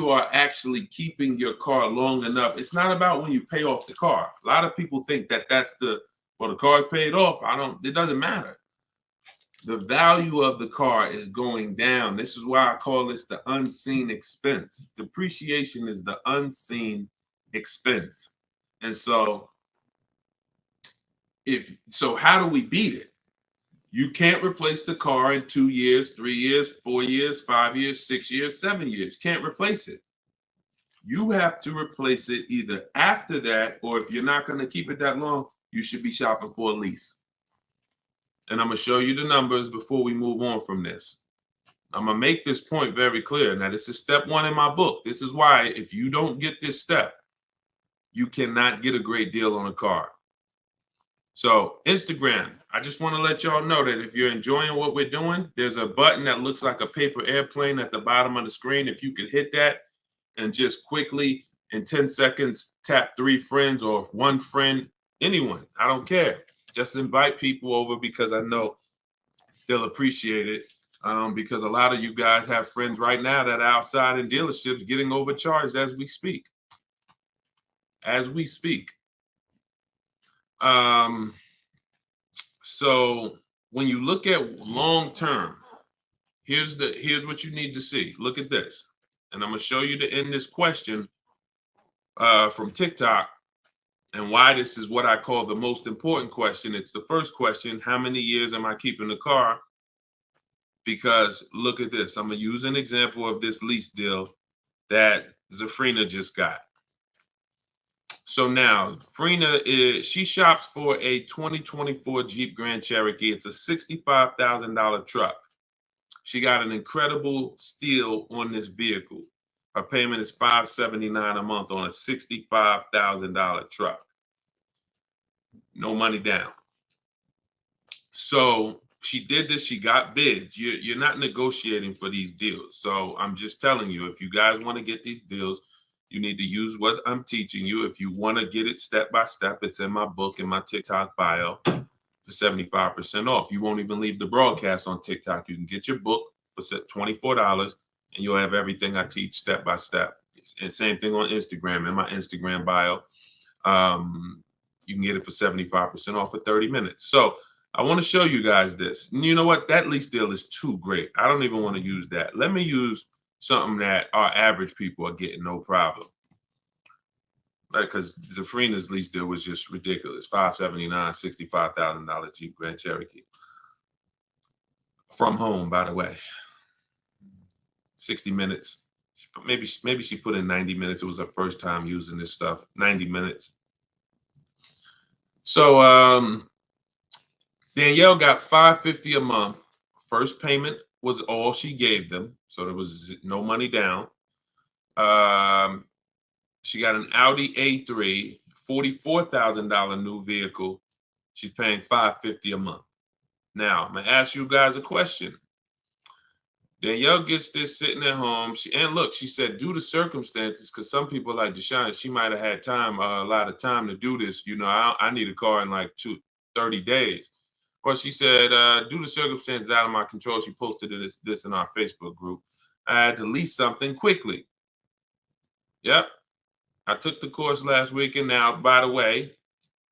are actually keeping your car long enough. It's not about when you pay off the car. A lot of people think that that's the car is paid off. It doesn't matter. The value of the car is going down. This is why I call this the unseen expense. Depreciation is the unseen expense. And so how do we beat it? You can't replace the car in 2 years, 3 years, 4 years, 5 years, 6 years, 7 years. Can't replace it. You have to replace it either after that, or if you're not going to keep it that long, you should be shopping for a lease. And I'm going to show you the numbers before we move on from this. I'm going to make this point very clear. Now, this is step 1 in my book. This is why if you don't get this step, you cannot get a great deal on a car. So Instagram, I just want to let y'all know that if you're enjoying what we're doing, there's a button that looks like a paper airplane at the bottom of the screen. If you could hit that and just quickly in 10 seconds, tap 3 friends or 1 friend, anyone, I don't care. Just invite people over, because I know they'll appreciate it. Because a lot of you guys have friends right now that are outside in dealerships getting overcharged as we speak. So when you look at long term, here's what you need to see. Look at this, and I'm gonna show you to end this question from TikTok, and why this is what I call the most important question. It's the first question: how many years am I keeping the car? Because look at this. I'm gonna use an example of this lease deal that Zafrina just got. So now, Frina she shops for a 2024 Jeep Grand Cherokee. It's a $65,000 truck. She got an incredible steal on this vehicle. Her payment is $579 a month on a $65,000 truck. No money down. So she did this. She got bids. You're not negotiating for these deals. So I'm just telling you, if you guys want to get these deals, you need to use what I'm teaching you. If you want to get it step by step, it's in my book, in my TikTok bio for 75% off. You won't even leave the broadcast on TikTok. You can get your book for $24 and you'll have everything I teach step by step. And same thing on Instagram, in my Instagram bio. You can get it for 75% off for 30 minutes. So I want to show you guys this. And you know what? That lease deal is too great. I don't even want to use that. Let me use something that our average people are getting no problem. Because Zafrina's lease deal was just ridiculous. $579, $65,000 Jeep Grand Cherokee. From home, by the way. 60 minutes. Maybe she put in 90 minutes. It was her first time using this stuff. 90 minutes. So Danielle got $550 a month. First payment was all she gave them, so there was no money down. She got an Audi A3, $44,000 new vehicle. She's paying $550 a month. Now I'm gonna ask you guys a question. Danielle gets this sitting at home. She said due to circumstances, because some people like Deshone, she might have had time, a lot of time to do this. You know, I need a car in like 30 days. But she said, due to circumstances out of my control, she posted this in our Facebook group. I had to lease something quickly. Yep. I took the course last weekend. Now, by the way,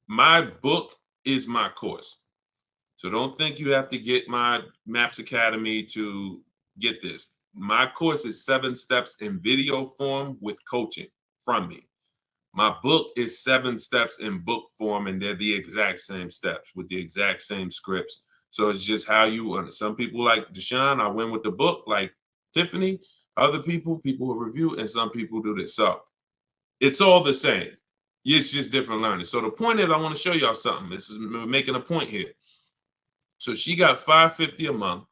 my book is my course. So don't think you have to get my Maps Academy to get this. My course is 7 steps in video form with coaching from me. My book is 7 steps in book form, and they're the exact same steps with the exact same scripts. So it's just how you want it. Some people like Deshone, I went with the book, like Tiffany. Other people who review, and some people do this. So it's all the same. It's just different learning. So the point is, I want to show y'all something. This is making a point here. So she got $550 a month,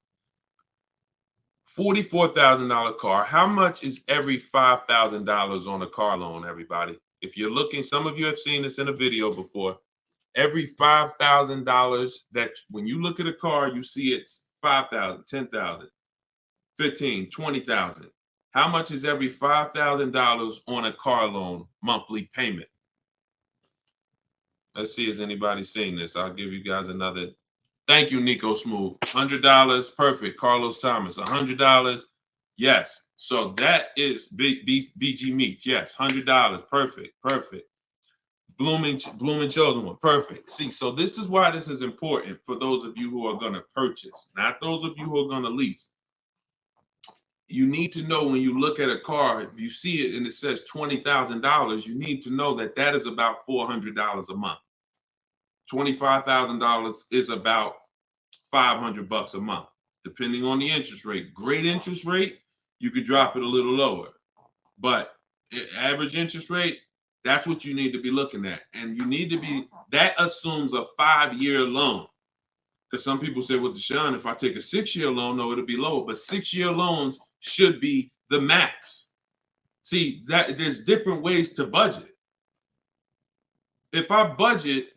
$44,000 car. How much is every $5,000 on a car loan, everybody? If you're looking, some of you have seen this in a video before. Every $5,000 that when you look at a car, you see it's $5,000, $10,000, $15,000, $20,000. How much is every $5,000 on a car loan monthly payment? Let's see if anybody's seen this. I'll give you guys another. Thank you, Nico Smooth. $100, perfect. Carlos Thomas, $100. Yes. So that is BG Meats. Yes, $100. Perfect. Perfect. Blooming Chosen One. Perfect. See, so this is why this is important for those of you who are going to purchase, not those of you who are going to lease. You need to know when you look at a car, if you see it and it says $20,000, you need to know that that is about $400 a month. $25,000 is about $500 a month, depending on the interest rate. Great interest rate, you could drop it a little lower. But average interest rate, that's what you need to be looking at. And you need to be, that assumes a 5-year loan. Because some people say, well, Deshone, if I take a 6-year loan, no, it'll be lower. But 6-year loans should be the max. See, that there's different ways to budget. If I budget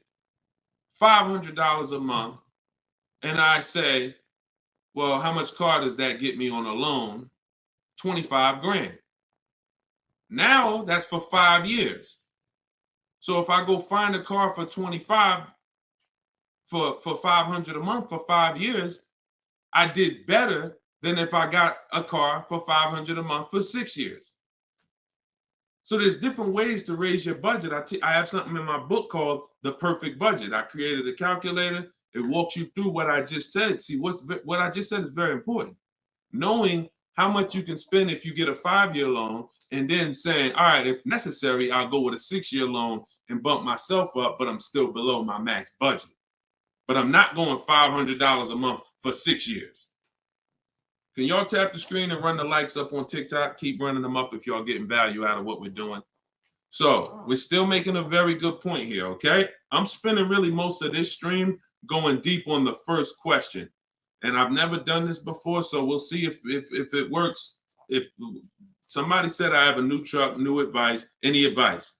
$500 a month and I say, well, how much car does that get me on a loan? 25 grand. Now that's for 5 years. So if I go find a car for 25 for $500 a month for 5 years, I did better than if I got a car for $500 a month for 6 years. So there's different ways to raise your budget. I have something in my book called The Perfect Budget. I created a calculator. It walks you through what I just said. See, what I just said is very important. Knowing how much you can spend if you get a 5-year loan, and then saying, all right, if necessary, I'll go with a 6-year loan and bump myself up, but I'm still below my max budget. But I'm not going $500 a month for 6 years. Can y'all tap the screen and run the likes up on TikTok? Keep running them up if y'all getting value out of what we're doing. So we're still making a very good point here, okay? I'm spending really most of this stream going deep on the first question. And I've never done this before, so we'll see if it works. If somebody said I have a new truck, new advice, any advice.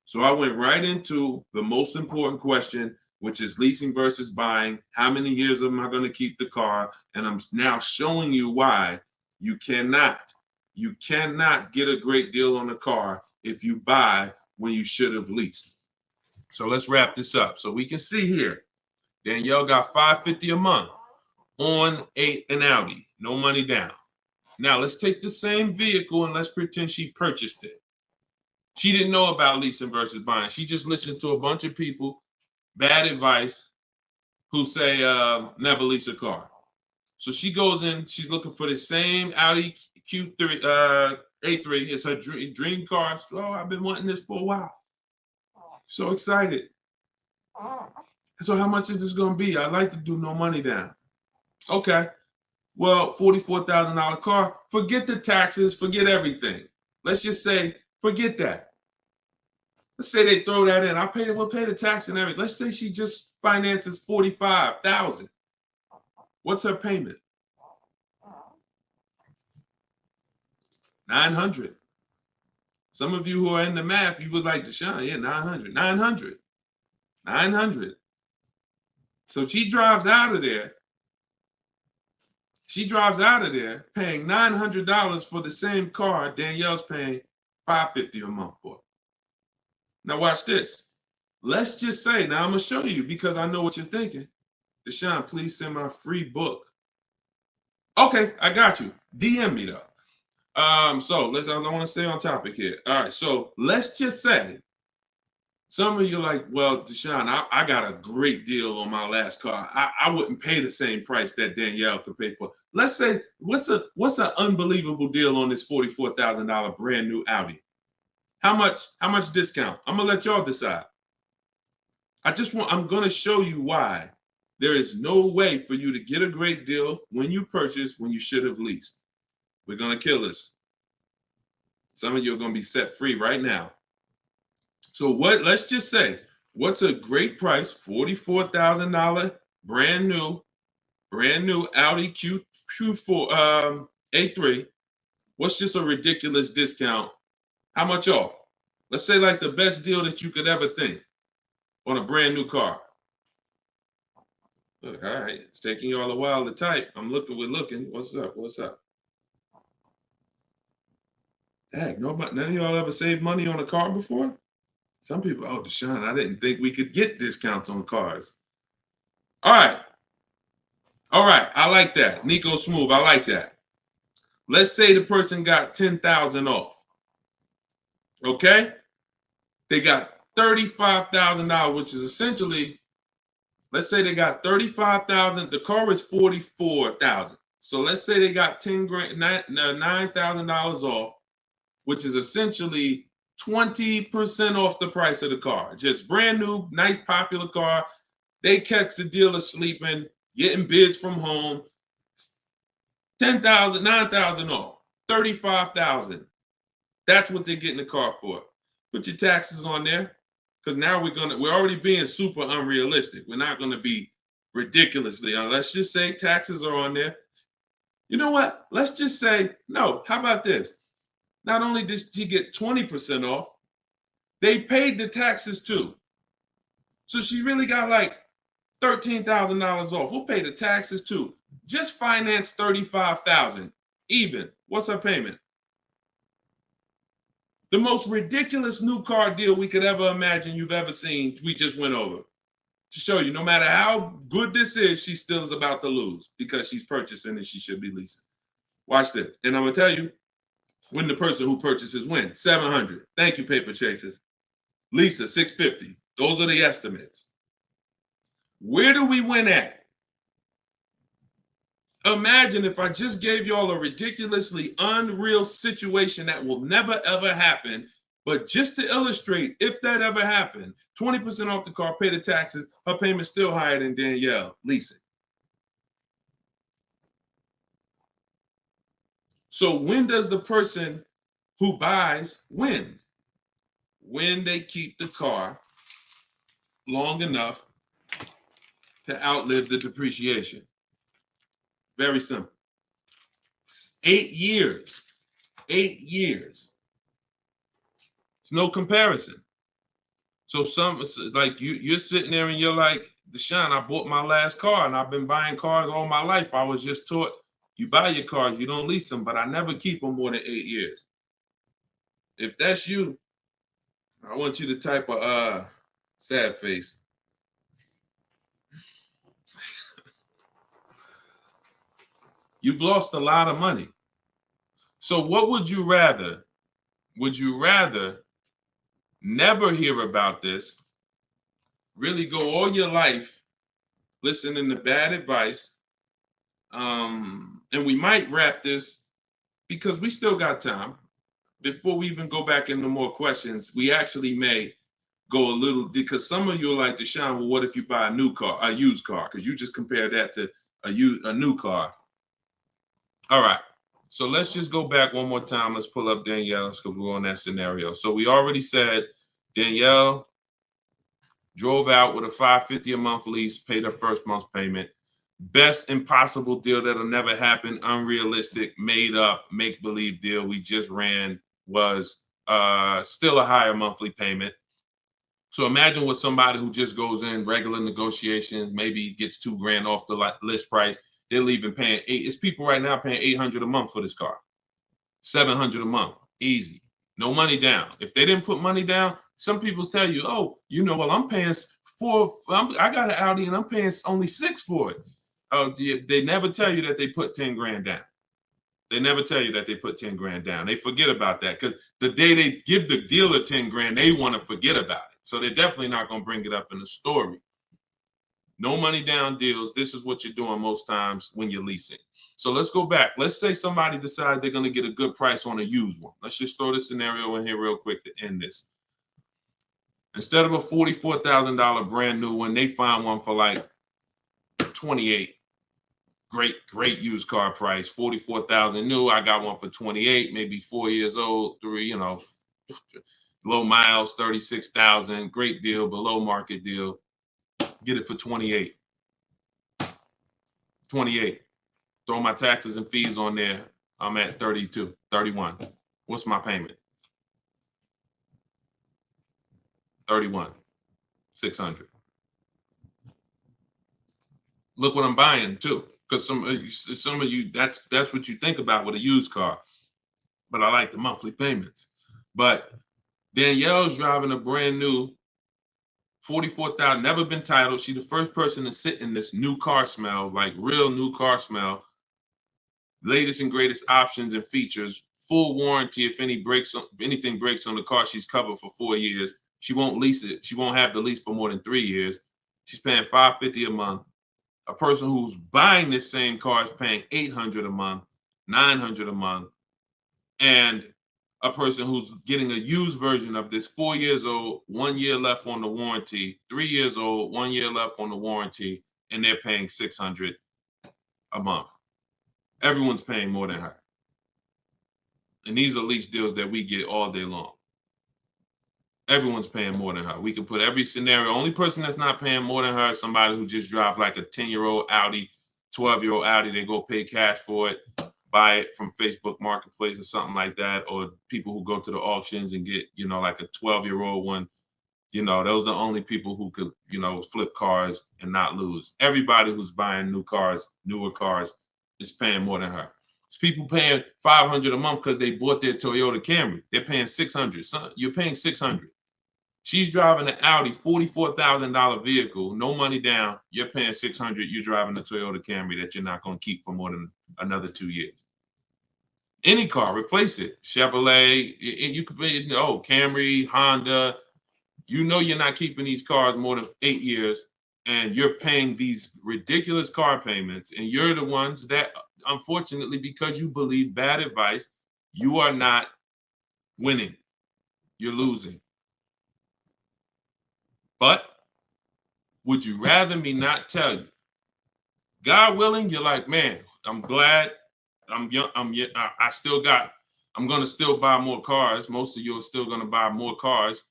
So I went right into the most important question, which is leasing versus buying. How many years am I going to keep the car? And I'm now showing you why you cannot get a great deal on a car if you buy when you should have leased. So let's wrap this up. So we can see here, Danielle got $550 a month on an Audi, no money down. Now let's take the same vehicle and let's pretend she purchased it. She didn't know about leasing versus buying. She just listened to a bunch of people, bad advice, who say never lease a car. So she goes in, she's looking for the same Audi Q3, A3. It's her dream car. Oh, I've been wanting this for a while. So excited. So how much is this going to be? I'd like to do no money down. Okay. Well, $44,000 car. Forget the taxes. Forget everything. Let's just say, forget that. Let's say they throw that in. We'll pay the tax and everything. Let's say she just finances $45,000. What's her payment? $900. Some of you who are in the math, you would like Deshone, yeah, $900. $900. So she drives out of there. She drives out of there paying $900 for the same car Danielle's paying $550 a month for. Now watch this. Let's just say, now I'm going to show you because I know what you're thinking. Deshone, please send my free book. Okay, I got you. DM me though. So I want to stay on topic here. All right, so let's just say some of you are like, well, Deshone, I got a great deal on my last car. I wouldn't pay the same price that Danielle could pay for. Let's say, what's an unbelievable deal on this $44,000 brand new Audi? How much discount? I'm gonna let y'all decide. I'm gonna show you why there is no way for you to get a great deal when you purchase when you should have leased. We're gonna kill this. Some of you are gonna be set free right now. So let's just say, what's a great price? $44,000 brand new Audi Q4 A3. What's just a ridiculous discount? How much off? Let's say like the best deal that you could ever think on a brand new car. Look, all right, it's taking you all a while to type. We're looking. What's up? Heck, none of y'all ever saved money on a car before? Some people, oh, Deshone, I didn't think we could get discounts on cars. All right, I like that. Nico Smooth, I like that. Let's say the person got $10,000 off. Okay? They got $35,000, which is essentially, let's say they got $35,000. The car is $44,000. So let's say they got $9,000 off, which is essentially 20% off the price of the car. Just brand new, nice, popular car. They catch the dealer sleeping, getting bids from home. $10,000, $9,000 off, $35,000. That's what they're getting the car for. Put your taxes on there, because now we're already being super unrealistic. We're not gonna be ridiculously. Let's just say taxes are on there. You know what? Let's just say no. How about this? Not only did she get 20% off, they paid the taxes too. So she really got like $13,000 off. We'll pay the taxes too. Just finance $35,000 even. What's her payment? The most ridiculous new car deal we could ever imagine you've ever seen, we just went over. To show you, no matter how good this is, she still is about to lose because she's purchasing and she should be leasing. Watch this. And I'm going to tell you, when the person who purchases wins, $700. Thank you, paper chasers. Lisa, $650. Those are the estimates. Where do we win at? Imagine if I just gave y'all a ridiculously unreal situation that will never ever happen, but just to illustrate, if that ever happened, 20% off the car, pay the taxes, her payment's still higher than Danielle leasing. So when does the person who buys win? When they keep the car long enough to outlive the depreciation. Very simple. 8 years. 8 years. It's no comparison. So like you're sitting there and you're like, Deshone, I bought my last car and I've been buying cars all my life. I was just taught you buy your cars, you don't lease them, but I never keep them more than 8 years. If that's you, I want you to type a sad face. You've lost a lot of money. So what would you rather? Would you rather never hear about this, really go all your life listening to bad advice? And we might wrap this because we still got time. Before we even go back into more questions, we actually may go a little, because some of you are like, Deshone, well, what if you buy a new car, a used car? Because you just compared that to a new car. All right. So let's just go back one more time. Let's pull up Danielle's because we're on that scenario. So we already said Danielle drove out with a $550 a month lease, paid her first month's payment. Best impossible deal that'll never happen, unrealistic, made up, make-believe deal we just ran was still a higher monthly payment. So imagine with somebody who just goes in regular negotiations, maybe gets $2,000 off the list price. They're leaving paying it's people right now paying $800 a month for this car, $700 a month, easy, no money down. If they didn't put money down, some people tell you, oh, you know, well, I'm paying I got an Audi and I'm paying only $6 for it. They never tell you that they put 10 grand down. They never tell you that they put 10 grand down. They forget about that because the day they give the dealer 10 grand, they want to forget about it. So they're definitely not going to bring it up in the story. No money down deals. This is what you're doing most times when you're leasing. So let's go back. Let's say somebody decides they're going to get a good price on a used one. Let's just throw this scenario in here real quick to end this. Instead of a $44,000 brand new one, they find one for like 28. Great used car price, 44,000 new. I got one for 28, maybe 4 years old, low miles, 36,000. Great deal, below market deal. Get it for 28. 28. Throw my taxes and fees on there. I'm at 32, 31. What's my payment? 31, 600. Look what I'm buying too, because some of you that's what you think about with a used car. But I like the monthly payments. But Danielle's driving a brand new 44,000, never been titled. She's the first person to sit in this new car smell, like real new car smell. Latest and greatest options and features, full warranty. If anything breaks on the car, she's covered for 4 years. She won't lease it. She won't have the lease for more than 3 years. She's paying $550 a month. A person who's buying this same car is paying $800 a month, $900 a month. And a person who's getting a used version of this, 4 years old, 1 year left on the warranty, 3 years old, 1 year left on the warranty, and they're paying $600 a month. Everyone's paying more than her. And these are lease deals that we get all day long. Everyone's paying more than her. We can put every scenario. Only person that's not paying more than her is somebody who just drives like a 10-year-old Audi, 12-year-old Audi. They go pay cash for it, buy it from Facebook Marketplace or something like that, or people who go to the auctions and get, like a 12-year-old one. Those are the only people who could, flip cars and not lose. Everybody who's buying new cars, newer cars, is paying more than her. It's people paying $500 a month because they bought their Toyota Camry. They're paying $600. So you're paying $600. She's driving an Audi, $44,000 vehicle, no money down. You're paying $600. You're driving a Toyota Camry that you're not going to keep for more than another 2 years. Any car, replace it. Chevrolet, you could pay, Camry, Honda. You're not keeping these cars more than 8 years, and you're paying these ridiculous car payments, and you're the ones that, unfortunately, because you believe bad advice, you are not winning. You're losing. But would you rather me not tell you? God willing, you're like, man, I'm glad I'm young. I'm going to still buy more cars. Most of you are still going to buy more cars.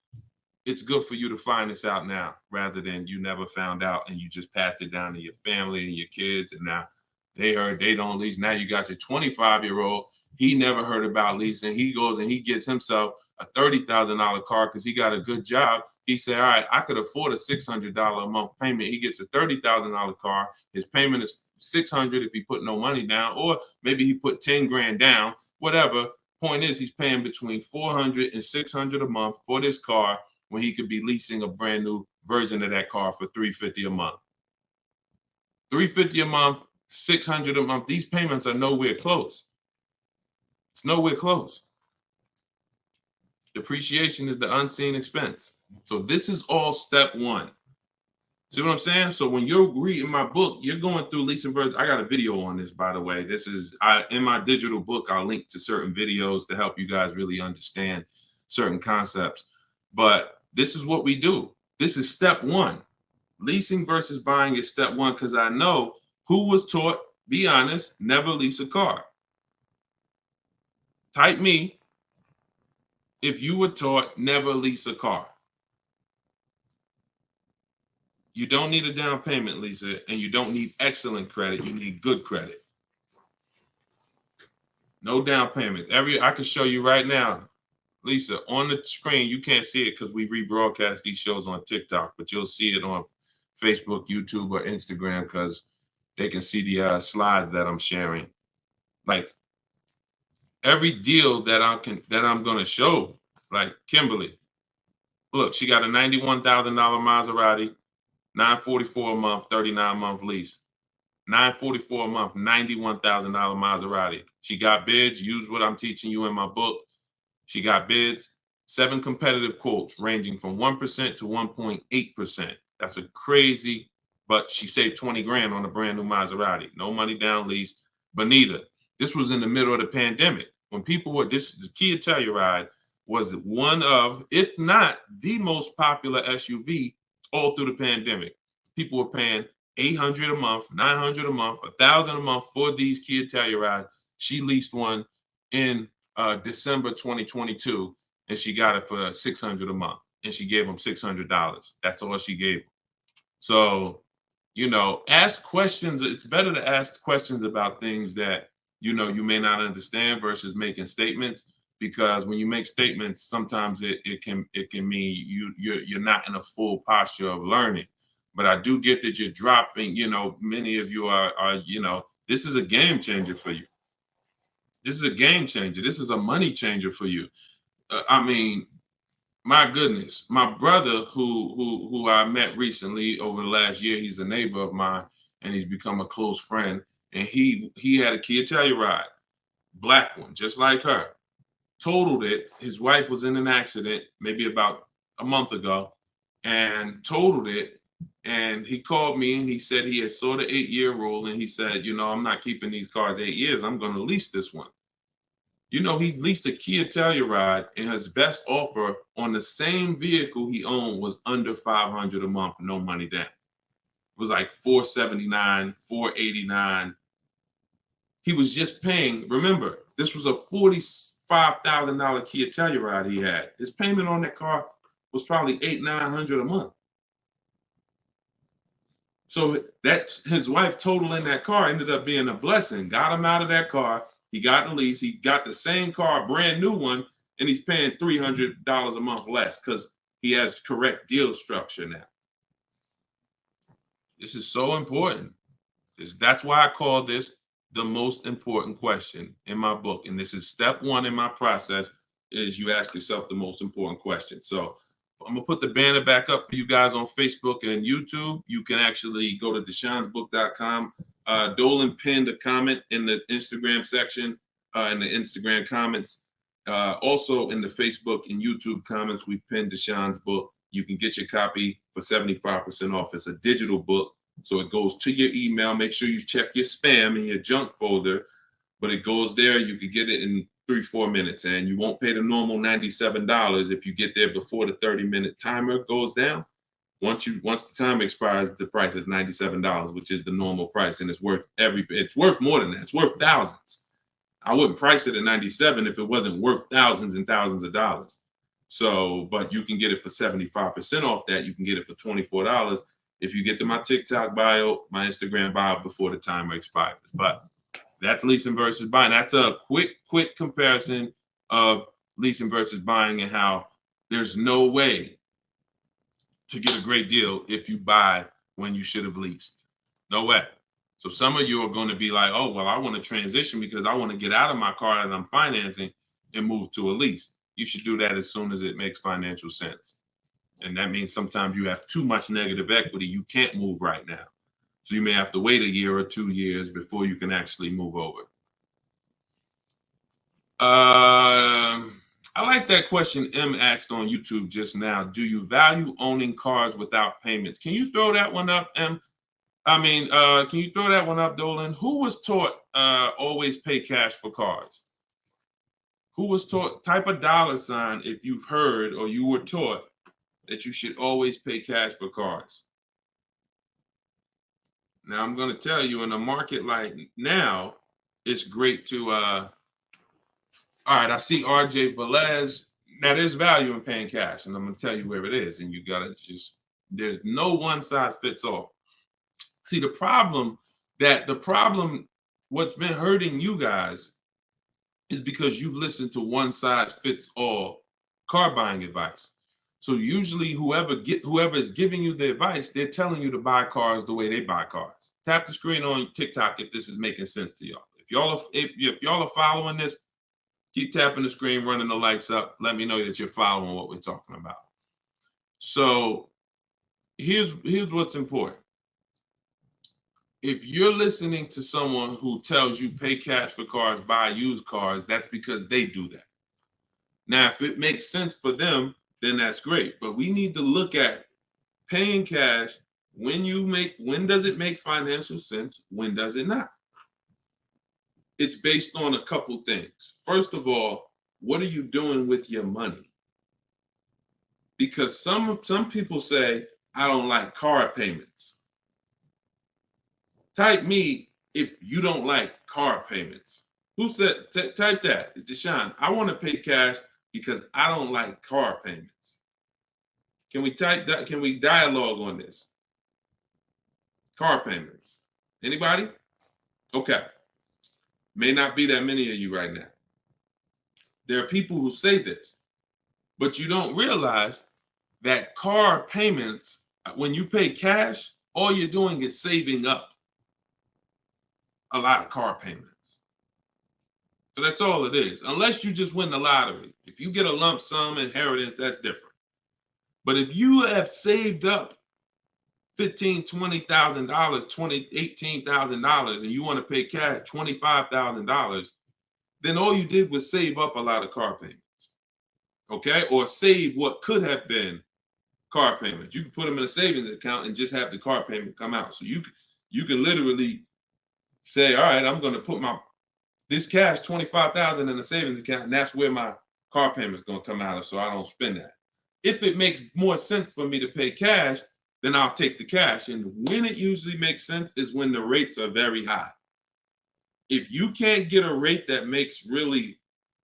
It's good for you to find this out now rather than you never found out and you just passed it down to your family and your kids. And now They heard they don't lease. Now you got your 25-year-old. He never heard about leasing. He goes and he gets himself a $30,000 car because he got a good job. He said, all right, I could afford a $600 a month payment. He gets a $30,000 car. His payment is $600 if he put no money down, or maybe he put 10 grand down, whatever. Point is, he's paying between $400 and $600 a month for this car when he could be leasing a brand new version of that car for $350 a month. $350 a month, $600 a month. These payments are nowhere close. It's nowhere close. Depreciation is the unseen expense. So this is all step one. See what I'm saying? So when you're reading my book, you're going through leasing versions. I got a video on this, by the way. This is in my digital book. I'll link to certain videos to help you guys really understand certain concepts. But this is what we do. This is step one. Leasing versus buying is step one, because I know who was taught, be honest, never lease a car. Type me if you were taught never lease a car. You don't need a down payment, Lisa, and you don't need excellent credit. You need good credit. No down payments. I can show you right now, Lisa, on the screen. You can't see it because we rebroadcast these shows on TikTok, but you'll see it on Facebook, YouTube, or Instagram because they can see the slides that I'm sharing. Like every deal that I'm gonna show, like Kimberly. Look, she got a $91,000 Maserati, $944 a month, 39-month lease. $944 a month, $91,000 Maserati. She got bids. Use what I'm teaching you in my book. She got bids. 7 competitive quotes ranging from 1% to 1.8%. That's a crazy, but she saved 20 grand on a brand new Maserati. No money down lease. Bonita, this was in the middle of the pandemic. When people were, the Kia Telluride was one of, if not the most popular SUV all through the pandemic. People were paying $800 a month, $900 a month, $1,000 a month for these Kia Tellurides. She leased one in December 2022, and she got it for $600 a month, and she gave him $600. That's all she gave him. So, ask questions. It's better to ask questions about things that, you may not understand versus making statements, because when you make statements, sometimes it can mean you're not in a full posture of learning. But I do get that you're dropping, many of you are, this is a game changer for you. This is a game changer. This is a money changer for you. My goodness, my brother who I met recently over the last year, he's a neighbor of mine and he's become a close friend. And he had a Kia Telluride, black one, just like her. Totaled it. His wife was in an accident maybe about a month ago and totaled it. And he called me and he said he had saw the 8-year rule. And he said, I'm not keeping these cars 8 years. I'm going to lease this one. He leased a Kia Telluride, and his best offer on the same vehicle he owned was under $500 a month, no money down. It was like $479, $489. He was just paying. Remember, this was a $45,000 Kia Telluride he had. His payment on that car was probably $800-900 a month. So that's his wife totaling that car ended up being a blessing. Got him out of that car. He got the lease. He got the same car, brand new one, and he's paying $300 a month less because he has correct deal structure now. This is so important. That's why I call this the most important question in my book. And this is step one in my process, is you ask yourself the most important question. So I'm going to put the banner back up for you guys on Facebook and YouTube. You can actually go to deshonsbook.com. Dolan pinned a comment in the Instagram section, in the Instagram comments. Also in the Facebook and YouTube comments, we've pinned Deshon's book. You can get your copy for 75% off. It's a digital book, so it goes to your email. Make sure you check your spam and your junk folder, but it goes there. You can get it in 3-4 minutes, and you won't pay the normal $97 if you get there before the 30-minute timer goes down. Once the time expires, the price is $97, which is the normal price, and it's worth more than that. It's worth thousands. I wouldn't price it at $97 if it wasn't worth thousands and thousands of dollars. So, but you can get it for 75% off that. You can get it for $24, if you get to my TikTok bio, my Instagram bio before the timer expires. But that's leasing versus buying. That's a quick comparison of leasing versus buying and how there's no way to get a great deal if you buy when you should have leased. No way. So some of you are going to be like, oh, well, I want to transition because I want to get out of my car that I'm financing and move to a lease. You should do that as soon as it makes financial sense. And that means sometimes you have too much negative equity. You can't move right now. So you may have to wait a year or 2 years before you can actually move over. I like that question M asked on YouTube just now. Do you value owning cars without payments? Can you throw that one up, M? Can you throw that one up, Dolan? Who was taught always pay cash for cars? Who was taught, type a $sign if you've heard or you were taught that you should always pay cash for cars. Now, I'm going to tell you, in a market like now, it's great to, all right, I see RJ Velez. Now, there's value in paying cash, and I'm going to tell you where it is, and you got to just, there's no one size fits all. See, the problem, what's been hurting you guys is because you've listened to one size fits all car buying advice. So usually whoever is giving you the advice, they're telling you to buy cars the way they buy cars. Tap the screen on TikTok if this is making sense to y'all. If y'all are following this, keep tapping the screen, running the lights up. Let me know that you're following what we're talking about. So here's what's important. If you're listening to someone who tells you pay cash for cars, buy used cars, that's because they do that. Now, if it makes sense for them, then that's great. But we need to look at paying cash. When does it make financial sense? When does it not? It's based on a couple things. First of all, what are you doing with your money? Because some people say, I don't like car payments. Type me if you don't like car payments. Who said, type that, Deshone, I want to pay cash because I don't like car payments. Can we type that? Can we dialogue on this? Car payments. Anybody? Okay. May not be that many of you right now. There are people who say this, but you don't realize that car payments, when you pay cash, all you're doing is saving up a lot of car payments. So that's all it is, unless you just win the lottery. If you get a lump sum inheritance, that's different. But if you have saved up $15,000, $20,000, $18,000, and you want to pay cash $25,000, then all you did was save up a lot of car payments, okay? Or save what could have been car payments. You can put them in a savings account and just have the car payment come out. So you can literally say, all right, I'm going to put this cash, $25,000 in a savings account, and that's where my car payment's going to come out of, so I don't spend that. If it makes more sense for me to pay cash, then I'll take the cash. And when it usually makes sense is when the rates are very high. If you can't get a rate that makes really,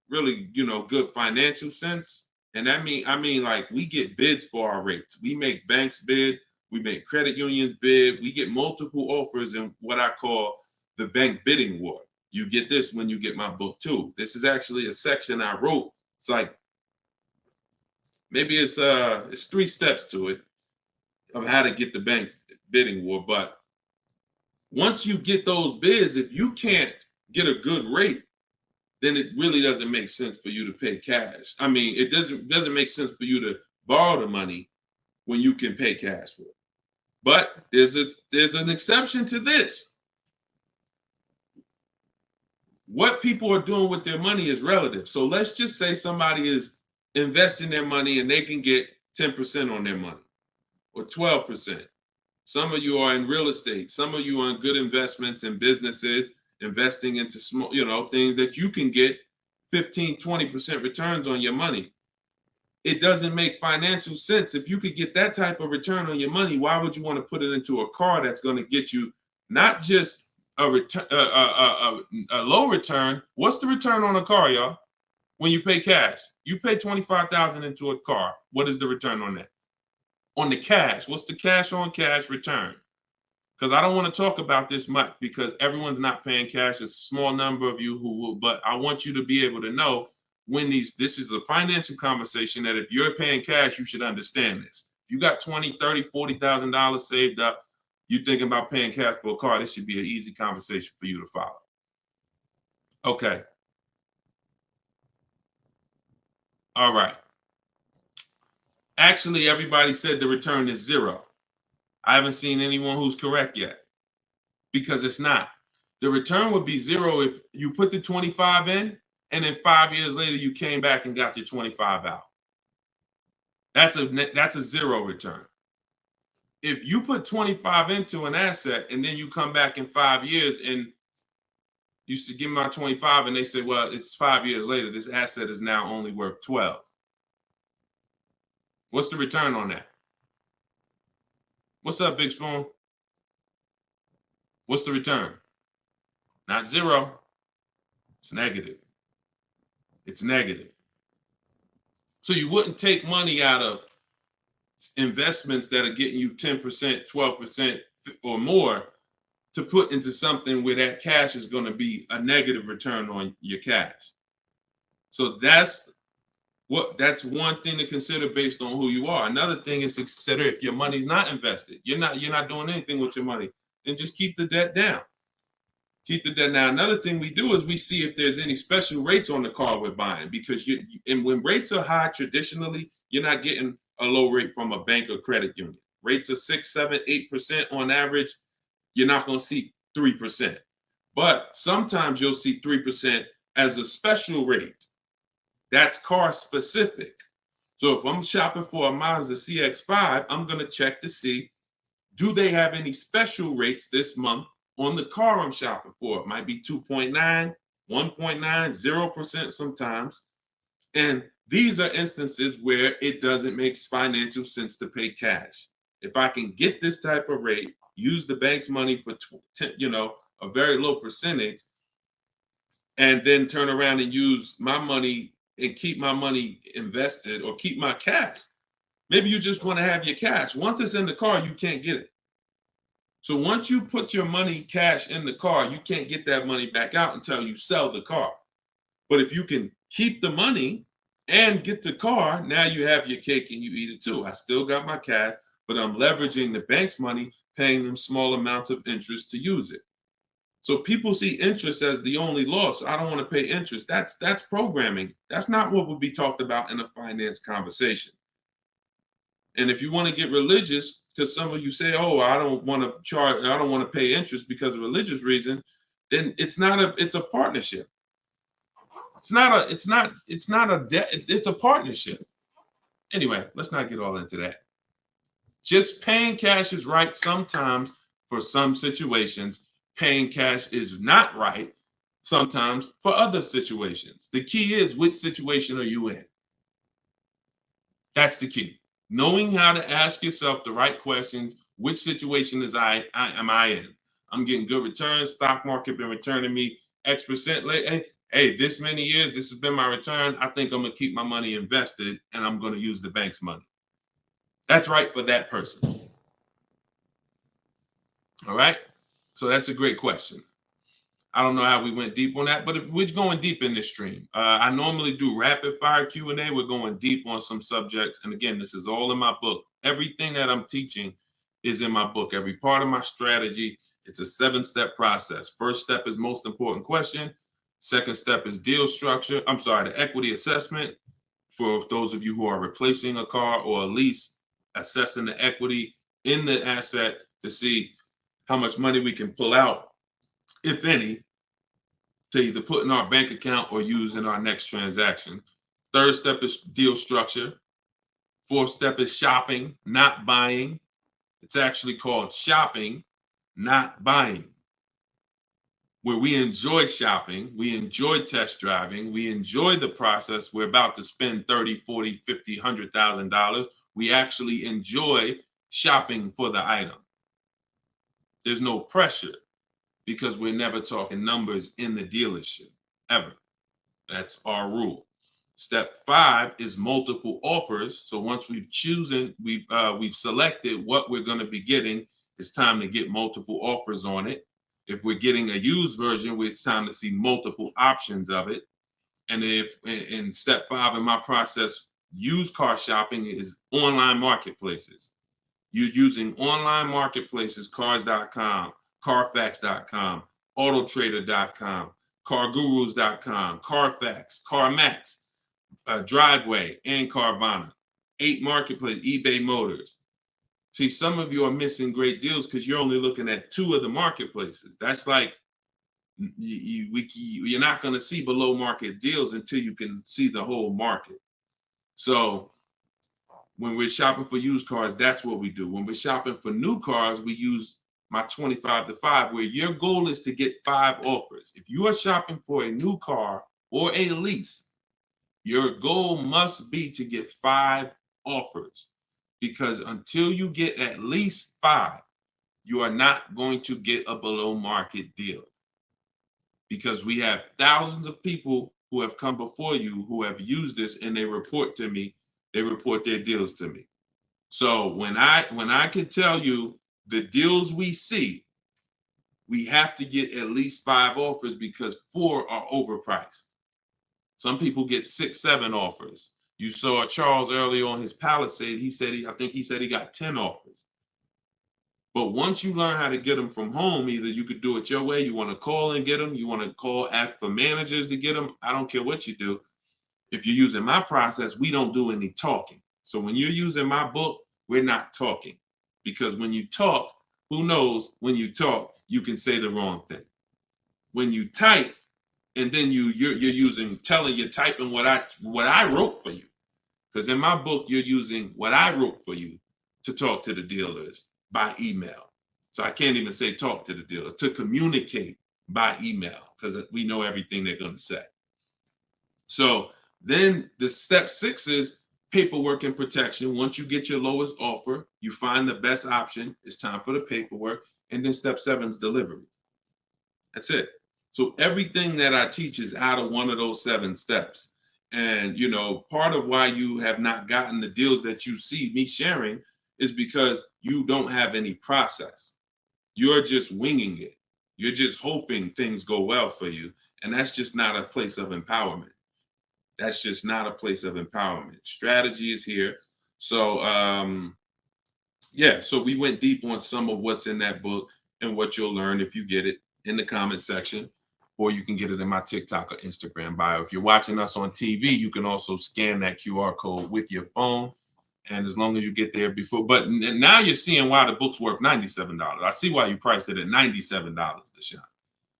really, good financial sense, and I mean like we get bids for our rates. We make banks bid, we make credit unions bid, we get multiple offers in what I call the bank bidding war. You get this when you get my book too. This is actually a section I wrote. It's like, maybe it's 3 steps to it of how to get the bank bidding war. But once you get those bids, if you can't get a good rate, then it really doesn't make sense for you to pay cash. I mean, it doesn't make sense for you to borrow the money when you can pay cash for it. But there's an exception to this. What people are doing with their money is relative. So let's just say somebody is investing their money and they can get 10% on their money or 12%. Some of you are in real estate. Some of you are in good investments and businesses, investing into small, things that you can get 15, 20% returns on your money. It doesn't make financial sense. If you could get that type of return on your money, why would you want to put it into a car that's going to get you not just a low return? What's the return on a car, y'all? When you pay cash, you pay $25,000 into a car. What is the return on that? On the cash, what's the cash on cash return? Because I don't want to talk about this much because everyone's not paying cash. It's a small number of you who will, but I want you to be able to know when this is a financial conversation that if you're paying cash, you should understand this. If you got $20,000, $30,000, $40,000 saved up, you thinking about paying cash for a car, this should be an easy conversation for you to follow. Okay. All right. Actually, everybody said the return is 0. I haven't seen anyone who's correct yet because it's not. The return would be 0 if you put the 25 in and then 5 years later you came back and got your 25 out. That's a 0 return. If you put 25 into an asset and then you come back in 5 years and you should give me my 25 and they say, well, it's 5 years later, this asset is now only worth 12. What's the return on that? What's up, Big Spoon? What's the return? Not 0. It's negative. It's negative. So you wouldn't take money out of investments that are getting you 10%, 12% or more to put into something where that cash is going to be a negative return on your cash. So that's one thing to consider based on who you are. Another thing is to consider if your money's not invested, you're not doing anything with your money, then just keep the debt down. Keep the debt down. Another thing we do is we see if there's any special rates on the car we're buying, because and when rates are high, traditionally, you're not getting a low rate from a bank or credit union. Rates are 6, 7, 8% on average. You're not going to see 3%. But sometimes you'll see 3% as a special rate. That's car specific. So if I'm shopping for a Mazda CX-5, I'm going to check to see, do they have any special rates this month on the car I'm shopping for? It might be 2.9, 1.9, 0% sometimes. And these are instances where it doesn't make financial sense to pay cash. If I can get this type of rate, use the bank's money for a very low percentage, and then turn around and use my money and keep my money invested or keep my cash. Maybe you just want to have your cash. Once it's in the car, you can't get it. So once you put your money cash in the car, you can't get that money back out until you sell the car. But if you can keep the money and get the car, now you have your cake and you eat it too. I still got my cash, but I'm leveraging the bank's money, paying them small amounts of interest to use it. So people see interest as the only loss. I don't want to pay interest. That's programming. That's not what would be talked about in a finance conversation. And if you want to get religious, because some of you say, "Oh, I don't want to pay interest because of religious reason," then it's a partnership. It's not a debt. It's a partnership. Anyway, let's not get all into that. Just paying cash is right sometimes for some situations. Paying cash is not right sometimes for other situations. The key is, which situation are you in? That's the key. Knowing how to ask yourself the right questions. Which situation am I in? I'm getting good returns. Stock market been returning me X% late. Hey, this many years, this has been my return. I think I'm going to keep my money invested and I'm going to use the bank's money. That's right for that person. All right. So that's a great question. I don't know how we went deep on that, but we're going deep in this stream. I normally do rapid fire Q&A. We're going deep on some subjects. And again, this is all in my book. Everything that I'm teaching is in my book. Every part of my strategy, it's a 7-step process. First step is most important question. Second step is deal structure. The equity assessment for those of you who are replacing a car or a lease, assessing the equity in the asset to see how much money we can pull out, if any, to either put in our bank account or use in our next transaction. Third step is deal structure. Fourth step is shopping, not buying. It's actually called shopping, not buying, where we enjoy shopping, we enjoy test driving, we enjoy the process. We're about to spend $30, $40, $50, $100,000. We actually enjoy shopping for the item. There's no pressure because we're never talking numbers in the dealership, ever. That's our rule. Step 5 is multiple offers. So once we've selected what we're going to be getting, it's time to get multiple offers on it. If we're getting a used version, it's time to see multiple options of it. And if in step 5 in my process, used car shopping is online marketplaces. You're using online marketplaces, cars.com, carfax.com, autotrader.com, cargurus.com, Carfax, CarMax, Driveway, and Carvana. 8 marketplace, eBay Motors. See, some of you are missing great deals because you're only looking at 2 of the marketplaces. That's like you're not going to see below market deals until you can see the whole market. So when we're shopping for used cars, that's what we do. When we're shopping for new cars, we use my 25 to 5, where your goal is to get 5 offers. If you are shopping for a new car or a lease, your goal must be to get 5 offers, because until you get at least 5, you are not going to get a below market deal. Because we have thousands of people who have come before you who have used this, and they report to me, they report their deals to me. So when I can tell you the deals we see, we have to get at least 5 offers, because 4 are overpriced. Some people get 6, 7 offers. You saw Charles earlier on his Palisade. I think he said he got 10 offers. But once you learn how to get them from home, either you could do it your way, you want to call and get them, you want to ask for managers to get them. I don't care what you do. If you're using my process, we don't do any talking. So when you're using my book, we're not talking. Because when you talk, who knows, when you talk, you can say the wrong thing. When you type, and then you're typing what I wrote for you. Because in my book, you're using what I wrote for you to talk to the dealers by email. So I can't even say talk to the dealers, to communicate by email, because we know everything they're going to say. So then the step 6 is paperwork and protection. Once you get your lowest offer, you find the best option. It's time for the paperwork. And then step 7 is delivery. That's it. So everything that I teach is out of one of those 7 steps. And, part of why you have not gotten the deals that you see me sharing is because you don't have any process. You're just winging it. You're just hoping things go well for you. And that's just not a place of empowerment. That's just not a place of empowerment. Strategy is here. So, so we went deep on some of what's in that book and what you'll learn if you get it in the comment section, or you can get it in my TikTok or Instagram bio. If you're watching us on TV, you can also scan that QR code with your phone. And as long as you get there before, but now you're seeing why the book's worth $97. I see why you priced it at $97, Deshone.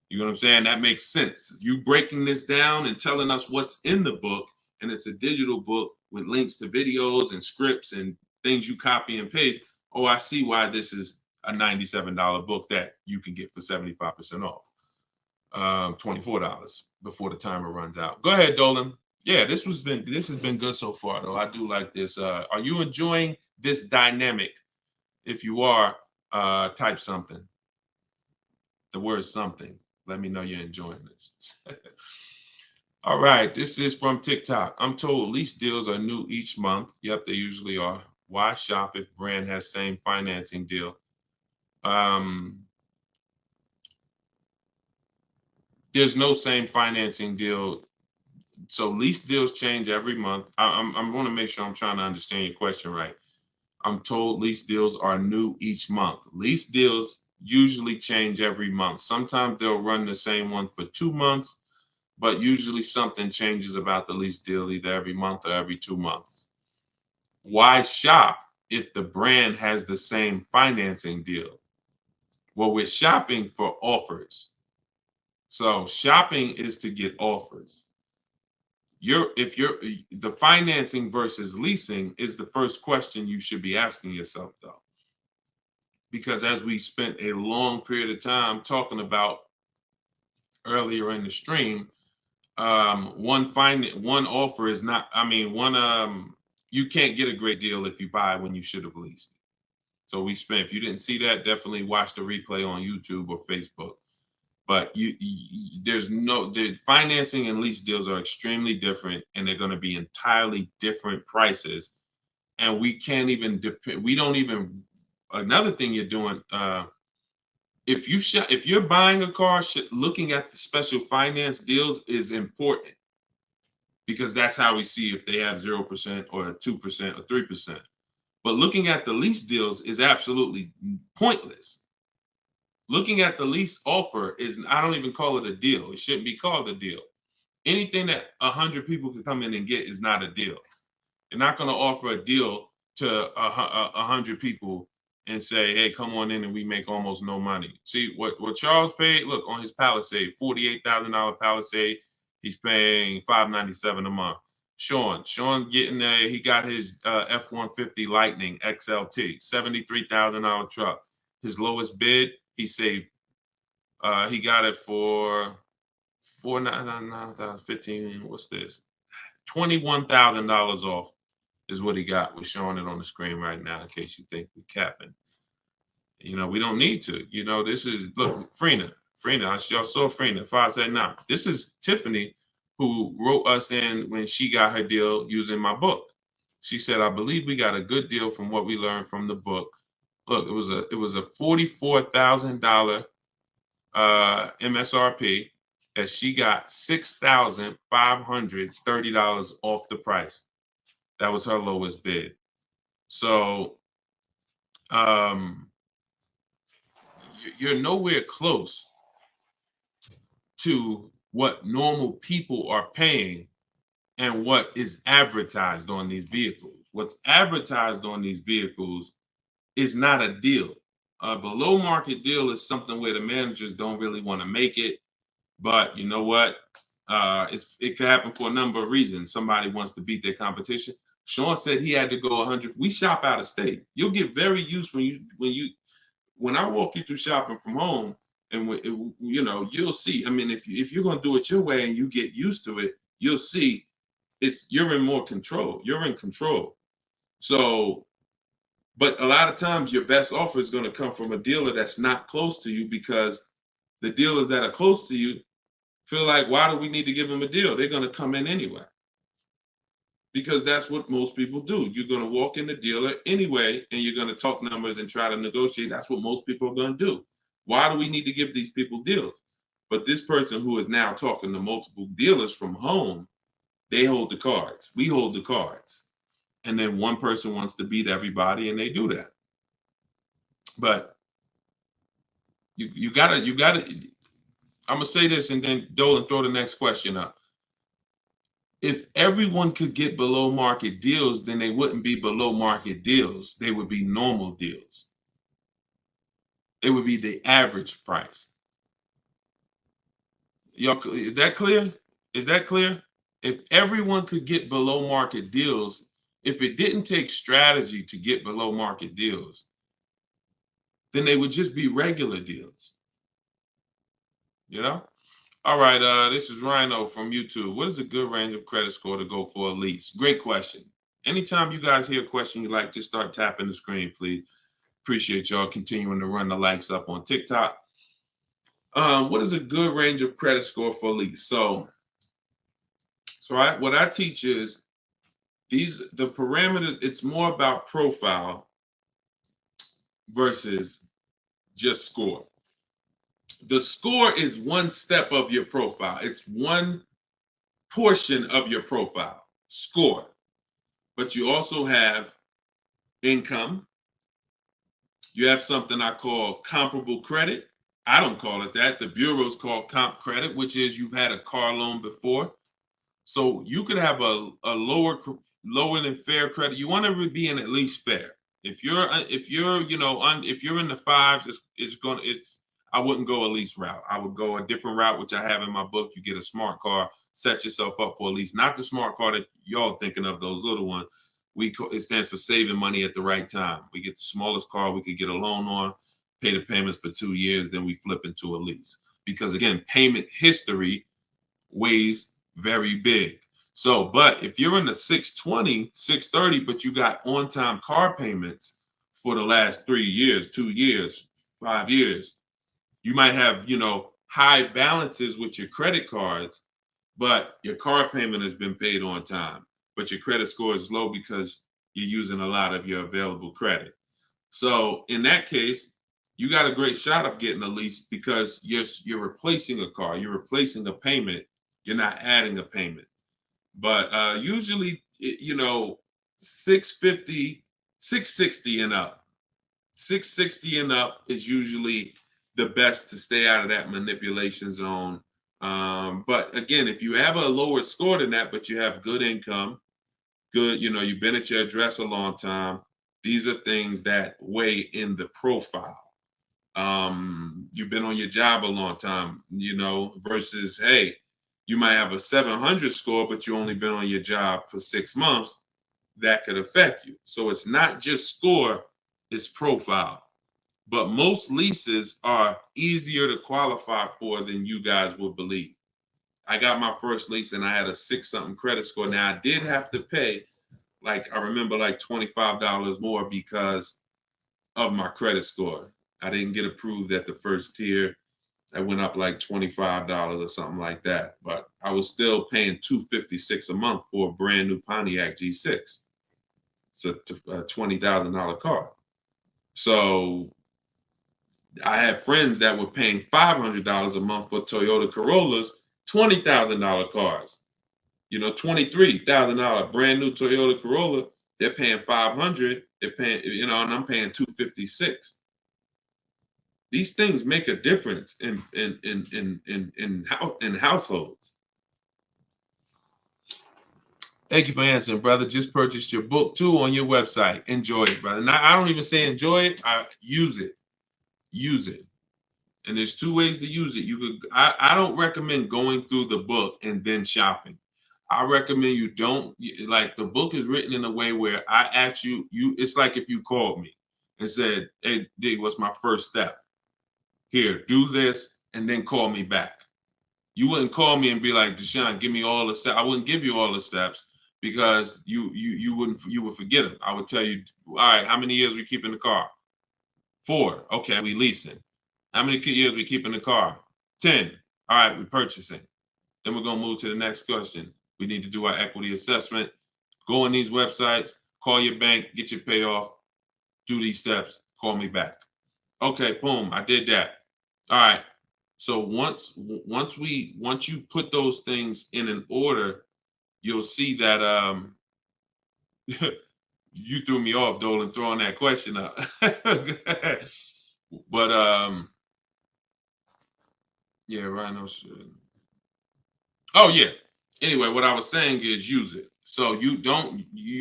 You know what I'm saying? That makes sense. You breaking this down and telling us what's in the book, and it's a digital book with links to videos and scripts and things you copy and paste. Oh, I see why this is a $97 book that you can get for 75% off. $24 before the timer runs out. Go ahead, Dolan. Yeah, this has been good so far, though. I do like this. Are you enjoying this dynamic? If you are, type something. The word something. Let me know you're enjoying this. All right, this is from TikTok. I'm told lease deals are new each month. Yep, they usually are. Why shop if brand has same financing deal? There's no same financing deal. So lease deals change every month. I want to make sure I'm trying to understand your question right. I'm told lease deals are new each month. Lease deals usually change every month. Sometimes they'll run the same one for 2 months, but usually something changes about the lease deal either every month or every 2 months. Why shop if the brand has the same financing deal? Well, we're shopping for offers. So shopping is to get offers. The financing versus leasing is the first question you should be asking yourself, though. Because as we spent a long period of time talking about earlier in the stream, one offer is not, you can't get a great deal if you buy when you should have leased. So if you didn't see that, definitely watch the replay on YouTube or Facebook. But there's no, the financing and lease deals are extremely different, and they're going to be entirely different prices. And we can't even depend. We don't even. Another thing you're doing, if you're buying a car, looking at the special finance deals is important, because that's how we see if they have 0% or 2% or 3%. But looking at the lease deals is absolutely pointless. Looking at the lease offer is, I don't even call it a deal. It shouldn't be called a deal. Anything that 100 people can come in and get is not a deal. They're not going to offer a deal to 100 people and say, hey, come on in and we make almost no money. See, what Charles paid, look, on his Palisade, $48,000 Palisade, he's paying $597 a month. Sean getting there, he got his F-150 Lightning XLT, $73,000 truck. His lowest bid, he saved, he got it for $4,915. What's this? $21,000 off is what he got. We're showing it on the screen right now in case you think we're capping. You know, we don't need to. You know, this is, look, Frina, y'all saw Frina, 579. This is Tiffany, who wrote us in when she got her deal using my book. She said, I believe we got a good deal from what we learned from the book. Look, it was a $44,000 MSRP that she got $6,530 off the price. That was her lowest bid. So you're nowhere close to what normal people are paying and what is advertised on these vehicles. What's advertised on these vehicles is not a deal. A below market deal is something where the managers don't really want to make it. But you know what? It could happen for a number of reasons. Somebody wants to beat their competition. Sean said he had to go 100. We shop out of state. You'll get very used when I walk you through shopping from home, and you know, you'll see. I mean, if you're gonna do it your way and you get used to it, you'll see you're in more control. You're in control. So, but a lot of times your best offer is going to come from a dealer that's not close to you, because the dealers that are close to you feel like, why do we need to give them a deal? They're going to come in anyway. Because that's what most people do. You're going to walk in the dealer anyway, and you're going to talk numbers and try to negotiate. That's what most people are going to do. Why do we need to give these people deals? But this person who is now talking to multiple dealers from home, they hold the cards. We hold the cards. And then one person wants to beat everybody, and they do that. But you gotta, I'm gonna say this and then Dolan throw the next question up. If everyone could get below market deals, then they wouldn't be below market deals. They would be normal deals. It would be the average price. Y'all, is that clear? Is that clear? If everyone could get below market deals, if it didn't take strategy to get below market deals, then they would just be regular deals. You know? All right, this is Rhino from YouTube. What is a good range of credit score to go for a lease? Great question. Anytime you guys hear a question you like, just start tapping the screen, please. Appreciate y'all continuing to run the likes up on TikTok. What is a good range of credit score for a lease? So what I teach is the parameters. It's more about profile versus just score. The score is one step of your profile. It's one portion of your profile, score. But you also have income. You have something I call comparable credit. I don't call it that. The bureaus call comp credit, which is you've had a car loan before. So you could have a lower than fair credit. You want to be in at least fair. If you're in the fives, I wouldn't go a lease route. I would go a different route, which I have in my book. You get a smart car, set yourself up for a lease. Not the smart car that y'all thinking of, those little ones. It stands for saving money at the right time. We get the smallest car we could get a loan on, pay the payments for 2 years, then we flip into a lease. Because again, payment history weighs very big. So, but if you're in the 620, 630, but you got on-time car payments for the last 3 years, 2 years, 5 years, you might have, high balances with your credit cards, but your car payment has been paid on time, but your credit score is low because you're using a lot of your available credit. So in that case, you got a great shot of getting a lease because you're replacing a car, you're replacing a payment, you're not adding a payment. But usually, 650, 660 and up. 660 and up is usually the best to stay out of that manipulation zone. But again, if you have a lower score than that, but you have good income, good, you've been at your address a long time, these are things that weigh in the profile. You've been on your job a long time, versus, hey, you might have a 700 score, but you only been on your job for 6 months. That could affect you. So it's not just score, it's profile. But most leases are easier to qualify for than you guys would believe. I got my first lease and I had a 6-something credit score. Now I did have to pay, I remember $25 more because of my credit score. I didn't get approved at the first tier. I went up $25 or something like that. But I was still paying $256 a month for a brand new Pontiac G6. It's a $20,000 car. So I had friends that were paying $500 a month for Toyota Corollas, $20,000 cars. $23,000 brand new Toyota Corolla. They're paying $500. They're paying, and I'm paying $256. These things make a difference in households. Thank you for answering, brother. Just purchased your book too on your website. Enjoy it, brother. Now, I don't even say enjoy it. I use it. Use it. And there's 2 ways to use it. I don't recommend going through the book and then shopping. I recommend you don't, the book is written in a way where I ask you, it's like if you called me and said, hey, D, what's my first step? Here, do this, and then call me back. You wouldn't call me and be like, Deshone, give me all the steps. I wouldn't give you all the steps because you would forget them. I would tell you, all right, how many years we keep in the car? 4. Okay, we leasing. How many years we keep in the car? 10. All right, we purchasing. Then we're gonna move to the next question. We need to do our equity assessment. Go on these websites, call your bank, get your payoff, do these steps, call me back. Okay, boom, I did that. All right. So once you put those things in an order, you'll see that you threw me off, Dolan, throwing that question up. But yeah, Rhino should. Oh yeah. Anyway, what I was saying is use it. So you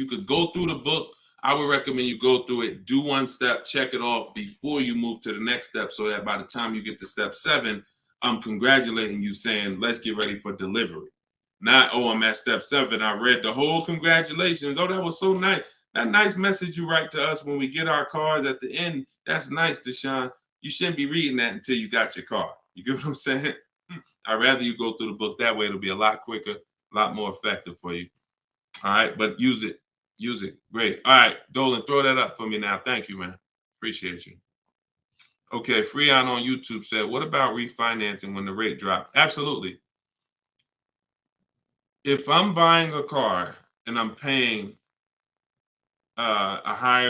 could go through the book. I would recommend you go through it, do 1 step, check it off before you move to the next step, so that by the time you get to step 7, I'm congratulating you, saying, let's get ready for delivery. Not, oh, I'm at step 7. I read the whole congratulations. Oh, that was so nice. That nice message you write to us when we get our cars at the end. That's nice, Deshone. You shouldn't be reading that until you got your car. You get what I'm saying? I'd rather you go through the book that way. It'll be a lot quicker, a lot more effective for you. All right, but use it. Use it. Great. All right, Dolan, throw that up for me now. Thank you, man. Appreciate you. Okay, Freon on YouTube said, what about refinancing when the rate drops? Absolutely. If I'm buying a car and I'm paying a high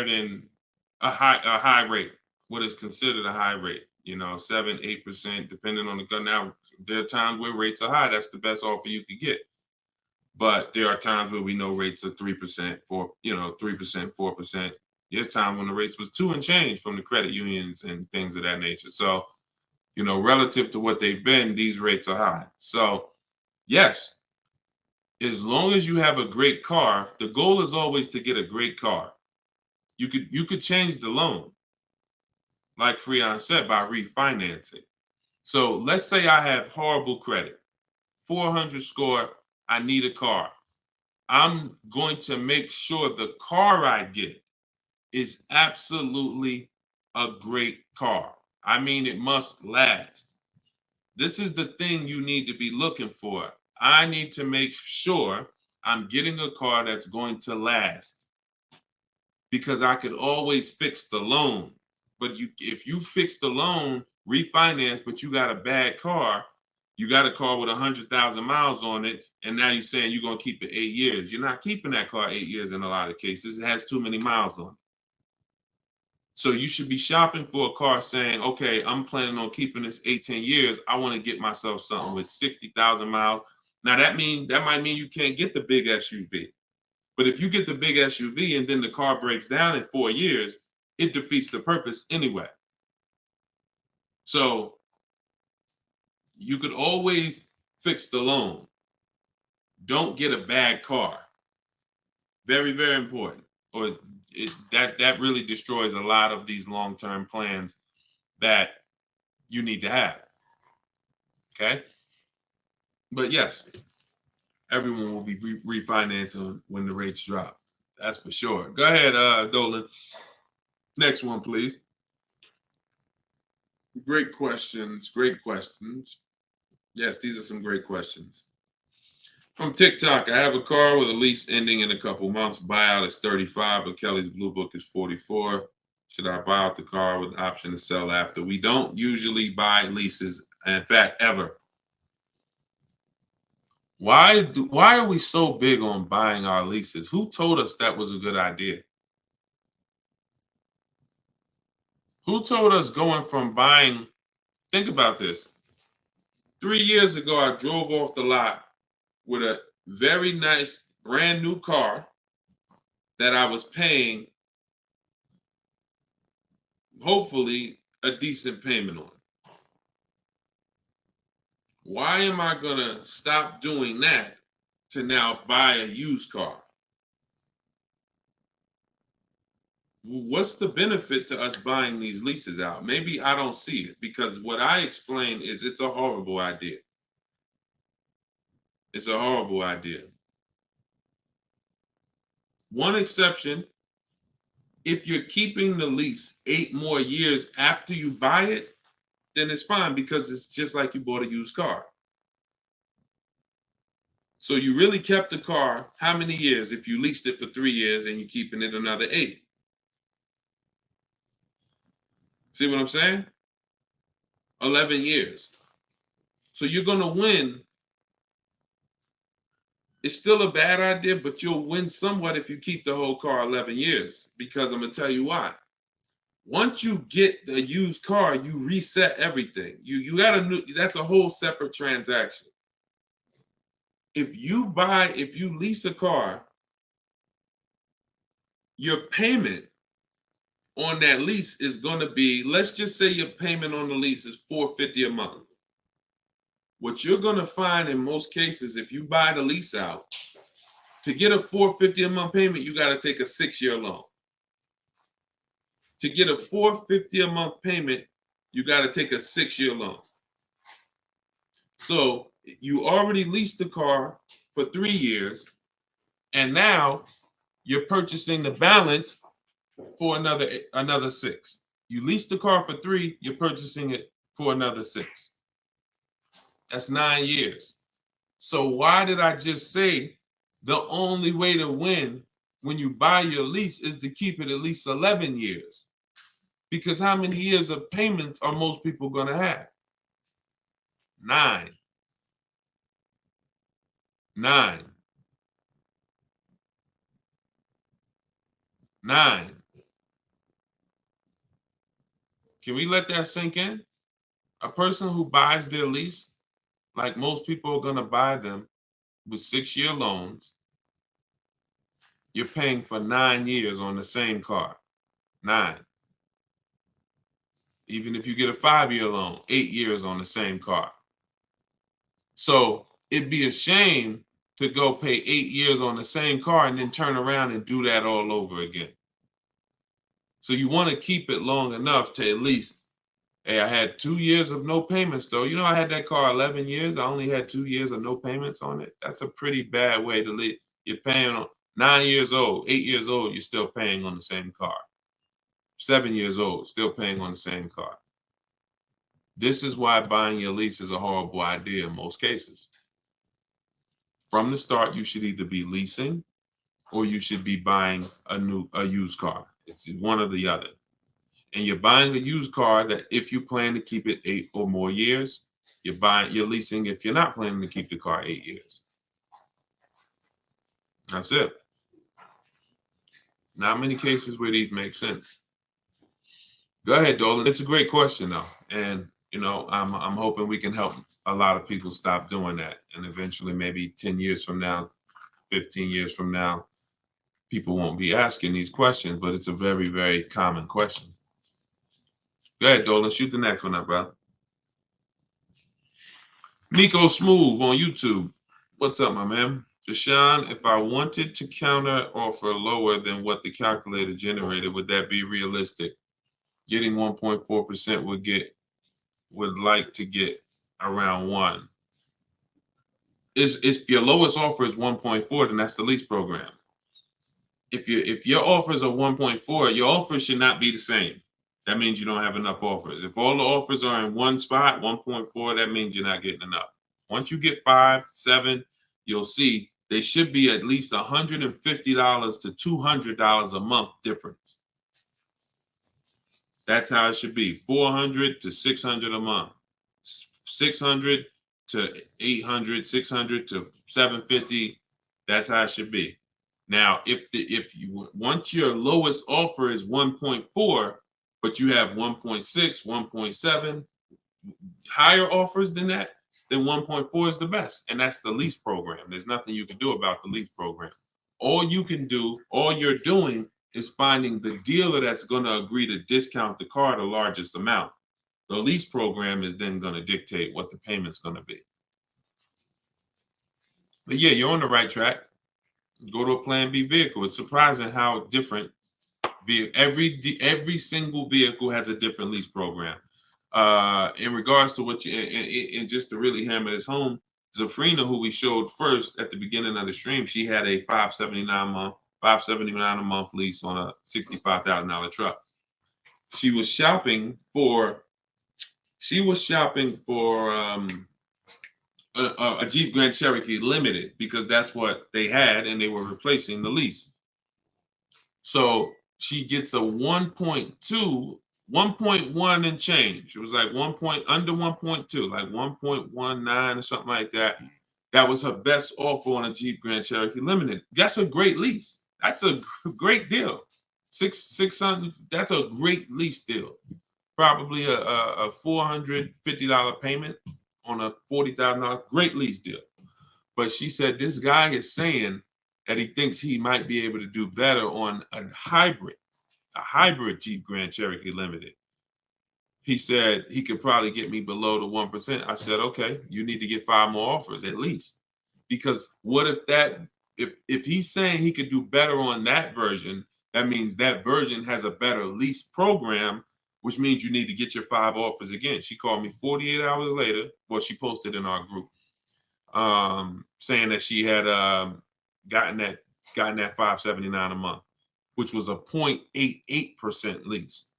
rate, what is considered a high rate, 7-8%, depending on the car. Now, there are times where rates are high. That's the best offer you could get. But there are times where we know rates are 3%, 4%. There's time when the rates was 2 and change from the credit unions and things of that nature. So, relative to what they've been, these rates are high. So, yes, as long as you have a great car, the goal is always to get a great car. You could change the loan, like Freon said, by refinancing. So let's say I have horrible credit, 400 score, I need a car. I'm going to make sure the car I get is absolutely a great car. I mean, it must last. This is the thing you need to be looking for. I need to make sure I'm getting a car that's going to last, because I could always fix the loan. But if you fix the loan, refinance, but you got a bad car. You got a car with 100,000 miles on it, and now you're saying you're going to keep it 8 years. You're not keeping that car 8 years in a lot of cases. It has too many miles on it. So you should be shopping for a car saying, okay, I'm planning on keeping this 18 years. I want to get myself something with 60,000 miles. Now that might mean you can't get the big SUV. But if you get the big SUV and then the car breaks down in 4 years, it defeats the purpose anyway. So you could always fix the loan. Don't get a bad car. Very, very important. Or that really destroys a lot of these long-term plans that you need to have. Okay? But yes, everyone will be refinancing when the rates drop. That's for sure. Go ahead, Dolan. Next one, please. Great questions. Great questions. Yes, these are some great questions. From TikTok, I have a car with a lease ending in a couple months. Buyout is 35, but Kelly's Blue Book is 44. Should I buy out the car with the option to sell after? We don't usually buy leases, in fact, ever. Why are we so big on buying our leases? Who told us that was a good idea? Who told us going from buying? Think about this. 3 years ago, I drove off the lot with a very nice brand new car that I was paying, hopefully, a decent payment on. Why am I going to stop doing that to now buy a used car? What's the benefit to us buying these leases out? Maybe I don't see it, because what I explained is it's a horrible idea. It's a horrible idea. One exception, if you're keeping the lease 8 more years after you buy it, then it's fine, because it's just like you bought a used car. So you really kept the car how many years if you leased it for 3 years and you're keeping it another 8? See what I'm saying? 11 years. So you're going to win. It's still a bad idea, but you'll win somewhat if you keep the whole car 11 years, because I'm going to tell you why. Once you get a used car, you reset everything. You got a new, that's a whole separate transaction. If you lease a car, your payment on that lease is going to be, let's just say your payment on the lease is $450 a month. What you're going to find in most cases, if you buy the lease out, to get a $450 a month payment, you got to take a 6-year loan. To get a $450 a month payment, you got to take a 6-year loan. So you already leased the car for 3 years, and now you're purchasing the balance for another 6. You leased the car for 3, you're purchasing it for another 6. That's 9 years. So why did I just say the only way to win when you buy your lease is to keep it at least 11 years? Because how many years of payments are most people going to have? 9. 9. 9. Can we let that sink in? A person who buys their lease, like most people are going to buy them with 6-year loans, you're paying for 9 years on the same car. 9. Even if you get a 5-year loan, 8 years on the same car. So it'd be a shame to go pay 8 years on the same car and then turn around and do that all over again. So you want to keep it long enough to at least, hey, I had 2 years of no payments though. You know, I had that car 11 years. I only had 2 years of no payments on it. That's a pretty bad way to live. You're paying on 9 years old, 8 years old, you're still paying on the same car. 7 years old, still paying on the same car. This is why buying your lease is a horrible idea in most cases. From the start, you should either be leasing or you should be buying a used car. It's one or the other. and you're buying a used car that if you plan to keep it 8 or more years, you're leasing if you're not planning to keep the car 8 years. That's it. Not many cases where these make sense. Go ahead, Dolan. It's a great question though. And I'm hoping we can help a lot of people stop doing that. And eventually maybe 10 years from now, 15 years from now, people won't be asking these questions, but it's a very, very common question. Go ahead, Dolan. Shoot the next one up, brother. Nico Smooth on YouTube. What's up, my man? Deshone, if I wanted to counter offer lower than what the calculator generated, would that be realistic? Getting 1.4% would like to get around 1. If your lowest offer is 1.4, then that's the lease program. If your offers are 1.4, your offers should not be the same. That means you don't have enough offers. If all the offers are in one spot, 1.4, that means you're not getting enough. Once you get 5, 7, you'll see they should be at least $150 to $200 a month difference. That's how it should be. $400 to $600 a month. $600 to $800, $600 to $750. That's how it should be. Now, if you once your lowest offer is 1.4, but you have 1.6, 1.7, higher offers than that, then 1.4 is the best. And that's the lease program. There's nothing you can do about the lease program. All you're doing is finding the dealer that's going to agree to discount the car the largest amount. The lease program is then going to dictate what the payment's going to be. But yeah, you're on the right track. Go to a Plan B vehicle. It's surprising how different every single vehicle has a different lease program. In regards to what and just to really hammer this home, Zafrina, who we showed first at the beginning of the stream, she had a $579 a month lease on a $65,000 truck. She was shopping for a Jeep Grand Cherokee Limited because that's what they had and they were replacing the lease. So she gets a 1.1 and change. It was like under 1.2, like 1.19 or something like that. That was her best offer on a Jeep Grand Cherokee Limited. That's a great lease. That's a great deal. $600. That's a great lease deal. Probably a $450 payment on a $40,000 great lease deal. But she said this guy is saying that he thinks he might be able to do better on a hybrid Jeep Grand Cherokee Limited. He said he could probably get me below the 1%. I said, okay, you need to get 5 more offers at least. Because what if he's saying he could do better on that version, that means that version has a better lease program, which means you need to get your 5 offers again. She called me 48 hours later. Well, she posted in our group saying that she had gotten that $579 a month, which was a 0.88% lease.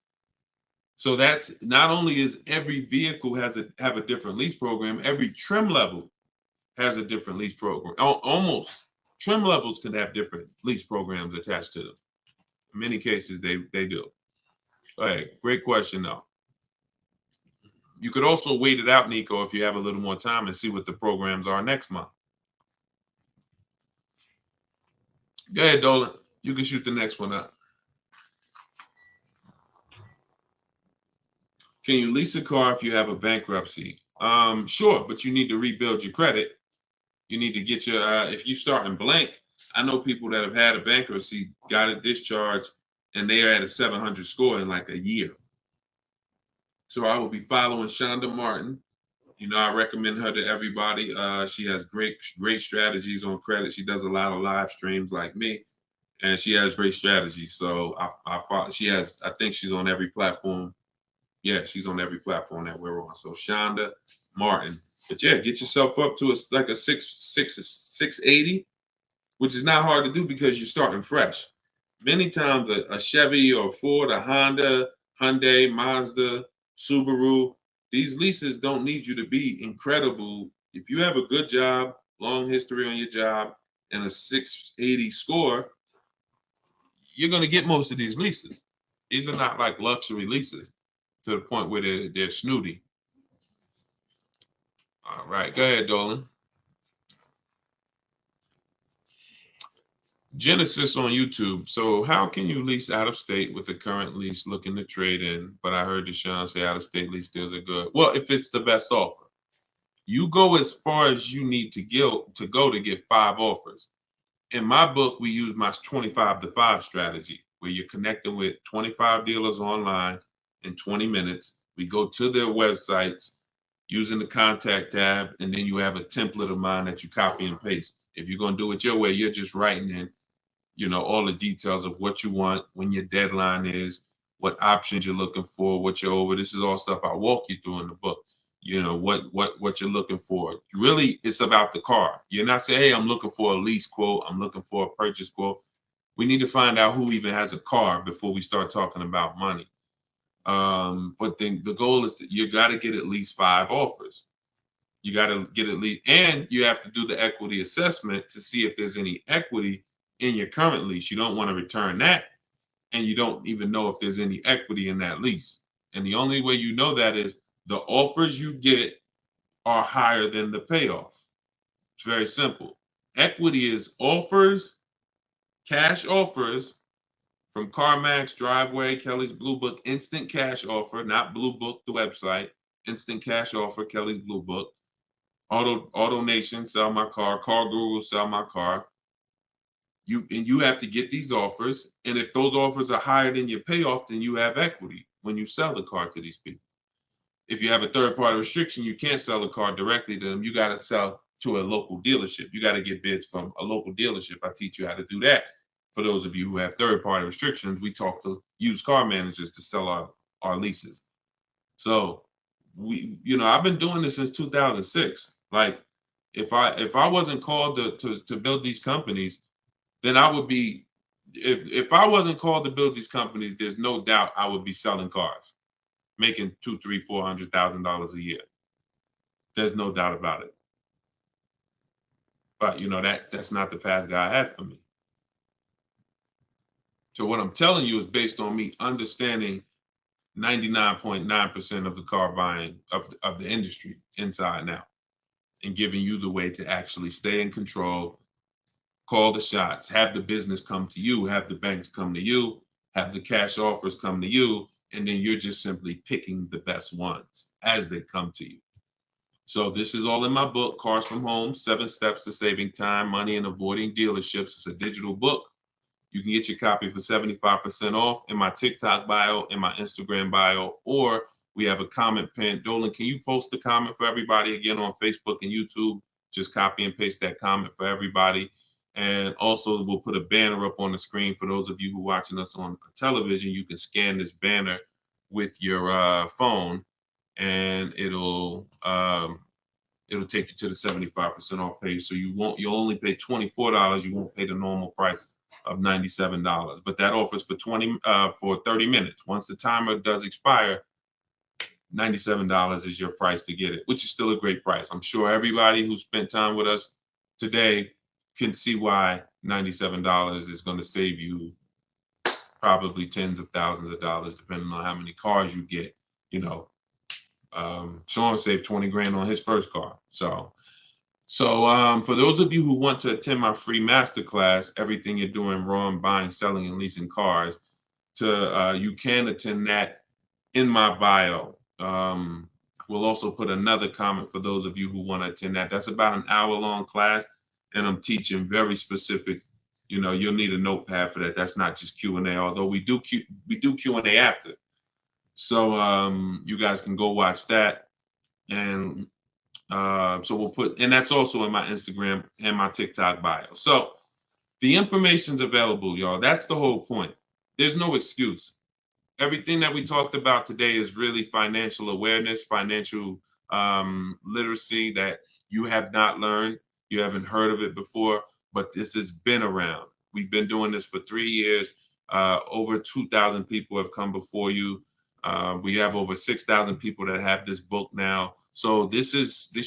So that's not only is every vehicle have a different lease program, every trim level has a different lease program. Almost trim levels can have different lease programs attached to them. In many cases, they do. All right, great question though. You could also wait it out, Nico, if you have a little more time and see what the programs are next month. Go ahead, Dolan. You can shoot the next one up. Can you lease a car if you have a bankruptcy? Sure, but you need to rebuild your credit. You need to get your, if you start in blank, I know people that have had a bankruptcy, got a discharge, and they are at a 700 score in like a year. So I will be following Shonda Martin. I recommend her to everybody. She has great strategies on credit. She does a lot of live streams like me, and she has great strategies. So I think she's on every platform. Yeah, she's on every platform that we're on. So Shonda Martin. But yeah, get yourself up to like a 680, which is not hard to do because you're starting fresh. Many times a Chevy or a Ford, a Honda, Hyundai, Mazda, Subaru, these leases don't need you to be incredible. If you have a good job, long history on your job, and a 680 score, you're going to get most of these leases. These are not like luxury leases to the point where they're snooty. All right, go ahead, Dolan. Genesis on YouTube. So how can you lease out of state with the current lease looking to trade in? But I heard Deshone say out of state lease deals are good. Well, if it's the best offer, you go as far as you need to go to get 5 offers. In my book, we use my 25 to 5 strategy, where you're connecting with 25 dealers online in 20 minutes. We go to their websites using the contact tab, and then you have a template of mine that you copy and paste. If you're going to do it your way, you're just writing in, all the details of what you want, when your deadline is, what options you're looking for, what you're over. This is all stuff I walk you through in the book. What you're looking for. Really, it's about the car. You're not saying, hey, I'm looking for a lease quote, I'm looking for a purchase quote. We need to find out who even has a car before we start talking about money. But then the goal is that you got to get at least 5 offers. You got to get at least, and you have to do the equity assessment to see if there's any equity in your current lease. You don't want to return that, and you don't even know if there's any equity in that lease. And the only way you know that is the offers you get are higher than the payoff. It's very simple. Equity is offers, cash offers from CarMax, Driveway, Kelly's Blue Book, instant cash offer, not Blue Book, the website, instant cash offer, Kelly's Blue Book, Auto Nation, sell my car, Car Guru, sell my car. You have to get these offers, and if those offers are higher than your payoff, then you have equity when you sell the car to these people. If you have a third-party restriction, you can't sell the car directly to them. You got to sell to a local dealership. You got to get bids from a local dealership. I teach you how to do that. For those of you who have third-party restrictions, we talk to used car managers to sell our leases. So I've been doing this since 2006. Like, if I wasn't called to build these companies, then I would be. If I wasn't called to build these companies, there's no doubt I would be selling cars, making $200,000, $300,000, $400,000 a year. There's no doubt about it. But that's not the path God had for me. So what I'm telling you is based on me understanding 99.9% of the car buying of the industry inside and out, and giving you the way to actually stay in control, call the shots, have the business come to you, have the banks come to you, have the cash offers come to you, and then you're just simply picking the best ones as they come to you. So this is all in my book, Cars from Home, 7 Steps to Saving Time, Money, and Avoiding Dealerships. It's a digital book. You can get your copy for 75% off in my TikTok bio, in my Instagram bio, or we have a comment pin. Dolan, can you post the comment for everybody again on Facebook and YouTube? Just copy and paste that comment for everybody. And also we'll put a banner up on the screen for those of you who are watching us on television. You can scan this banner with your phone, and it'll take you to the 75% off page. So you'll only pay $24. You won't pay the normal price of $97. But that offers for 30 minutes. Once the timer does expire, $97 is your price to get it, which is still a great price. I'm sure everybody who spent time with us today can see why $97 is going to save you probably tens of thousands of dollars, depending on how many cars you get. Sean saved 20 grand on his first car. So for those of you who want to attend my free masterclass, Everything You're Doing Wrong, Buying, Selling, and Leasing Cars, you can attend that in my bio. We'll also put another comment for those of you who want to attend that. That's about an hour-long class, and I'm teaching very specific. You'll need a notepad for that. That's not just Q&A, although we do Q&A after. So you guys can go watch that, and so we'll put, and that's also in my Instagram and my TikTok bio. So the information's available, y'all. That's the whole point. There's no excuse. Everything that we talked about today is really financial awareness, financial literacy that you have not learned. You haven't heard of it before, but this has been around. We've been doing this for 3 years. Over 2,000 people have come before you. We have over 6,000 people that have this book now. So this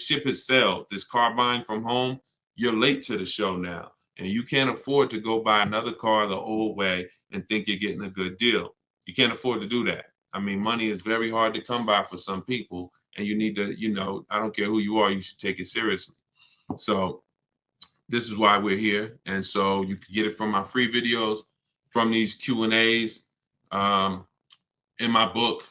ship has sailed. This car buying from home, you're late to the show now. And you can't afford to go buy another car the old way and think you're getting a good deal. You can't afford to do that. I mean, money is very hard to come by for some people, and you need to, I don't care who you are, you should take it seriously. So this is why we're here. And so you can get it from my free videos, from these Q&As, in my book,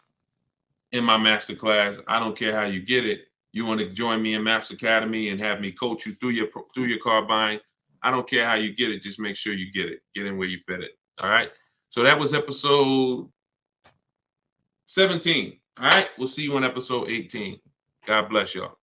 in my masterclass. I don't care how you get it. You want to join me in Maps Academy and have me coach you through your car buying. I don't care how you get it. Just make sure you get it. Get in where you fit it. All right. So that was episode 17. All right. We'll see you on episode 18. God bless y'all.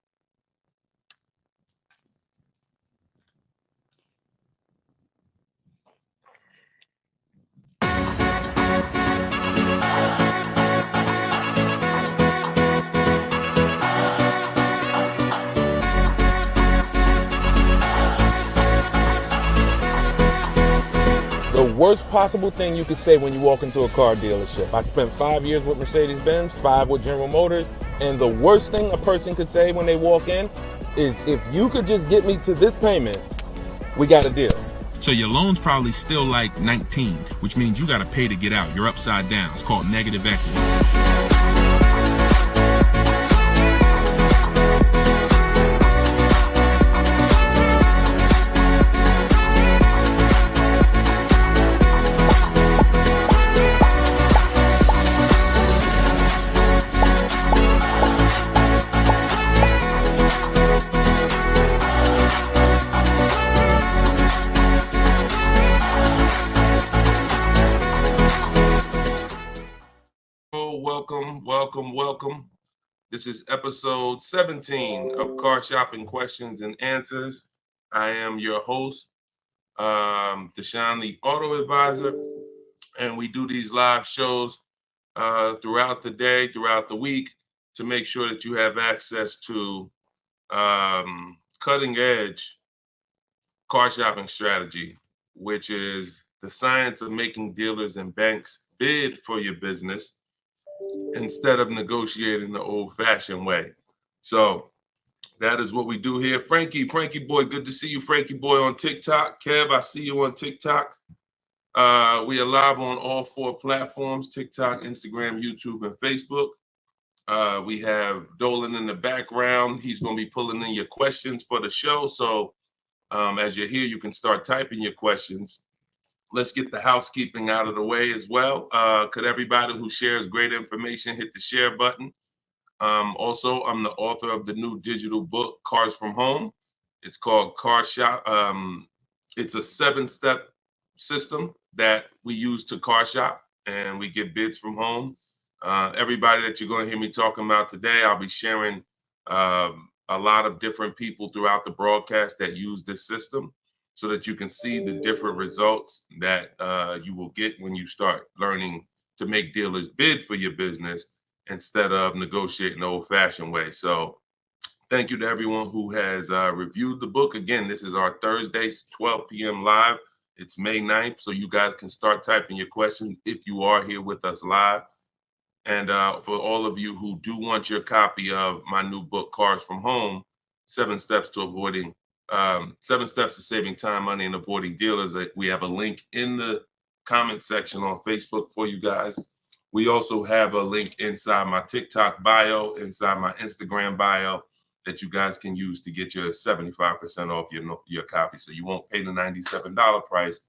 The worst possible thing you could say when you walk into a car dealership. I spent 5 years with Mercedes-Benz, 5 with General Motors, and the worst thing a person could say when they walk in is, if you could just get me to this payment, we got a deal. So your loan's probably still like 19, which means you got to pay to get out. You're upside down. It's called negative equity. Welcome. This is episode 17 of Car Shopping Questions and Answers. I am your host, Deshone the Auto Advisor, and we do these live shows throughout the day, throughout the week, to make sure that you have access to cutting edge car shopping strategy, which is the science of making dealers and banks bid for your business instead of negotiating the old-fashioned way. So that is what we do here. Frankie boy, good to see you, Frankie boy, on TikTok. Kev, I see you on TikTok. We are live on all 4 platforms: TikTok, Instagram, YouTube, and Facebook. We have Dolan in the background. He's going to be pulling in your questions for the show. So as you're here, you can start typing your questions. Let's get the housekeeping out of the way as well. Could everybody who shares great information hit the share button? Also, I'm the author of the new digital book, Cars from Home. It's called Car Shop. It's a 7-step system that we use to car shop, and we get bids from home. Everybody that you're going to hear me talking about today, I'll be sharing a lot of different people throughout the broadcast that use this system, so that you can see the different results that you will get when you start learning to make dealers bid for your business instead of negotiating the old-fashioned way. So thank you to everyone who has reviewed the book. Again, this is our Thursday, 12 p.m. live. It's May 9th, so you guys can start typing your questions if you are here with us live. And for all of you who do want your copy of my new book, Cars from Home, 7 steps to saving time, money, and avoiding dealers. We have a link in the comment section on Facebook for you guys. We also have a link inside my TikTok bio, inside my Instagram bio, that you guys can use to get your 75% off your copy. So you won't pay the $97 price.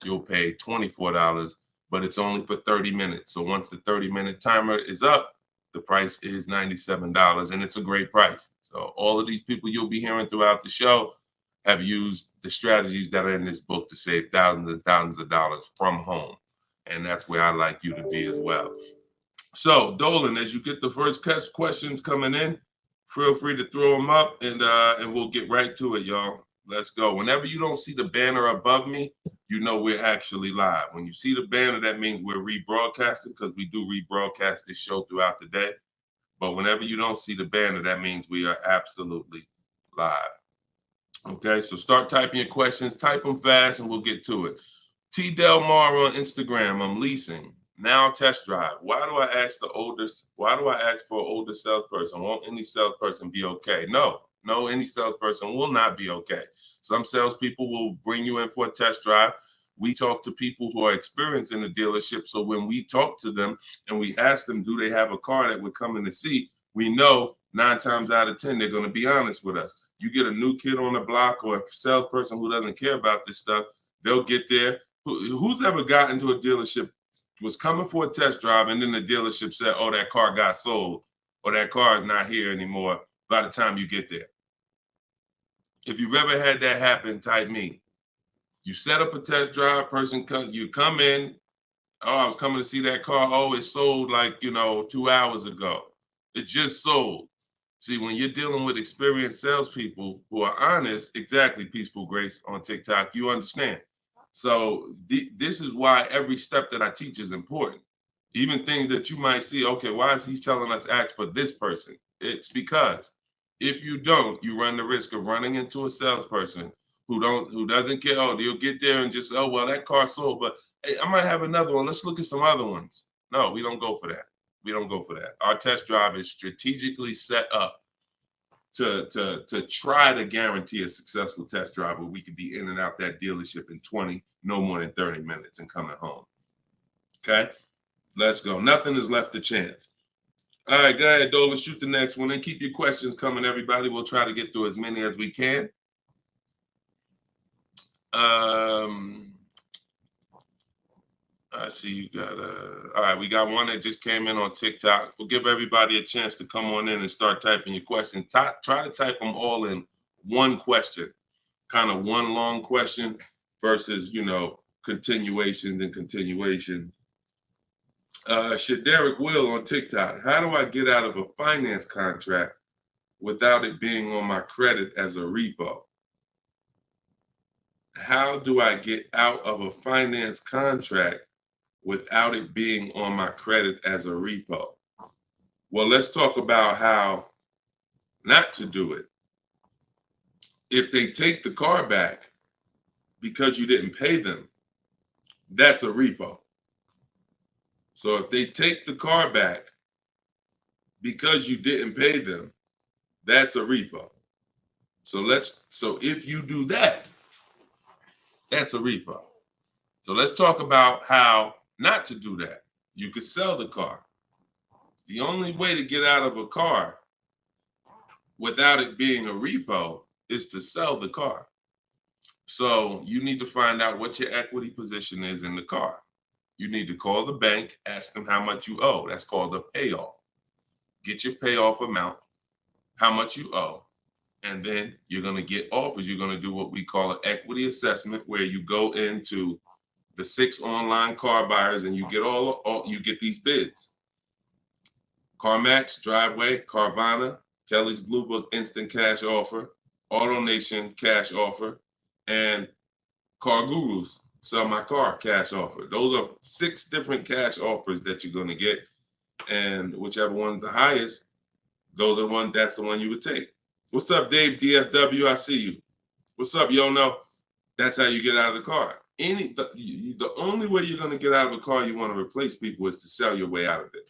You'll pay $24, but it's only for 30 minutes. So once the 30-minute timer is up, the price is $97, and it's a great price. So all of these people you'll be hearing throughout the show have used the strategies that are in this book to save thousands and thousands of dollars from home. And that's where I'd like you to be as well. So Dolan, as you get the first questions coming in, feel free to throw them up, and we'll get right to it, y'all. Let's go. Whenever you don't see the banner above me, you know we're actually live. When you see the banner, that means we're rebroadcasting, because we do rebroadcast this show throughout the day. But whenever you don't see the banner, that means we are absolutely live. Okay, so start typing your questions. Type them fast, and we'll get to it. T. Del Mar on Instagram. I'm leasing. Now test drive. Why do I ask for an older salesperson? Won't any salesperson be okay? No, any salesperson will not be okay. Some salespeople will bring you in for a test drive, we talk to people who are experienced in the dealership. So when we talk to them and we ask them, do they have a car that would come in to see, we know 9 times out of 10, they're going to be honest with us. You get a new kid on the block or a salesperson who doesn't care about this stuff, they'll get there. Who's ever gotten to a dealership, was coming for a test drive, and then the dealership said, oh, that car got sold, or that car is not here anymore by the time you get there? If you've ever had that happen, type me. You set up a test drive, you come in, oh, I was coming to see that car. Oh, it sold like, 2 hours ago. It just sold. See, when you're dealing with experienced salespeople who are honest, exactly, Peaceful Grace on TikTok, you understand. So this is why every step that I teach is important. Even things that you might see, okay, why is he telling us ask for this person? It's because if you don't, you run the risk of running into a salesperson who doesn't care. Oh, they'll get there and just, oh, well, that car sold, but hey, I might have another one. Let's look at some other ones. No, we don't go for that. We don't go for that. Our test drive is strategically set up to try to guarantee a successful test drive where we can be in and out that dealership in 20, no more than 30 minutes and coming home. Okay, let's go. Nothing is left to chance. All right, go ahead, Dole. Let's shoot the next one and keep your questions coming, everybody. We'll try to get through as many as we can. I see you got all right, we got one that just came in on TikTok. We'll give everybody a chance to come on in and start typing your questions. Try to type them all in one question, kind of one long question versus, continuations and continuations. Shaderick Will on TikTok. How do I get out of a finance contract without it being on my credit as a repo? How do I get out of a finance contract without it being on my credit as a repo? Well, let's talk about how not to do it. If they take the car back because you didn't pay them, that's a repo. So if they take the car back because you didn't pay them, that's a repo. So if you do that, that's a repo. So let's talk about how not to do that. You could sell the car. The only way to get out of a car without it being a repo is to sell the car. So you need to find out what your equity position is in the car. You need to call the bank, ask them how much you owe. That's called a payoff. Get your payoff amount, how much you owe, and then you're going to get offers. You're going to do what we call an equity assessment, where you go into the 6 online car buyers and you get you get these bids. CarMax, Driveway, Carvana, Kelly's Blue Book Instant Cash Offer, AutoNation Cash Offer, and Car Guru's Sell My Car Cash Offer. Those are 6 different cash offers that you're going to get, and whichever one's the highest, that's the one you would take. What's up, Dave DFW? I see you. What's up, Yono? That's how you get out of the car. The only way you're going to get out of a car you want to replace people is to sell your way out of it.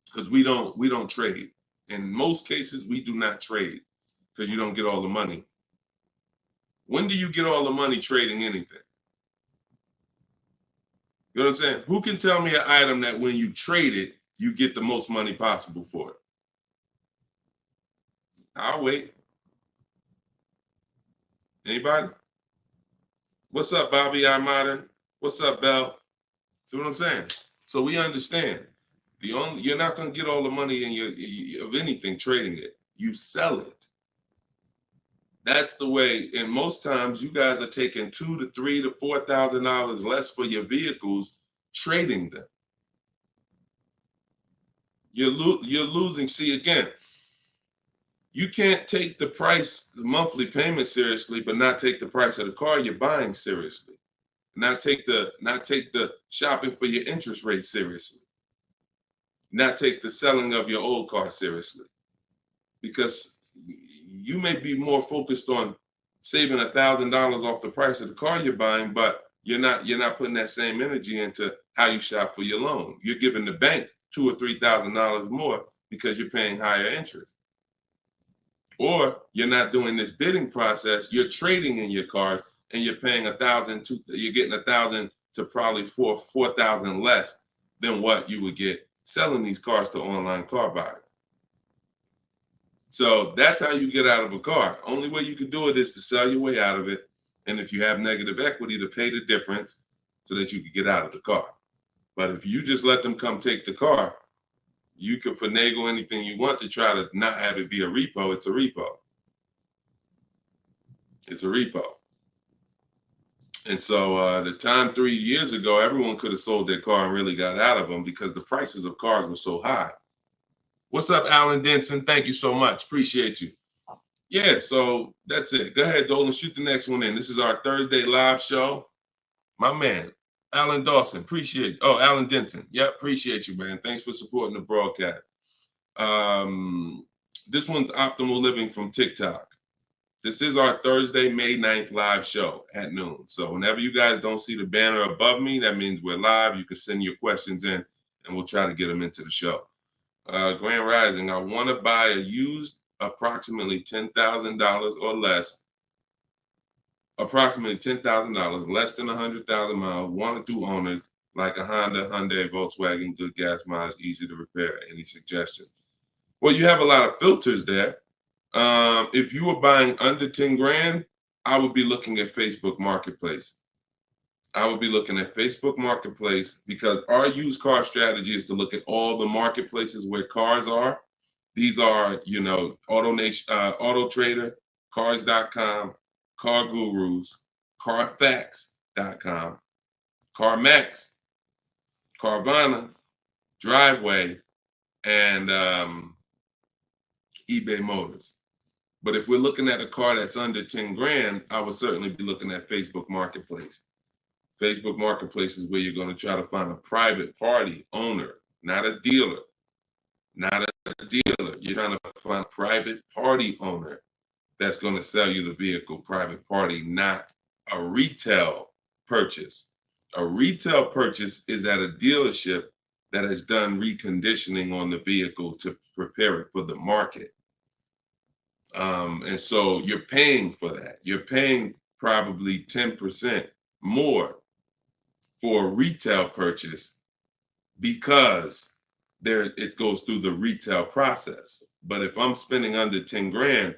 Because we don't trade. In most cases, we do not trade because you don't get all the money. When do you get all the money trading anything? You know what I'm saying? Who can tell me an item that when you trade it, you get the most money possible for it? I'll wait. Anybody? What's up, Bobby I Modern? What's up, Bell? See what I'm saying? So we understand. You're not going to get all the money of anything trading it. You sell it. That's the way. And most times, you guys are taking $2,000 to $3,000 to $4,000 less for your vehicles, trading them. You're losing. See, again, you can't take the monthly payment seriously, but not take the price of the car you're buying seriously. Not take the shopping for your interest rate seriously. Not take the selling of your old car seriously. Because you may be more focused on saving $1,000 off the price of the car you're buying, but you're not putting that same energy into how you shop for your loan. You're giving the bank $2,000 or $3,000 more because you're paying higher interest. Or you're not doing this bidding process. You're trading in your cars. and you're paying $1,000, you're getting $1,000 to probably $4,000 less than what you would get selling these cars to online car buyers. So that's how you get out of a car. Only way you can do it is to sell your way out of it, and if you have negative equity, to pay the difference so that you can get out of the car. But if you just let them come take the car, you can finagle anything you want to try to not have it be a repo. It's a repo. It's a repo. And so the time 3 years ago, everyone could have sold their car and really got out of them because the prices of cars were so high. What's up, Alan Denson? Thank you so much. Appreciate you. Yeah, so that's it. Go ahead, Dolan. Shoot the next one in. This is our Thursday live show. My man, Alan Dawson. Appreciate you. Oh, Alan Denson. Yeah, appreciate you, man. Thanks for supporting the broadcast. This one's Optimal Living from TikTok. This is our Thursday, May 9th live show at noon. So whenever you guys don't see the banner above me, that means we're live. You can send your questions in, and we'll try to get them into the show. Grand Rising, I want to buy a used approximately $10,000 or less, approximately $10,000, less than 100,000 miles, 1 or 2 owners, like a Honda, Hyundai, Volkswagen, good gas mileage, easy to repair. Any suggestions? Well, you have a lot of filters there. If you were buying under 10 grand, I would be looking at Facebook Marketplace. I would be looking at Facebook Marketplace because our used car strategy is to look at all the marketplaces where cars are. These are, you know, Auto Nation, Auto Trader, Cars.com, Car Gurus, Carfax.com, CarMax, Carvana, Driveway, and eBay Motors. But if we're looking at a car that's under 10 grand, I would certainly be looking at Facebook Marketplace. Facebook Marketplace is where you're going to try to find a private party owner, not a dealer. Not a dealer. You're trying to find a private party owner that's going to sell you the vehicle, private party, not a retail purchase. A retail purchase is at a dealership that has done reconditioning on the vehicle to prepare it for the market. And so you're paying for that. You're paying probably 10% more for a retail purchase because it goes through the retail process. But if I'm spending under 10 grand,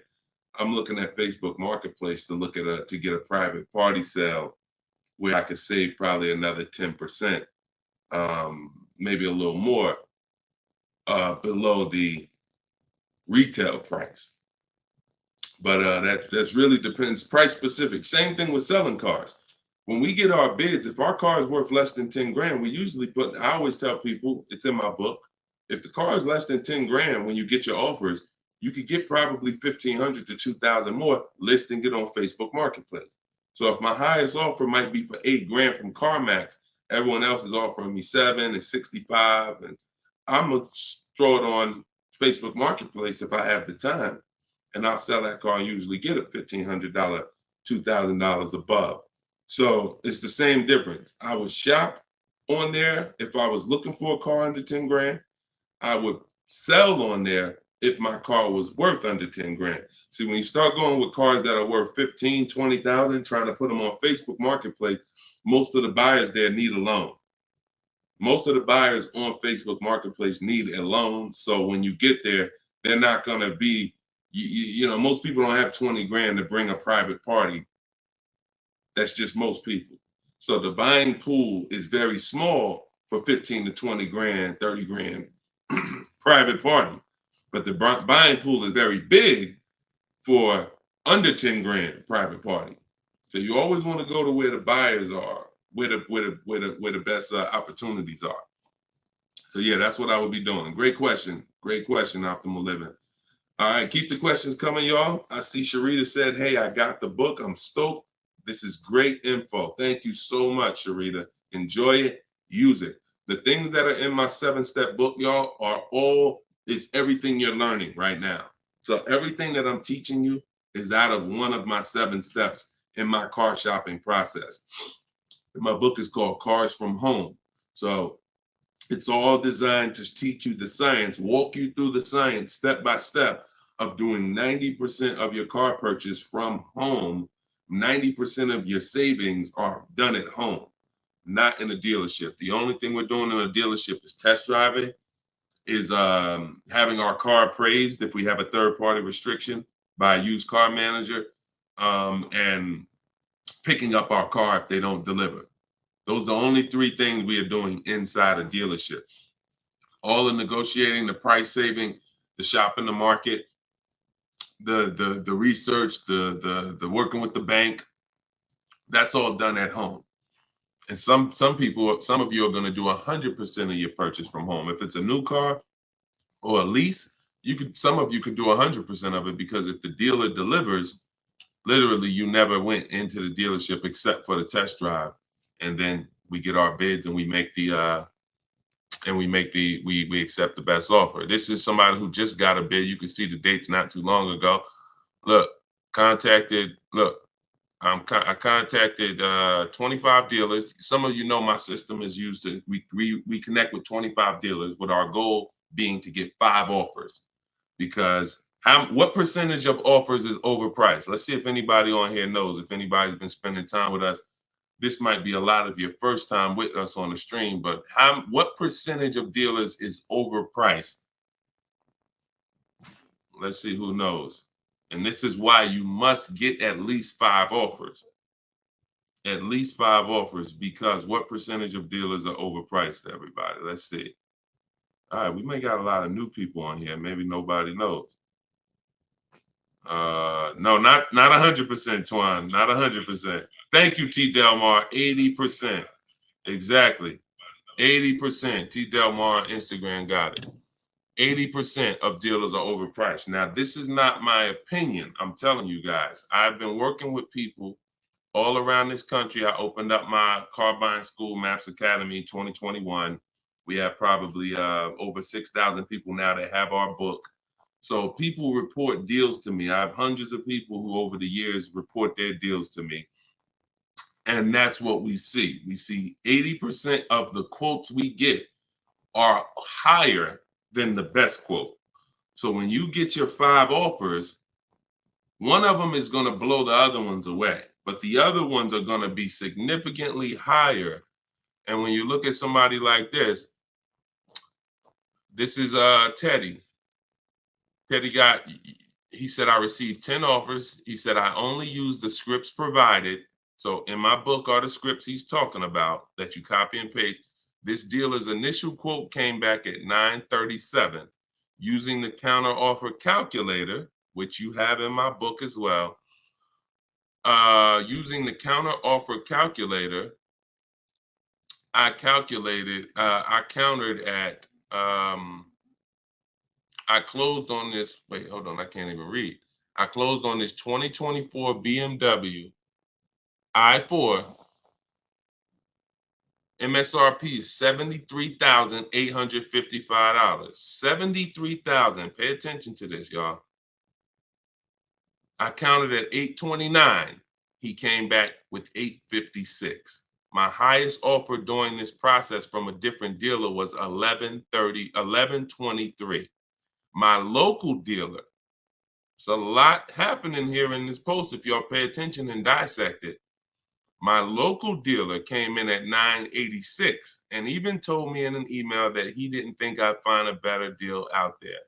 I'm looking at Facebook Marketplace to look at to get a private party sale where I could save probably another 10%, maybe a little more below the retail price. But that's really depends, price specific. Same thing with selling cars. When we get our bids, if our car is worth less than 10 grand, we usually I always tell people, it's in my book, if the car is less than 10 grand, when you get your offers, you could get probably 1,500 to 2,000 more listing it on Facebook Marketplace. So if my highest offer might be for 8 grand from CarMax, everyone else is offering me 7 and 65, and I'm gonna throw it on Facebook Marketplace if I have the time, and I'll sell that car and usually get a $1,500, $2,000 above. So it's the same difference. I would shop on there if I was looking for a car under 10 grand. I would sell on there if my car was worth under 10 grand. See, when you start going with cars that are worth 15, 20,000, trying to put them on Facebook Marketplace, most of the buyers there need a loan. Most of the buyers on Facebook Marketplace need a loan. So when you get there, they're not going to be, you know, most people don't have 20 grand to bring a private party. That's just most people. So the buying pool is very small for 15 to 20 grand, 30 grand private party. But the buying pool is very big for under 10 grand private party. So you always want to go to where the buyers are, where the best opportunities are. So yeah, that's what I would be doing. Great question, Optimal Living. All right, keep the questions coming, y'all. I see Sharita said, hey, I got the book. I'm stoked. This is great info. Thank you so much, Sharita. Enjoy it, use it. The things that are in my 7-step book, y'all, is everything you're learning right now. So everything that I'm teaching you is out of one of my 7 steps in my car shopping process. My book is called Cars from Home. So it's all designed to teach you the science, walk you through the science step by step of doing 90% of your car purchase from home, 90% of your savings are done at home, not in a dealership. The only thing we're doing in a dealership is test driving, is having our car appraised if we have a third-party restriction by a used car manager, and picking up our car if they don't deliver. Those are the only three things we are doing inside a dealership. All the negotiating, the price saving, the shopping the market, the research, the working with the bank, that's all done at home. And some people, some of you are going to do 100% of your purchase from home. If it's a new car or a lease, some of you could do 100% of it, because if the dealer delivers, literally you never went into the dealership except for the test drive, and then we get our bids and we accept the best offer. This is somebody who just got a bid. You can see the dates not too long ago. I contacted 25 dealers. Some of you know my system is used to, we connect with 25 dealers, with our goal being to get 5 offers. Because what percentage of offers is overpriced? Let's see if anybody on here knows. If anybody's been spending time with us, this might be a lot of your first time with us on the stream, but what percentage of dealers is overpriced? Let's see who knows. And this is why you must get at least 5 offers. At least 5 offers, because what percentage of dealers are overpriced, everybody? Let's see. All right, we may got a lot of new people on here. Maybe nobody knows. No, not 100%, Twan. Not 100%. Thank you, T. Delmar. 80%. Exactly. 80%. T. Delmar Instagram got it. 80% of dealers are overpriced. Now, this is not my opinion. I'm telling you guys. I've been working with people all around this country. I opened up my car buying school, Maps Academy, 2021. We have probably over 6,000 people now that have our book. So people report deals to me. I have hundreds of people who over the years report their deals to me. And that's what we see. We see 80% of the quotes we get are higher than the best quote. So when you get your 5 offers, one of them is going to blow the other ones away, but the other ones are going to be significantly higher. And when you look at somebody like this is Teddy. Teddy he said, I received 10 offers. He said, I only used the scripts provided. So in my book are the scripts he's talking about that you copy and paste. This dealer's initial quote came back at 937. Using the counter offer calculator, which you have in my book as well. Using the counter offer calculator, I countered at, I closed on this, wait, hold on, I can't even read. I closed on this 2024 BMW i4. MSRP is $73,855. $73,000. Pay attention to this, y'all. I counted at 829. He came back with 856. My highest offer during this process from a different dealer was 1123. My local dealer, there's a lot happening here in this post if y'all pay attention and dissect it. My local dealer came in at 986 and even told me in an email that he didn't think I'd find a better deal out there.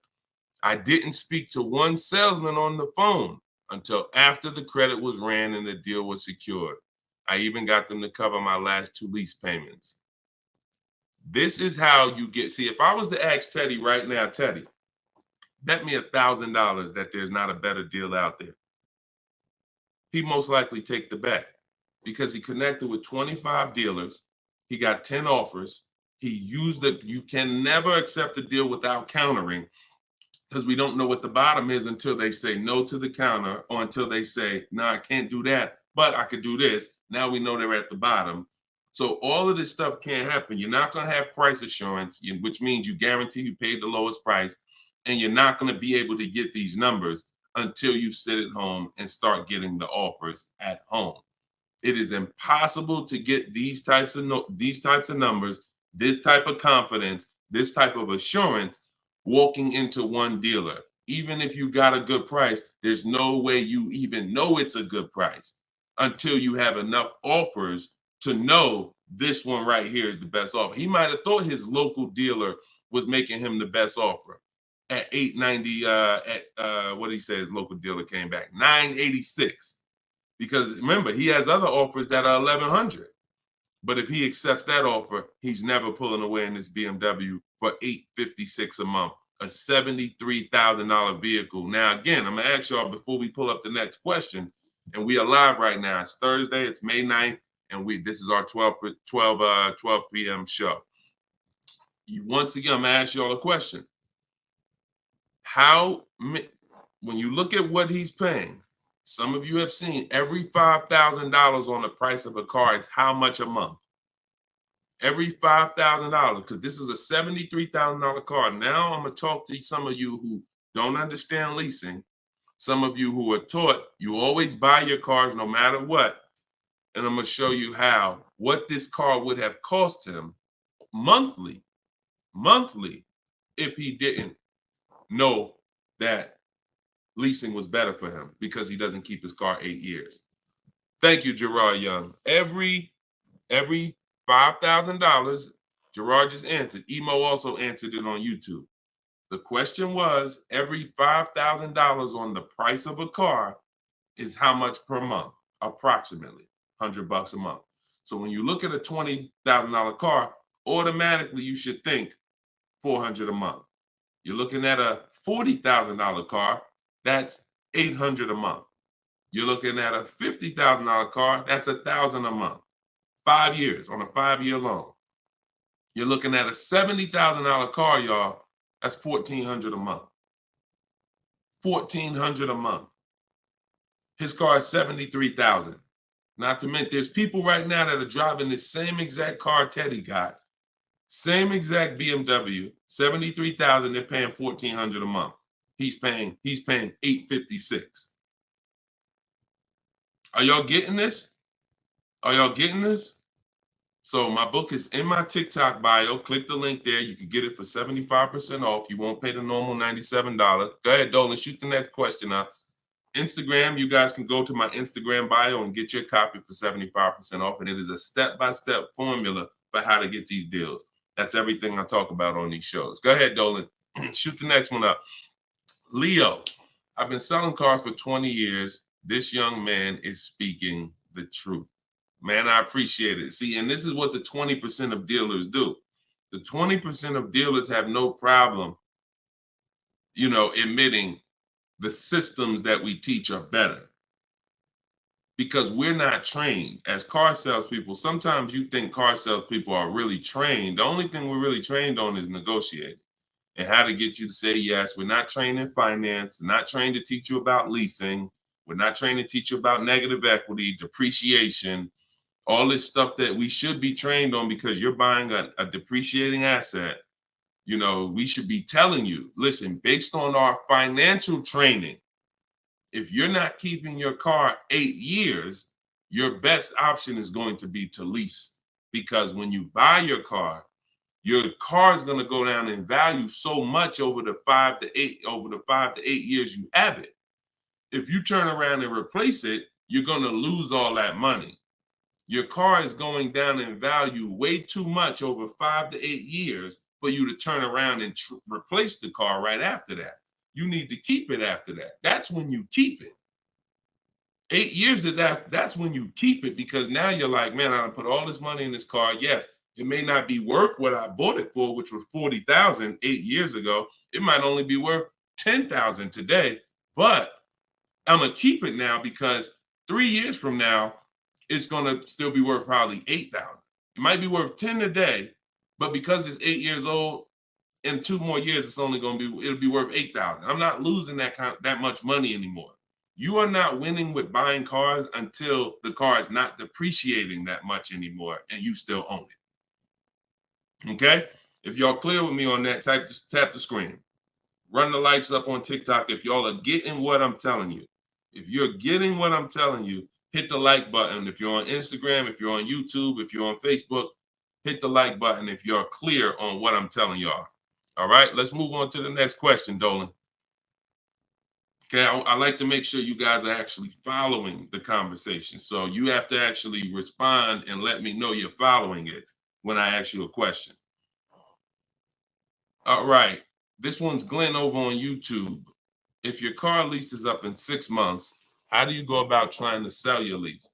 I didn't speak to one salesman on the phone until after the credit was ran and the deal was secured. I even got them to cover my last 2 lease payments. This is how you get, see, if I was to ask Teddy right now, Teddy, bet me $1,000 that there's not a better deal out there. He'd most likely take the bet because he connected with 25 dealers. He got 10 offers. He used it. You can never accept a deal without countering, because we don't know what the bottom is until they say no to the counter, or until they say, no, I can't do that, but I could do this. Now we know they're at the bottom. So all of this stuff can't happen. You're not going to have price assurance, which means you guarantee you paid the lowest price, and you're not going to be able to get these numbers until you sit at home and start getting the offers at home. It is impossible to get these types of numbers, this type of confidence, this type of assurance walking into one dealer. Even if you got a good price, there's no way you even know it's a good price. until you have enough offers to know this one right here is the best offer. He might have thought his local dealer was making him the best offer at 890. What did he say? His local dealer came back 986, because remember he has other offers that are 1100. But if he accepts that offer, he's never pulling away in this BMW for $856 a month, a $73,000 vehicle. Now, again, I'm gonna ask y'all before we pull up the next question, and we are live right now. It's Thursday, it's May 9th, and this is our 12 p.m. show. Once again, I'm gonna ask y'all a question. When you look at what he's paying, some of you have seen every $5,000 on the price of a car is how much a month? Every $5,000, because this is a $73,000 car. Now I'm going to talk to some of you who don't understand leasing, some of you who are taught you always buy your cars no matter what, and I'm going to show you what this car would have cost him monthly, if he didn't know that leasing was better for him because he doesn't keep his car 8 years. Thank you, Gerard Young. Every $5,000, Gerard just answered. Emo also answered it on YouTube. The question was, every $5,000 on the price of a car is how much per month? Approximately $100 a month. So when you look at a $20,000 car, automatically you should think $400 a month. You're looking at a $40,000 car, that's $800 a month. You're looking at a $50,000 car, that's $1,000 a month. 5 years on a 5-year loan. You're looking at a $70,000 car, y'all. That's $1,400 a month. $1,400 a month. His car is $73,000. Not to mention, there's people right now that are driving this same exact car Teddy got, same exact BMW, $73,000. They're paying $1,400 a month. He's paying $856. Are y'all getting this? Are y'all getting this? So my book is in my TikTok bio. Click the link there. You can get it for 75% off. You won't pay the normal $97. Go ahead, Dolan, shoot the next question up. Instagram, you guys can go to my Instagram bio and get your copy for 75% off. And it is a step-by-step formula for how to get these deals. That's everything I talk about on these shows. Go ahead, Dolan. Shoot the next one up. Leo, I've been selling cars for 20 years. This young man is speaking the truth. Man, I appreciate it. See, and this is what the 20% of dealers do. The 20% of dealers have no problem, admitting the systems that we teach are better. Because we're not trained as car salespeople. Sometimes you think car salespeople are really trained. The only thing we're really trained on is negotiating and how to get you to say yes. We're not trained in finance, not trained to teach you about leasing. We're not trained to teach you about negative equity, depreciation, all this stuff that we should be trained on, because you're buying a depreciating asset. We should be telling you, listen, based on our financial training, if you're not keeping your car 8 years, your best option is going to be to lease. Because when you buy your car is going to go down in value so much over the 5 to 8 years you have it. If you turn around and replace it, you're going to lose all that money. Your car is going down in value way too much over 5 to 8 years for you to turn around and replace the car right after that. You need to keep it after that. That's when you keep it. 8 years of that's when you keep it, because now you're like, man, I put all this money in this car. Yes, it may not be worth what I bought it for, which was $40,000 8 years ago. It might only be worth $10,000 today, but I'm gonna keep it now because 3 years from now, it's gonna still be worth probably $8,000. It might be worth 10 today, but because it's 8 years old, in 2 more years, it'll be worth $8,000. I'm not losing that much money anymore. You are not winning with buying cars until the car is not depreciating that much anymore and you still own it. Okay? If y'all clear with me on that, just tap the screen. Run the lights up on TikTok if y'all are getting what I'm telling you. If you're getting what I'm telling you, hit the like button. If you're on Instagram, if you're on YouTube, if you're on Facebook, hit the like button if you're clear on what I'm telling y'all. All right, let's move on to the next question, Dolan. Okay, I like to make sure you guys are actually following the conversation. So you have to actually respond and let me know you're following it when I ask you a question. All right, this one's Glenn over on YouTube. If your car lease is up in 6 months, how do you go about trying to sell your lease?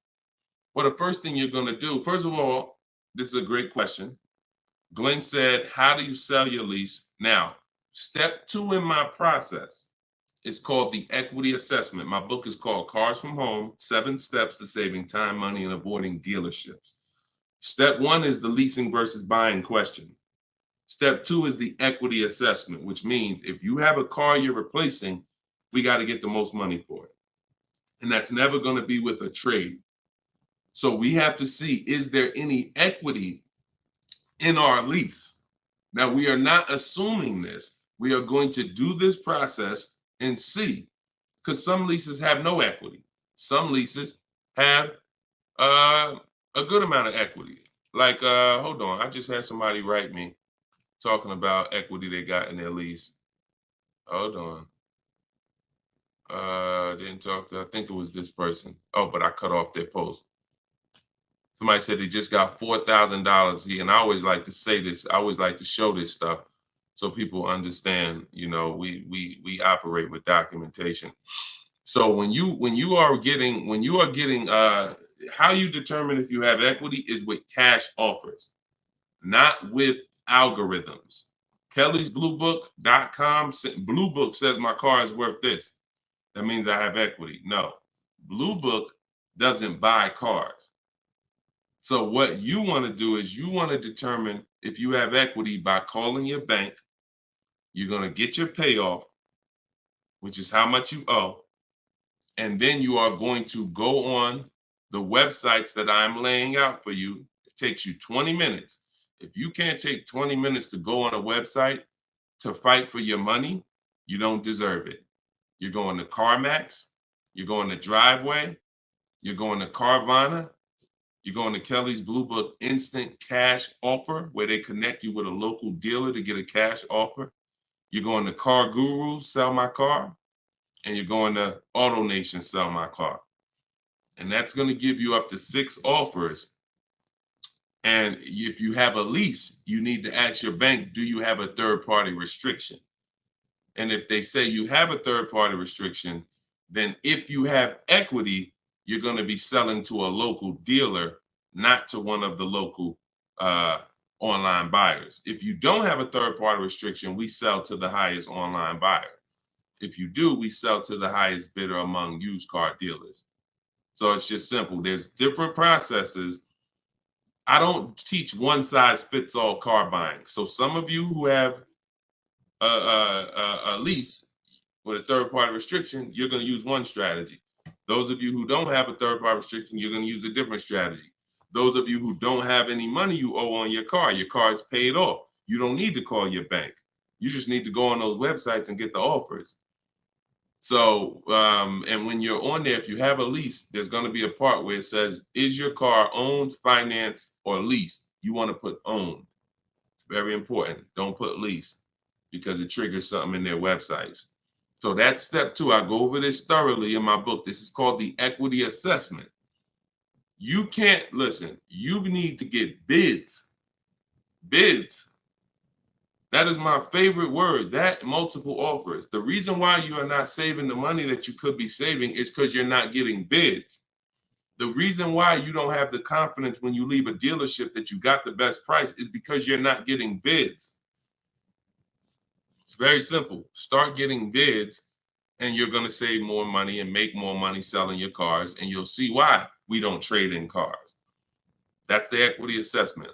Well, the first thing you're going to do, first of all, this is a great question. Glenn said, how do you sell your lease? Now, step 2 in my process. It's called the equity assessment. My book is called Cars from Home, 7 Steps to Saving Time, Money, and Avoiding Dealerships. Step 1 is the leasing versus buying question. Step 2 is the equity assessment, which means if you have a car you're replacing, we got to get the most money for it. And that's never going to be with a trade. So we have to see, is there any equity in our lease? Now, we are not assuming this. We are going to do this process and see, because some leases have no equity. Some leases have a good amount of equity. Like, hold on, I just had somebody write me talking about equity they got in their lease. Hold on. Didn't talk to, I think it was this person. Oh, but I cut off their post. Somebody said they just got $4,000 here, and I always like to say this. I always like to show this stuff so people understand. You know, we operate with documentation. So when you are getting how you determine if you have equity is with cash offers, not with algorithms. Kelly's bluebook.com. Blue Book says my car is worth this. That means I have equity. No, Blue Book doesn't buy cars. So what you want to do is you want to determine if you have equity by calling your bank. You're going to get your payoff, which is how much you owe. And then you are going to go on the websites that I'm laying out for you. It takes you 20 minutes. If you can't take 20 minutes to go on a website to fight for your money, you don't deserve it. You're going to CarMax, you're going to Driveway, you're going to Carvana, you're going to Kelly's Blue Book Instant Cash Offer, where they connect you with a local dealer to get a cash offer. You're going to Car Gurus, Sell My Car, and you're going to Auto Nation, Sell My Car. And that's going to give you up to 6 offers. And if you have a lease, you need to ask your bank, do you have a third-party restriction? And if they say you have a third-party restriction, then if you have equity, you're going to be selling to a local dealer, not to one of the local online buyers. If you don't have a third-party restriction, we sell to the highest online buyer. If you do, we sell to the highest bidder among used car dealers. So it's just simple. There's different processes. I don't teach one size fits all car buying. So some of you who have a lease with a third party restriction, you're going to use one strategy. Those of you who don't have a third party restriction, you're going to use a different strategy. Those of you who don't have any money you owe on your car is paid off. You don't need to call your bank. You just need to go on those websites and get the offers. So, and when you're on there, if you have a lease, there's going to be a part where it says, is your car owned, financed, or leased? You want to put owned. It's very important. Don't put lease, because it triggers something in their websites. So that's step 2. I go over this thoroughly in my book. This is called the equity assessment. You can't, listen, you need to get bids. Bids. That is my favorite word, that multiple offers. The reason why you are not saving the money that you could be saving is because you're not getting bids. The reason why you don't have the confidence when you leave a dealership that you got the best price is because you're not getting bids. It's very simple. Start getting bids and you're going to save more money and make more money selling your cars, and you'll see why we don't trade in cars. That's the equity assessment.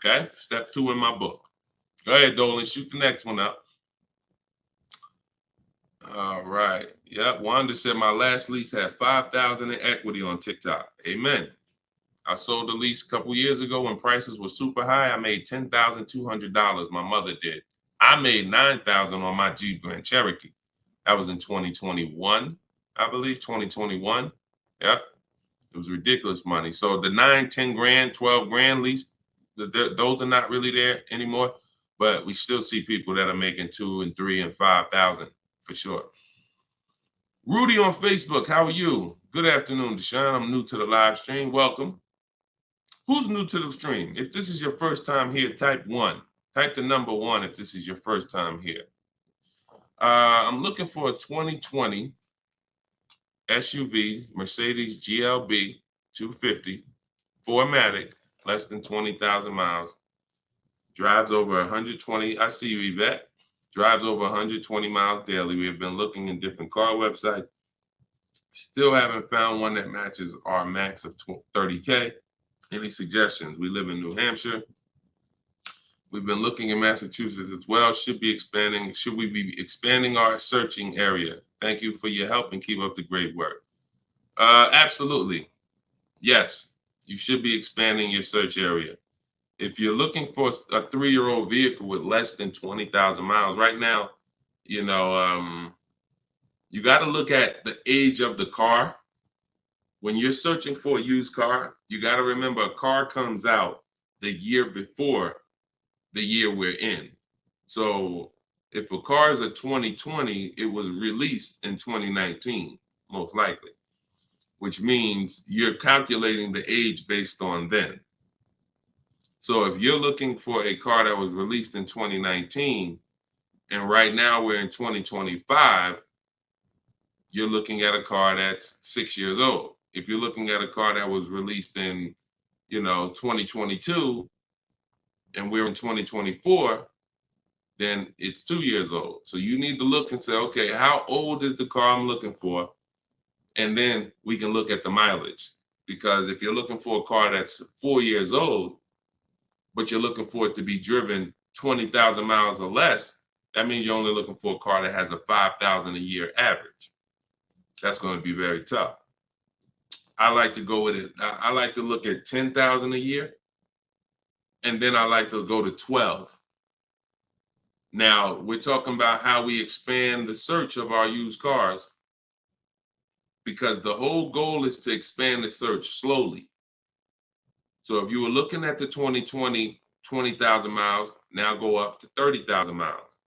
Okay? Step 2 in my book. Go ahead, Dolan. Shoot the next one up. All right. Yep. Wanda said my last lease had 5,000 in equity on TikTok. Amen. I sold the lease a couple years ago when prices were super high. I made $10,200. My mother did. I made $9,000 on my Jeep Grand Cherokee. That was in 2021, I believe. 2021. Yep. It was ridiculous money. So the 9, 10 grand, 12 grand lease, those are not really there anymore. But we still see people that are making 2 and 3 and 5,000 for sure. Rudy on Facebook, how are you? Good afternoon, Deshone. I'm new to the live stream. Welcome. Who's new to the stream? If this is your first time here, type 1. Type the number 1 if this is your first time here. I'm looking for a 2020 SUV, Mercedes GLB 250, 4MATIC, less than 20,000 miles. Drives over 120. I see you, Yvette. Drives over 120 miles daily. We have been looking in different car websites. Still haven't found one that matches our max of 30K. Any suggestions? We live in New Hampshire. We've been looking in Massachusetts as well. Should we be expanding our searching area? Thank you for your help and keep up the great work. Absolutely. Yes, you should be expanding your search area. If you're looking for a 3-year-old vehicle with less than 20,000 miles, right now, you know, you got to look at the age of the car. When you're searching for a used car, you got to remember a car comes out the year before the year we're in. So if a car is a 2020, it was released in 2019, most likely, which means you're calculating the age based on then. So if you're looking for a car that was released in 2019, and right now we're in 2025, you're looking at a car that's 6 years old. If you're looking at a car that was released in, 2022, and we're in 2024, then it's 2 years old. So you need to look and say, okay, how old is the car I'm looking for? And then we can look at the mileage. Because if you're looking for a car that's 4 years old, but you're looking for it to be driven 20,000 miles or less, that means you're only looking for a car that has a 5,000 a year average. That's going to be very tough. I like to go with it. I like to look at 10,000 a year, and then I like to go to 12. Now, we're talking about how we expand the search of our used cars, because the whole goal is to expand the search slowly. So if you were looking at the 2020, 20,000 miles, now go up to 30,000 miles.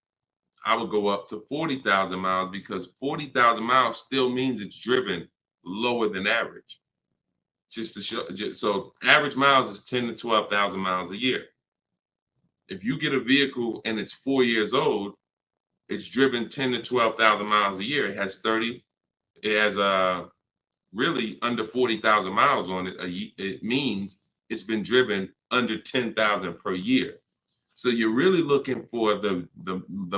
I would go up to 40,000 miles, because 40,000 miles still means it's driven lower than average. Just to show, so average miles is 10 to 12,000 miles a year. If you get a vehicle and it's 4 years old, it's driven 10 to 12,000 miles a year. It has really under 40,000 miles on it. It means it's been driven under 10,000 per year. So you're really looking for the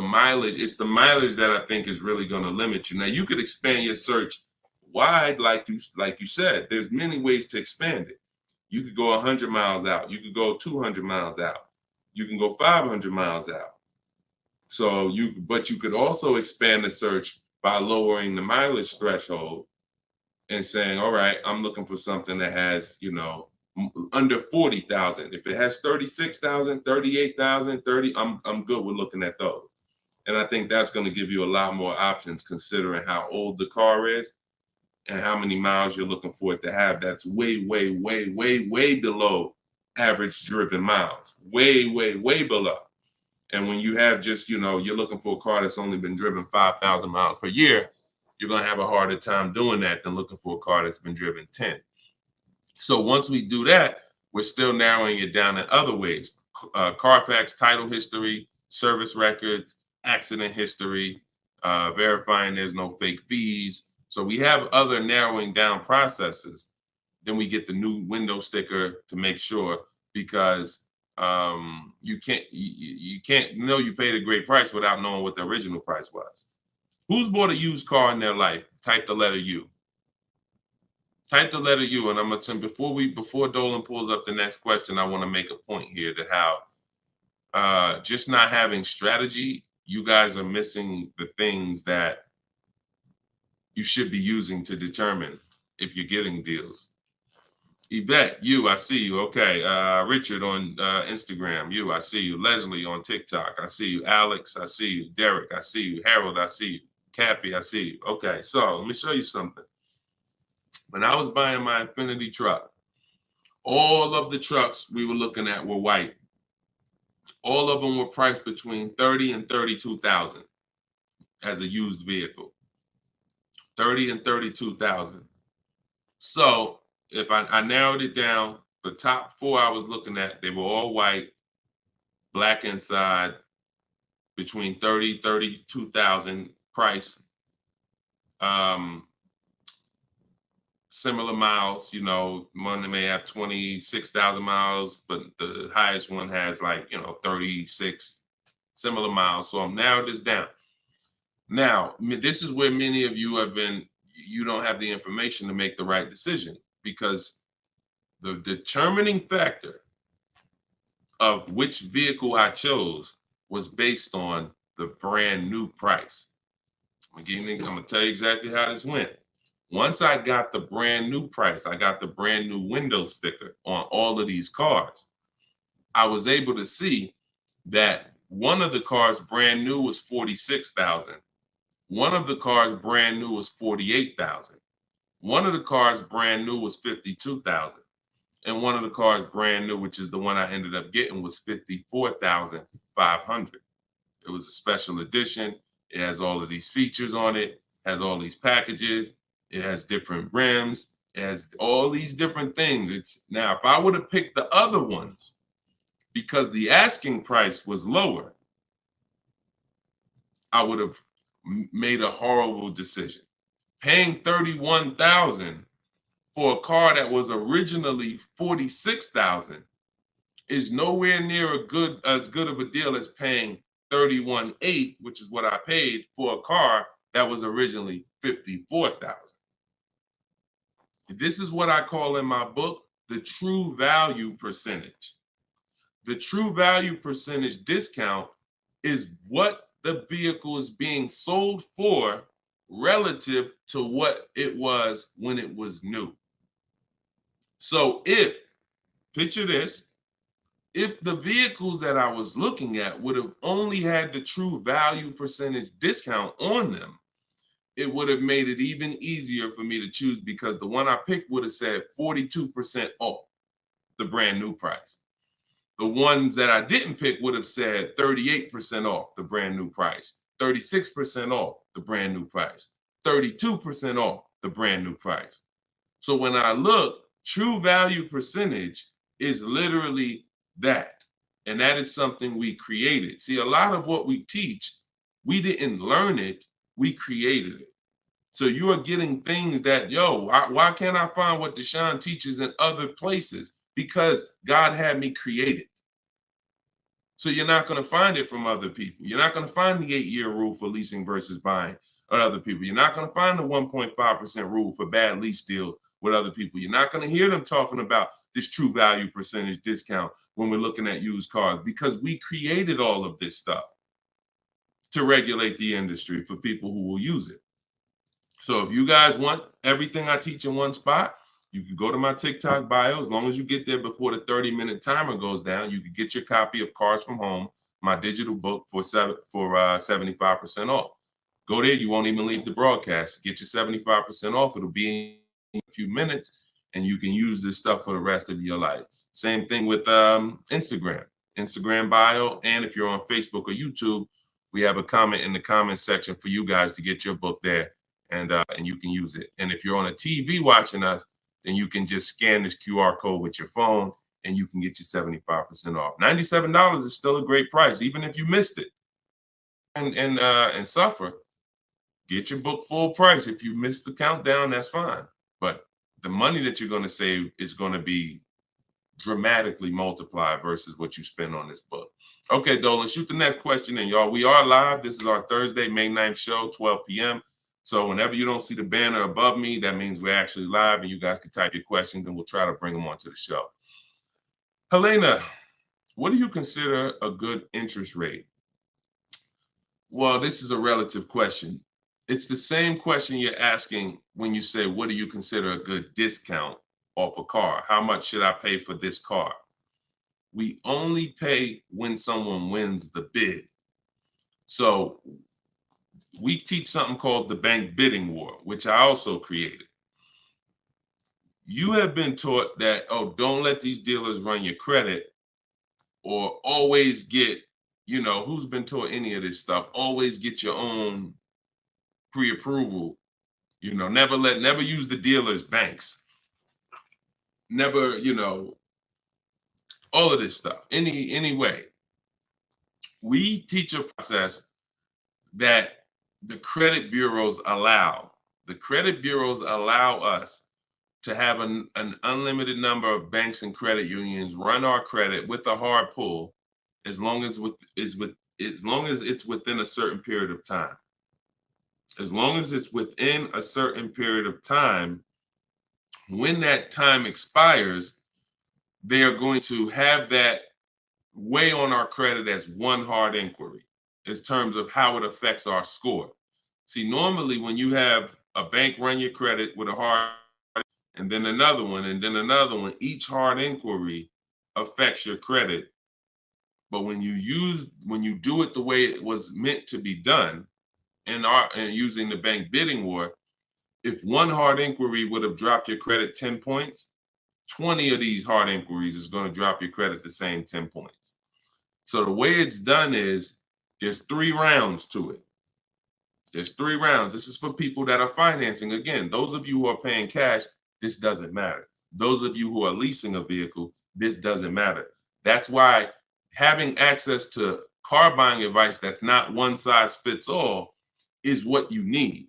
mileage. It's the mileage that I think is really going to limit you. Now you could expand your search wide, like you said. There's many ways to expand it. You could go 100 miles out. You could go 200 miles out. You can go 500 miles out. So but you could also expand the search by lowering the mileage threshold and saying, all right, I'm looking for something that has, under 40,000. If it has 36,000, 38,000, 30, I'm good with looking at those. And I think that's going to give you a lot more options, considering how old the car is and how many miles you're looking for it to have. That's way, way, way, way, way below average driven miles. Way, way, way below. And when you have just, you're looking for a car that's only been driven 5,000 miles per year, you're going to have a harder time doing that than looking for a car that's been driven 10. So once we do that, we're still narrowing it down in other ways. Carfax title history, service records, accident history, verifying there's no fake fees. So we have other narrowing down processes. Then we get the new window sticker to make sure, because you can't know you paid a great price without knowing what the original price was. Who's bought a used car in their life? Type the letter U. Type the letter U, and I'm gonna tell before Dolan pulls up the next question, I want to make a point here to how just not having strategy, you guys are missing the things that you should be using to determine if you're getting deals. Yvette, you, I see you. Okay. Richard on Instagram, you, I see you. Leslie on TikTok, I see you. Alex, I see you. Derek, I see you. Harold, I see you. Kathy, I see you. Okay, so let me show you something. When I was buying my Infiniti truck, all of the trucks we were looking at were white. All of them were priced between 30 and 32,000 as a used vehicle. 30 and 32,000. So if I narrowed it down, the top four I was looking at, they were all white, black inside, between 30, 32,000 price. Similar miles, you know, one may have 26,000 miles, but the highest one has like, 36 similar miles. So I'm narrowed this down. Now, this is where many of you you don't have the information to make the right decision, because the determining factor of which vehicle I chose was based on the brand new price. I'm gonna tell you exactly how this went. Once I got the brand new price, I got the brand new window sticker on all of these cars, I was able to see that one of the cars brand new was 46,000. One of the cars brand new was 48,000. One of the cars brand new was 52,000. And one of the cars brand new, which is the one I ended up getting, was 54,500. It was a special edition. It has all of these features on it, has all these packages. It has different rims. It has all these different things. Now, if I would have picked the other ones, because the asking price was lower, I would have made a horrible decision. Paying 31,000 for a car that was originally 46,000 is nowhere near as good of a deal as paying 31,800, which is what I paid for a car that was originally 54,000. This is what I call in my book the true value percentage. The true value percentage discount is what the vehicle is being sold for relative to what it was when it was new. So picture this, if the vehicles that I was looking at would have only had the true value percentage discount on them, it would have made it even easier for me to choose, because the one I picked would have said 42% off the brand new price. The ones that I didn't pick would have said 38% off the brand new price, 36% off the brand new price, 32% off the brand new price. So when I look, true value percentage is literally that. And that is something we created. See, a lot of what we teach, we didn't learn it, we created it. So you are getting things that, why can't I find what Deshone teaches in other places? Because God had me create it. So you're not going to find it from other people. You're not going to find the 8-year rule for leasing versus buying or other people. You're not going to find the 1.5% rule for bad lease deals with other people. You're not going to hear them talking about this true value percentage discount when we're looking at used cars, because we created all of this stuff to regulate the industry for people who will use it. So if you guys want everything I teach in one spot, you can go to my TikTok bio. As long as you get there before the 30-minute timer goes down, you can get your copy of Cars from Home, my digital book, for 75% off. Go there. You won't even leave the broadcast. Get your 75% off. It'll be in a few minutes, and you can use this stuff for the rest of your life. Same thing with Instagram bio. And if you're on Facebook or YouTube, we have a comment in the comment section for you guys to get your book there, and you can use it. And if you're on a TV watching us, then you can just scan this QR code with your phone, and you can get your 75% off. $97 is still a great price, even if you missed it and suffer. Get your book full price. If you missed the countdown, that's fine. But the money that you're going to save is going to be dramatically multiplied versus what you spend on this book. Okay, Dolan, shoot the next question in, y'all. We are live. This is our Thursday, May 9th show, 12 p.m. So whenever you don't see the banner above me, that means we're actually live, and you guys can type your questions and we'll try to bring them onto the show. Helena, what do you consider a good interest rate? Well, this is a relative question. It's the same question you're asking when you say, what do you consider a good discount off a car? How much should I pay for this car? We only pay when someone wins the bid. So we teach something called the bank bidding war, which I also created. You have been taught that, don't let these dealers run your credit, or always get, who's been taught any of this stuff? Always get your own pre-approval, never use the dealer's banks. Never, all of this stuff. Anyway, we teach a process that the credit bureaus allow. The credit bureaus allow us to have an unlimited number of banks and credit unions run our credit with a hard pull, as long as it's within a certain period of time. As long as it's within a certain period of time, when that time expires, they are going to have that weigh on our credit as one hard inquiry in terms of how it affects our score. See, normally when you have a bank run your credit with a hard, and then another one, and then another one, each hard inquiry affects your credit. But when you do it the way it was meant to be done, and using the bank bidding war, if one hard inquiry would have dropped your credit 10 points, 20 of these hard inquiries is going to drop your credit the same 10 points. So the way it's done is there's 3 rounds to it. There's 3 rounds. This is for people that are financing. Again, those of you who are paying cash, this doesn't matter. Those of you who are leasing a vehicle, this doesn't matter. That's why having access to car buying advice that's not one size fits all is what you need.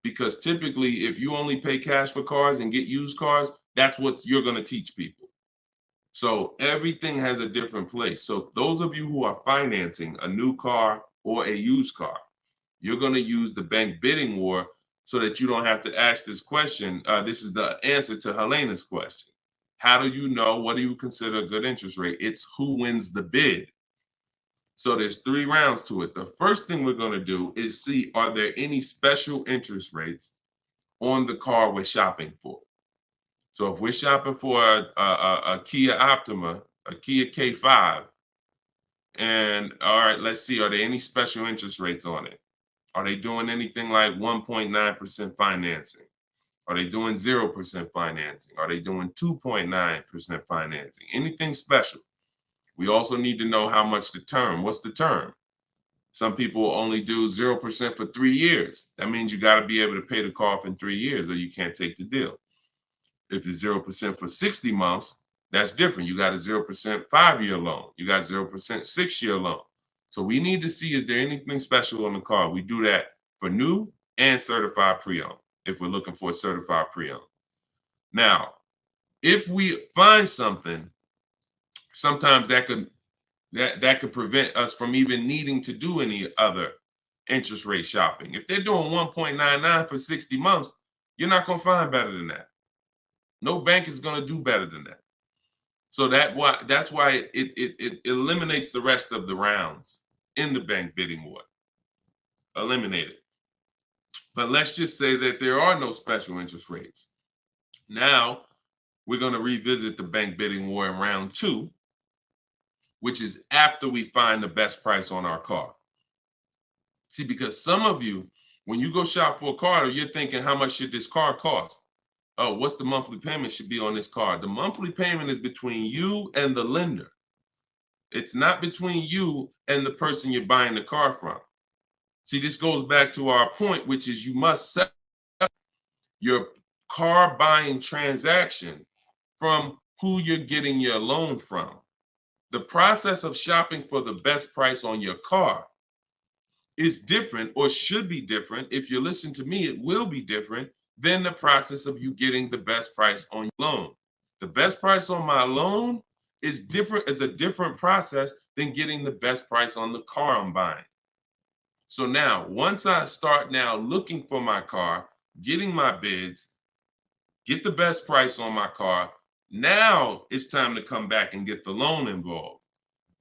Because typically, if you only pay cash for cars and get used cars, that's what you're going to teach people. So everything has a different place. So those of you who are financing a new car or a used car, you're going to use the bank bidding war so that you don't have to ask this question. This is the answer to Helena's question. How do you know? What do you consider a good interest rate? It's who wins the bid. So there's 3 rounds to it. The first thing we're going to do is see, are there any special interest rates on the car we're shopping for? So if we're shopping for a Kia Optima, a Kia K5, and all right, let's see, are there any special interest rates on it? Are they doing anything like 1.9% financing? Are they doing 0% financing? Are they doing 2.9% financing? Anything special? We also need to know how much the term. What's the term? Some people only do 0% for 3 years. That means you got to be able to pay the car off in 3 years or you can't take the deal. If it's 0% for 60 months, that's different. You got a 0% 5-year loan. You got 0% 6-year loan. So we need to see, is there anything special on the car? We do that for new and certified pre-owned, if we're looking for a certified pre-owned. Now, if we find something, sometimes that could prevent us from even needing to do any other interest rate shopping. If they're doing 1.99 for 60 months, you're not going to find better than that. No bank is going to do better than that. So that's why it eliminates the rest of the rounds in the bank bidding war. Eliminate it. But let's just say that there are no special interest rates. Now we're going to revisit the bank bidding war in round 2, which is after we find the best price on our car. See, because some of you, when you go shop for a car, you're thinking, how much should this car cost? Oh, what's the monthly payment should be on this car? The monthly payment is between you and the lender. It's not between you and the person you're buying the car from. See, this goes back to our point, which is you must set up your car buying transaction from who you're getting your loan from. The process of shopping for the best price on your car is different, or should be different. If you listen to me, it will be different than the process of you getting the best price on your loan. The best price on my loan is a different process than getting the best price on the car I'm buying. So now, once I start now looking for my car, getting my bids, get the best price on my car, now it's time to come back and get the loan involved.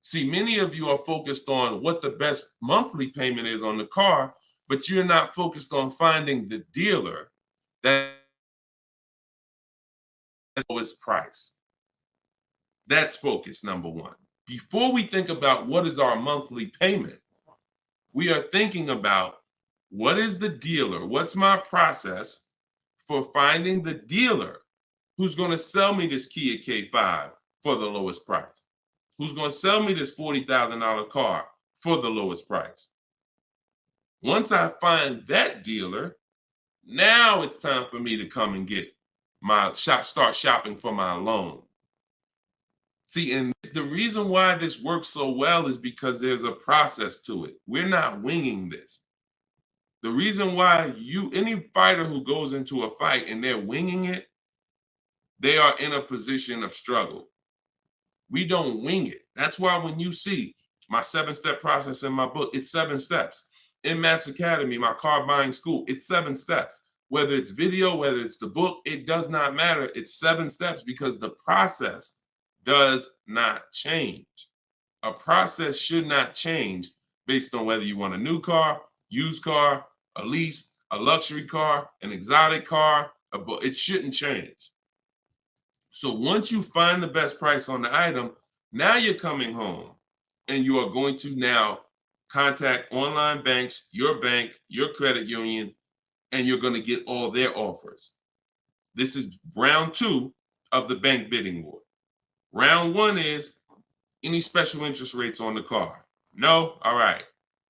See, many of you are focused on what the best monthly payment is on the car, but you're not focused on finding the dealer that has the lowest price. That's focus number 1. Before we think about what is our monthly payment, we are thinking about what is the dealer? What's my process for finding the dealer who's going to sell me this Kia K5 for the lowest price? Who's going to sell me this $40,000 car for the lowest price? Once I find that dealer, Now it's time for me to come and get start shopping for my loan. See, and the reason why this works so well is because there's a process to it. We're not winging this. The reason why any fighter who goes into a fight and they're winging it, they are in a position of struggle. We don't wing it. That's why when you see my 7-step process in my book, it's 7 steps. In Matt's Academy, my car buying school, it's 7 steps. Whether it's video, whether it's the book, it does not matter. It's 7 steps because the process does not change. A process should not change based on whether you want a new car, used car, a lease, a luxury car, an exotic car. It shouldn't change. So once you find the best price on the item, now you're coming home and you are going to now contact online banks, your bank, your credit union, and you're going to get all their offers. This is round 2 of the bank bidding war. Round 1 is any special interest rates on the car. No? All right.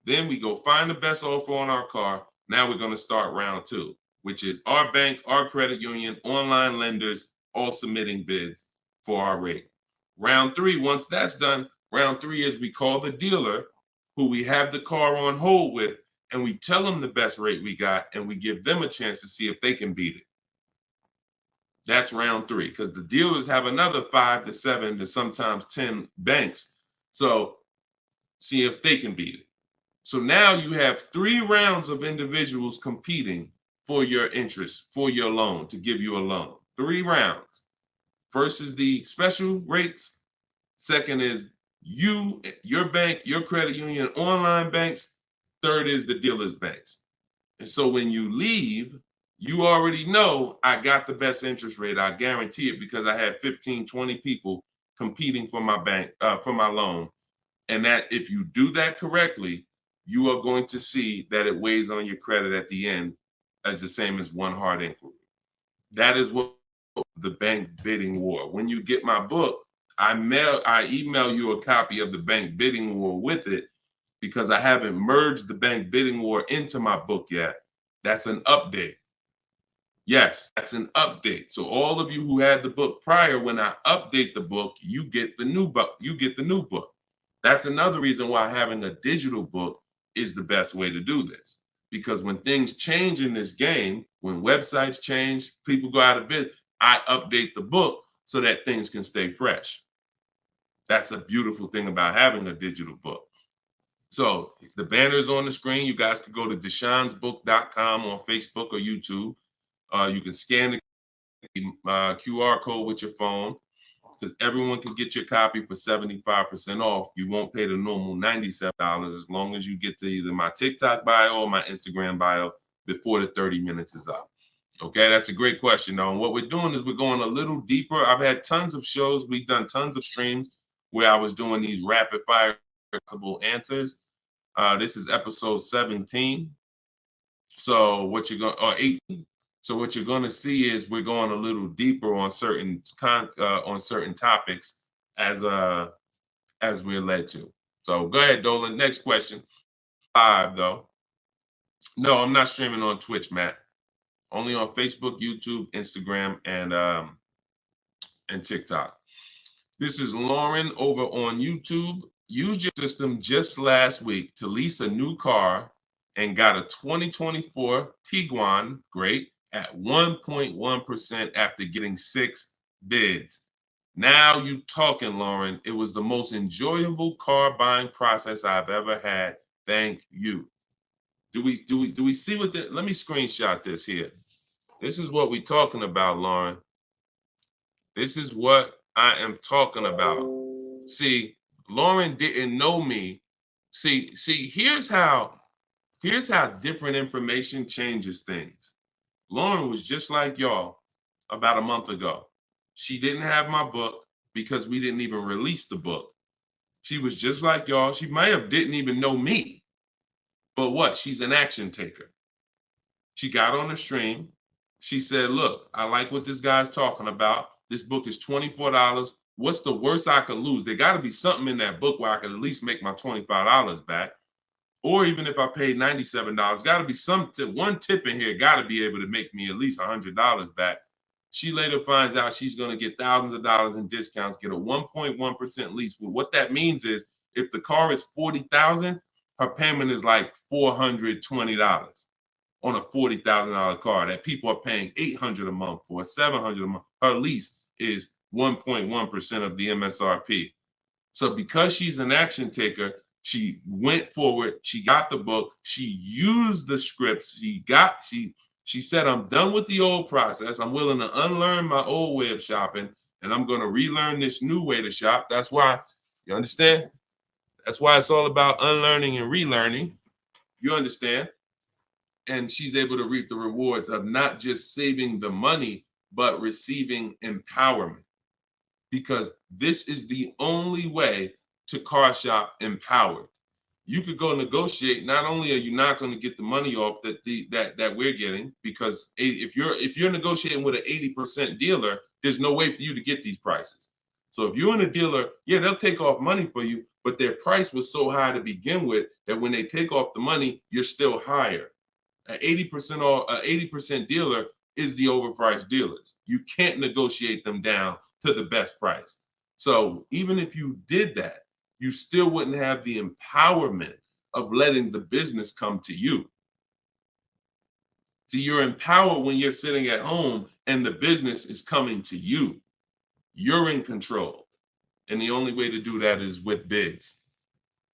Then we go find the best offer on our car. Now we're going to start round 2, which is our bank, our credit union, online lenders, all submitting bids for our rate. Round 3, once that's done, round 3 is we call the dealer who we have the car on hold with, and we tell them the best rate we got, and we give them a chance to see if they can beat it. That's round 3, because the dealers have another 5 to 7 to sometimes 10 banks. So see if they can beat it. So now you have 3 rounds of individuals competing for your interest, for your loan, to give you a loan. 3 rounds. First is the special rates. Second is you, your bank, your credit union, online banks. Third is the dealer's banks. And so when you leave, you already know I got the best interest rate. I guarantee it because I had 15, 20 people competing for my bank, for my loan. And that if you do that correctly, you are going to see that it weighs on your credit at the end as the same as one hard inquiry. That is what the bank bidding war. When you get my book, I email you a copy of the bank bidding war with it because I haven't merged the bank bidding war into my book yet. That's an update. Yes, that's an update. So all of you who had the book prior, when I update the book, you get the new book. You get the new book. That's another reason why having a digital book is the best way to do this. Because when things change in this game, when websites change, people go out of business, I update the book so that things can stay fresh. That's a beautiful thing about having a digital book. So the banner is on the screen. You guys can go to deshonesbook.com on Facebook or YouTube. You can scan the QR code with your phone because everyone can get your copy for 75% off. You won't pay the normal $97 as long as you get to either my TikTok bio or my Instagram bio before the 30 minutes is up. Okay, that's a great question, though. And what we're doing is we're going a little deeper. I've had tons of shows. We've done tons of streams where I was doing these rapid fire answers. This is episode 17. So what you're going, or 18. So what you're going to see is we're going a little deeper on certain topics as we're led to. So go ahead, Dolan. Next question. 5 though. No, I'm not streaming on Twitch, Matt. Only on Facebook, YouTube, Instagram, and TikTok. This is Lauren over on YouTube. Used your system just last week to lease a new car and got a 2024 Tiguan, great, at 1.1% after getting 6 bids. Now you talking, Lauren. It was the most enjoyable car buying process I've ever had. Thank you. Do we see what the, let me screenshot this here. This is what we're talking about, Lauren. This is what I am talking about. See, Lauren didn't know me. See, here's how different information changes things. Lauren was just like y'all about a month ago. She didn't have my book because we didn't even release the book. She was just like y'all. She might have didn't even know me. But what? She's an action taker. She got on the stream. She said, look, I like what this guy's talking about. This book is $24. What's the worst I could lose? There got to be something in that book where I could at least make my $25 back. Or even if I paid $97, got to be one tip in here, got to be able to make me at least $100 back. She later finds out she's going to get thousands of dollars in discounts, get a 1.1% lease. Well, what that means is if the car is $40,000, her payment is like $420 on a $40,000 car that people are paying $800 a month for, $700 a month. Her lease is 1.1% of the MSRP. So because she's an action taker, she went forward, she got the book, she used the scripts, she said, I'm done with the old process. I'm willing to unlearn my old way of shopping, and I'm going to relearn this new way to shop. That's why, you understand? That's why it's all about unlearning and relearning. You understand? And she's able to reap the rewards of not just saving the money, but receiving empowerment. Because this is the only way to car shop empowered. You could go negotiate. Not only are you not going to get the money off that we're getting, because if you're negotiating with an 80% dealer, there's no way for you to get these prices. So if you're in a dealer, yeah, they'll take off money for you, but their price was so high to begin with that when they take off the money, you're still higher. An 80% dealer is the overpriced dealers. You can't negotiate them down to the best price. So even if you did that, you still wouldn't have the empowerment of letting the business come to you. So you're empowered when you're sitting at home and the business is coming to you. You're in control. And the only way to do that is with bids.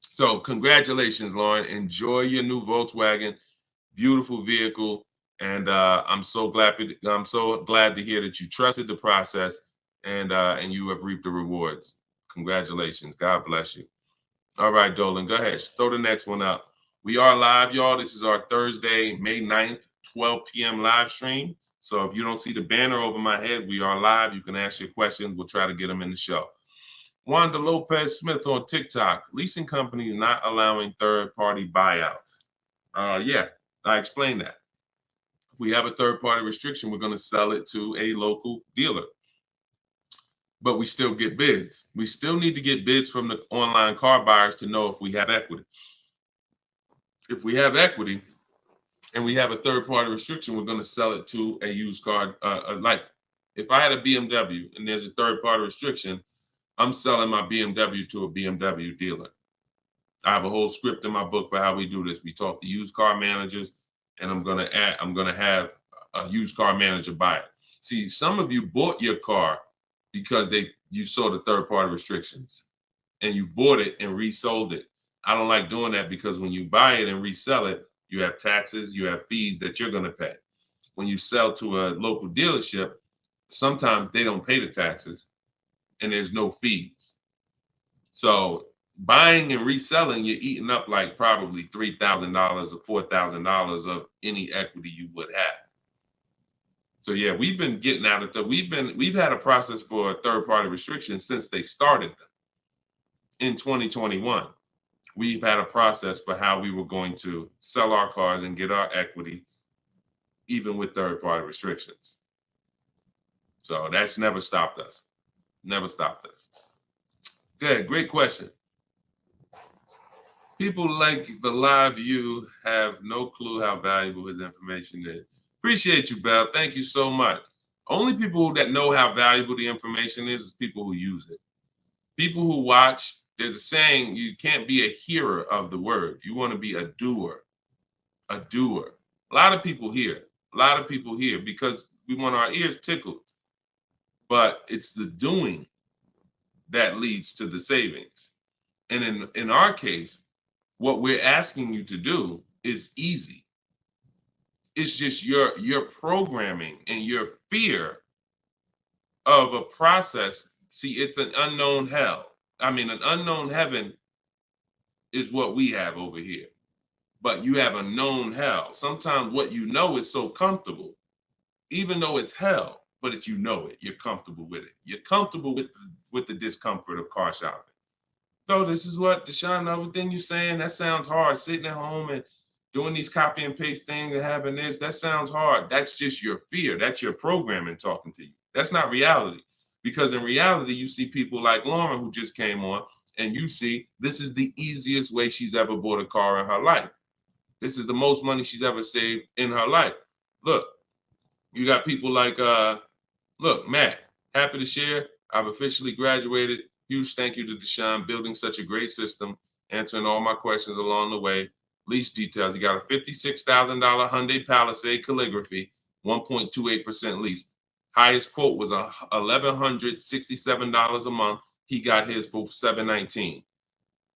So congratulations, Lauren. Enjoy your new Volkswagen. Beautiful vehicle. And I'm so glad to hear that you trusted the process and you have reaped the rewards. Congratulations. God bless you. All right, Dolan, go ahead. Throw the next one up. We are live, y'all. This is our Thursday, May 9th, 12 p.m. live stream. So if you don't see the banner over my head, we are live. You can ask your questions. We'll try to get them in the show. Wanda Lopez Smith on TikTok. Leasing companies not allowing third-party buyouts. Yeah, I explained that. If we have a third-party restriction, we're going to sell it to a local dealer. But we still get bids. We still need to get bids from the online car buyers to know if we have equity. If we have equity and we have a third-party restriction, we're going to sell it to a used car. Like if I had a BMW and there's a third-party restriction, I'm selling my BMW to a BMW dealer. I have a whole script in my book for how we do this. We talk to used car managers, and I'm going to have a used car manager buy it. See, some of you bought your car because you saw the third-party restrictions and you bought it and resold it. I don't like doing that because when you buy it and resell it, you have taxes, you have fees that you're going to pay. When you sell to a local dealership, sometimes they don't pay the taxes and there's no fees. So buying and reselling, you're eating up like probably $3,000 or $4,000 of any equity you would have. So yeah, we've been getting out of we've had a process for third-party restrictions since they started them. In 2021, we've had a process for how we were going to sell our cars and get our equity, even with third-party restrictions. So that's never stopped us. Never stopped us. Good, great question. People like the live view have no clue how valuable his information is. Appreciate you, Belle. Thank you so much. Only people that know how valuable the information is people who use it. People who watch, there's a saying, you can't be a hearer of the word. You want to be a doer. A doer. A lot of people hear. A lot of people hear because we want our ears tickled. But it's the doing that leads to the savings. And in our case, what we're asking you to do is easy. It's just your programming and your fear of a process. See, it's an unknown hell. I mean, an unknown heaven is what we have over here. But you have a known hell. Sometimes what you know is so comfortable, even though it's hell, but it's you know it. You're comfortable with it. You're comfortable with the discomfort of car shopping. So this is what, Deshone, everything you're saying, that sounds hard. Sitting at home and doing these copy and paste things and having this, that sounds hard. That's just your fear. That's your programming talking to you. That's not reality. Because in reality, you see people like Lauren who just came on and you see this is the easiest way she's ever bought a car in her life. This is the most money she's ever saved in her life. Look, you got people like, look, Matt, happy to share. I've officially graduated. Huge thank you to Deshone, building such a great system, answering all my questions along the way. Lease details. You got a $56,000 Hyundai Palisade calligraphy, 1.28% lease. Highest quote was $1,167 a month. He got his for $719.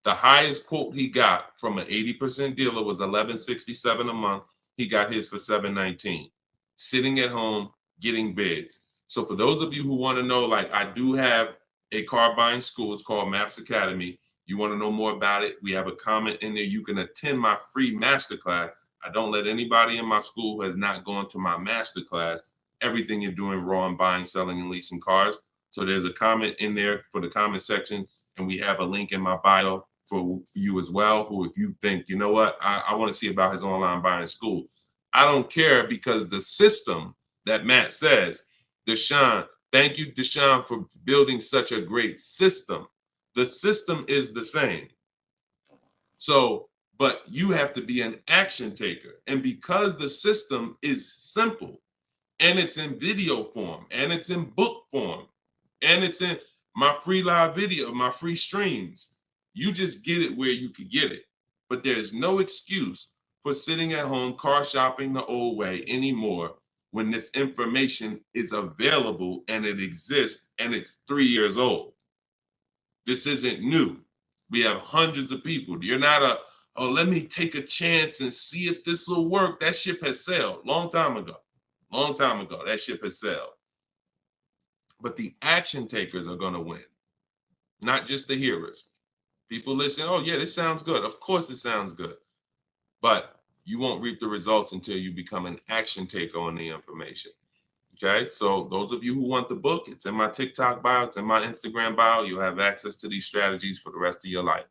The highest quote he got from an 80% dealer was $1,167 a month. He got his for $719. Sitting at home, getting bids. So for those of you who want to know, like, I do have a car buying school. It's called Maps Academy. You want to know more about it? We have a comment in there. You can attend my free masterclass. I don't let anybody in my school who has not gone to my masterclass. Everything you're doing wrong, buying, selling, and leasing cars. So there's a comment in there for the comment section, and we have a link in my bio for you as well, who, if you think, you know what, I want to see about his online buying school. I don't care, because the system that Matt says, Deshone, thank you, Deshone, for building such a great system. The system is the same. So, but you have to be an action taker. And because the system is simple, and it's in video form, and it's in book form, and it's in my free live video, my free streams, you just get it where you could get it. But there's no excuse for sitting at home car shopping the old way anymore when this information is available and it exists and it's 3 years old. This isn't new. We have hundreds of people. You're not oh, let me take a chance and see if this will work. That ship has sailed long time ago. Long time ago, that ship has sailed. But the action takers are going to win, not just the hearers. People listen, oh yeah, this sounds good. Of course it sounds good. But you won't reap the results until you become an action taker on the information. Okay, so those of you who want the book, it's in my TikTok bio, it's in my Instagram bio. You'll have access to these strategies for the rest of your life.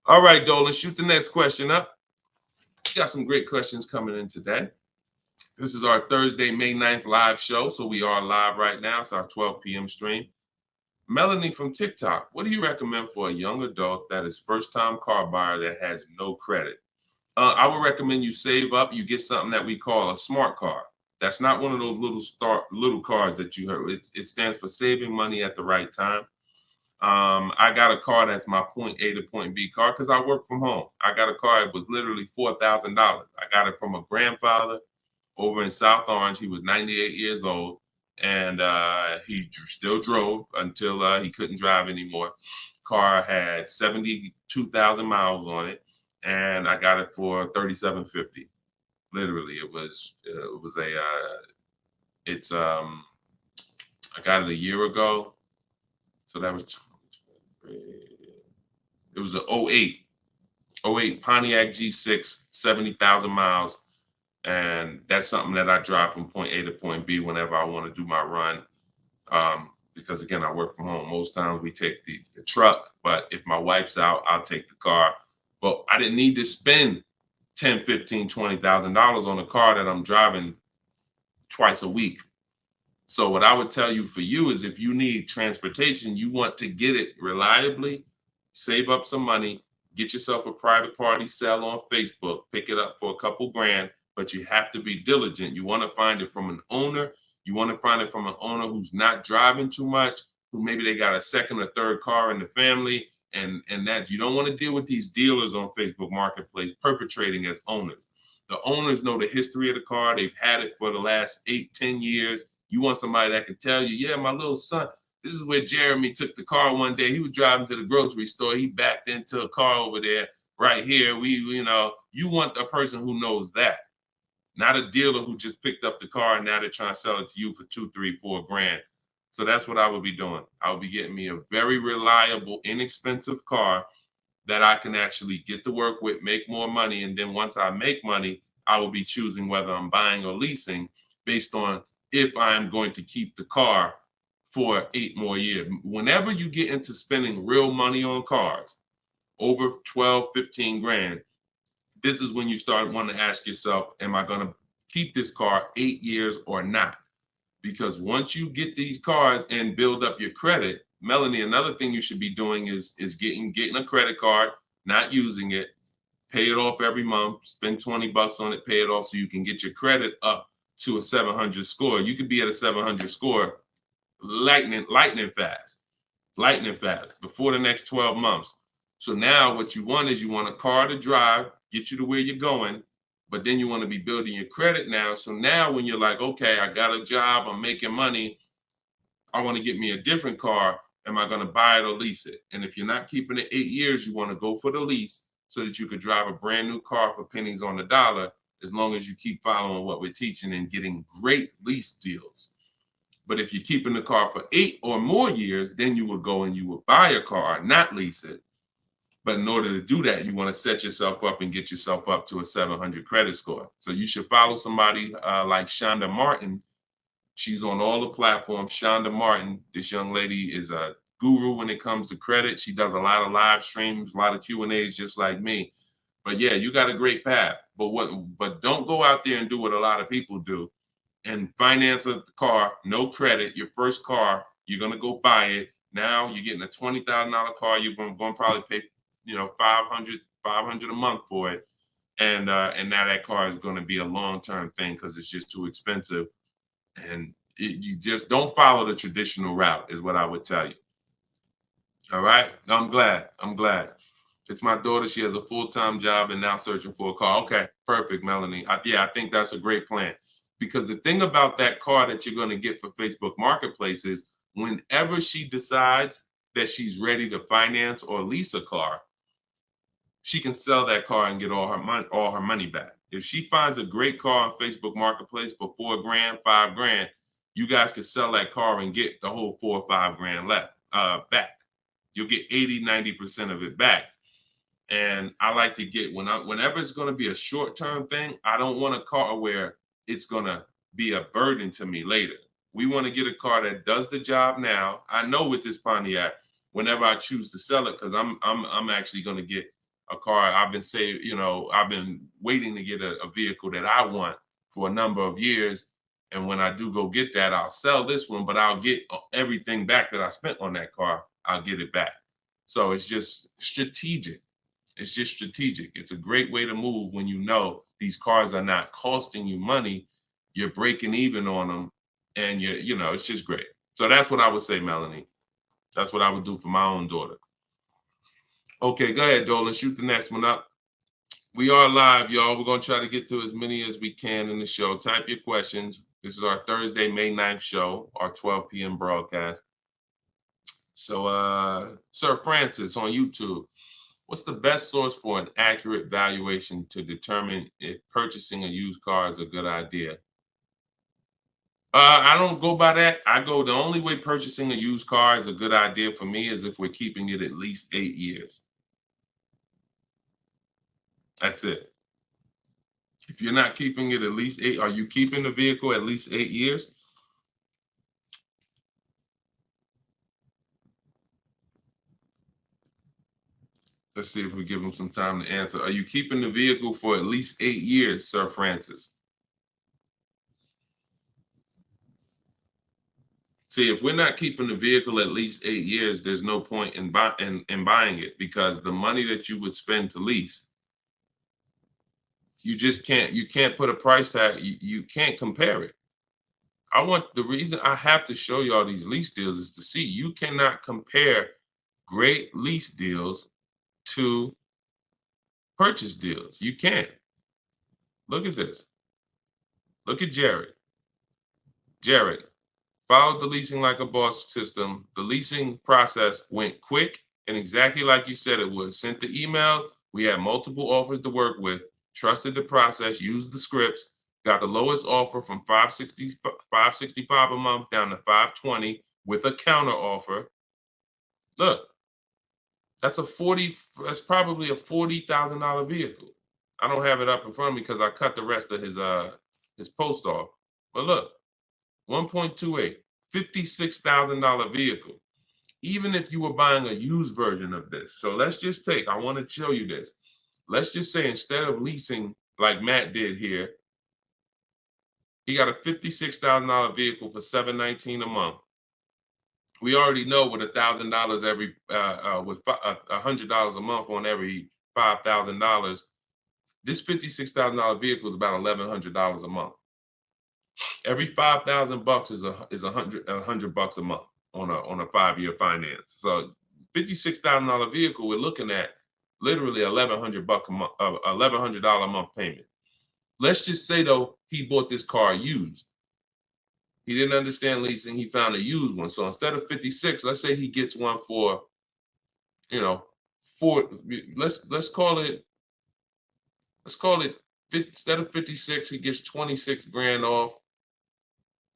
All right, Dolan, shoot the next question up. We got some great questions coming in today. This is our Thursday, May 9th live show. So we are live right now. It's our 12 p.m. stream. Melanie from TikTok, what do you recommend for a young adult that is first-time car buyer that has no credit? I would recommend you save up. You get something that we call a smart car. That's not one of those little cars that you heard. It stands for saving money at the right time. I got a car that's my point A to point B car because I work from home. I got a car that was literally $4,000. I got it from a grandfather over in South Orange. He was 98 years old, and he still drove until he couldn't drive anymore. Car had 72,000 miles on it, and I got it for $3,750. Literally, I got it a year ago, so that was, it was an 08 Pontiac G6, 70,000 miles. And that's something that I drive from point A to point B whenever I want to do my run. Because again, I work from home. Most times we take the truck, but if my wife's out, I'll take the car. But I didn't need to spend $10,000, $15,000, $20,000 on a car that I'm driving twice a week. So what I would tell you for you is, if you need transportation, you want to get it reliably, save up some money, get yourself a private party sell on Facebook, pick it up for a couple grand, but you have to be diligent. You want to find it from an owner. You want to find it from an owner who's not driving too much, who maybe they got a second or third car in the family, and that you don't want to deal with these dealers on Facebook Marketplace perpetrating as owners. The owners know the history of the car. They've had it for the last 8-10 years. You want somebody that can tell you, yeah, my little son, this is where Jeremy took the car one day. He was driving to the grocery store. He backed into a car over there right here. You want a person who knows that, not a dealer who just picked up the car and now they're trying to sell it to you for $2, $3, $4 grand. So that's what I would be doing. I would be getting me a very reliable, inexpensive car that I can actually get to work with, make more money. And then once I make money, I will be choosing whether I'm buying or leasing based on if I'm going to keep the car for 8 more years. Whenever you get into spending real money on cars, over 12, 15 grand, this is when you start wanting to ask yourself, am I going to keep this car 8 years or not? Because once you get these cars and build up your credit, Melanie, another thing you should be doing is getting a credit card, not using it, pay it off every month, spend $20 on it, pay it off so you can get your credit up to a 700 score. You could be at a 700 score lightning fast before the next 12 months. So now what you want is you want a car to drive, get you to where you're going, but then you want to be building your credit now. So now when you're like, okay, I got a job, I'm making money, I want to get me a different car. Am I going to buy it or lease it? And if you're not keeping it 8 years, you want to go for the lease so that you could drive a brand new car for pennies on the dollar, as long as you keep following what we're teaching and getting great lease deals. But if you're keeping the car for 8 or more years, then you would go and you would buy a car, not lease it. But in order to do that, you want to set yourself up and get yourself up to a 700 credit score. So you should follow somebody like Shonda Martin. She's on all the platforms. Shonda Martin, this young lady is a guru when it comes to credit. She does a lot of live streams, a lot of Q&As, just like me. But yeah, you got a great path. But don't go out there and do what a lot of people do and finance a car, no credit, your first car, you're going to go buy it. Now you're getting a $20,000 car. You're going to probably pay, $500 a month for it. And now that car is going to be a long-term thing because it's just too expensive. And you just don't follow the traditional route is what I would tell you. All right. I'm glad. It's my daughter. She has a full-time job and now searching for a car. Okay. Perfect, Melanie. I think that's a great plan. Because the thing about that car that you're going to get for Facebook Marketplace is whenever she decides that she's ready to finance or lease a car, she can sell that car and get all her money back. If she finds a great car on Facebook Marketplace for $4,000, $5,000, you guys can sell that car and get the whole $4,000 or $5,000 back. You'll get 80-90% of it back. And I like to get whenever it's going to be a short-term thing, I don't want a car where it's going to be a burden to me later. We want to get a car that does the job now. I know with this Pontiac, whenever I choose to sell it, because I'm actually going to get a car. I've been waiting to get a vehicle that I want for a number of years. And when I do go get that, I'll sell this one, but I'll get everything back that I spent on that car. I'll get it back. So it's just strategic. It's a great way to move when you know these cars are not costing you money. You're breaking even on them, and it's just great. So that's what I would say, Melanie. That's what I would do for my own daughter. Okay, go ahead, Dolan. Shoot the next one up. We are live, y'all. We're going to try to get through as many as we can in the show. Type your questions. This is our Thursday, May 9th show, our 12 p.m. broadcast. So, Sir Francis on YouTube. What's the best source for an accurate valuation to determine if purchasing a used car is a good idea? I don't go by that. The only way purchasing a used car is a good idea for me is if we're keeping it at least 8 years. That's it. If you're not keeping it at least 8, are you keeping the vehicle at least 8 years? Let's see if we give him some time to answer. Are you keeping the vehicle for at least 8 years, Sir Francis? See, if we're not keeping the vehicle at least 8 years, there's no point in buying it, because the money that you would spend to lease, you can't put a price tag. You can't compare it. The reason I have to show you all these lease deals is to see you cannot compare great lease deals to purchase deals. You can't. Look at this. Look at Jared. Jared followed the leasing like a boss system. The leasing process went quick and exactly like you said it would. Sent the emails. We had multiple offers to work with. Trusted the process. Used the scripts. Got the lowest offer from $565 a month down to $520 with a counter offer. Look. That's probably a $40,000 vehicle. I don't have it up in front of me because I cut the rest of his post off. But look, 1.28, $56,000 vehicle. Even if you were buying a used version of this. So let's just I want to show you this. Let's just say instead of leasing like Matt did here, he got a $56,000 vehicle for $719 a month We already know with $1,000 every, with $100 a month on every $5,000, this $56,000 vehicle is about $1,100 a month. Every 5,000 bucks is $100 bucks a month on a 5-year finance. So $56,000 vehicle, we're looking at literally $1,100 a month, $1,100 a month payment. Let's just say though he bought this car used. He didn't understand leasing. He found a used one. So instead of 56, let's say he gets one for, you know, let's call it instead of 56, he gets 26 grand off.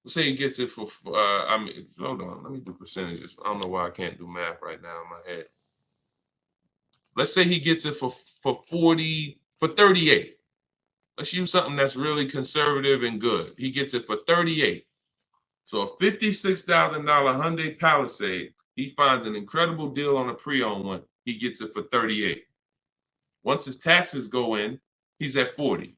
Let's say he gets it for, hold on, let me do percentages. I don't know why I can't do math right now in my head. Let's say he gets it for 38. Let's use something that's really conservative and good. He gets it for 38. So a $56,000 Hyundai Palisade, he finds an incredible deal on a pre-owned one. He gets it for 38. Once his taxes go in, he's at 40.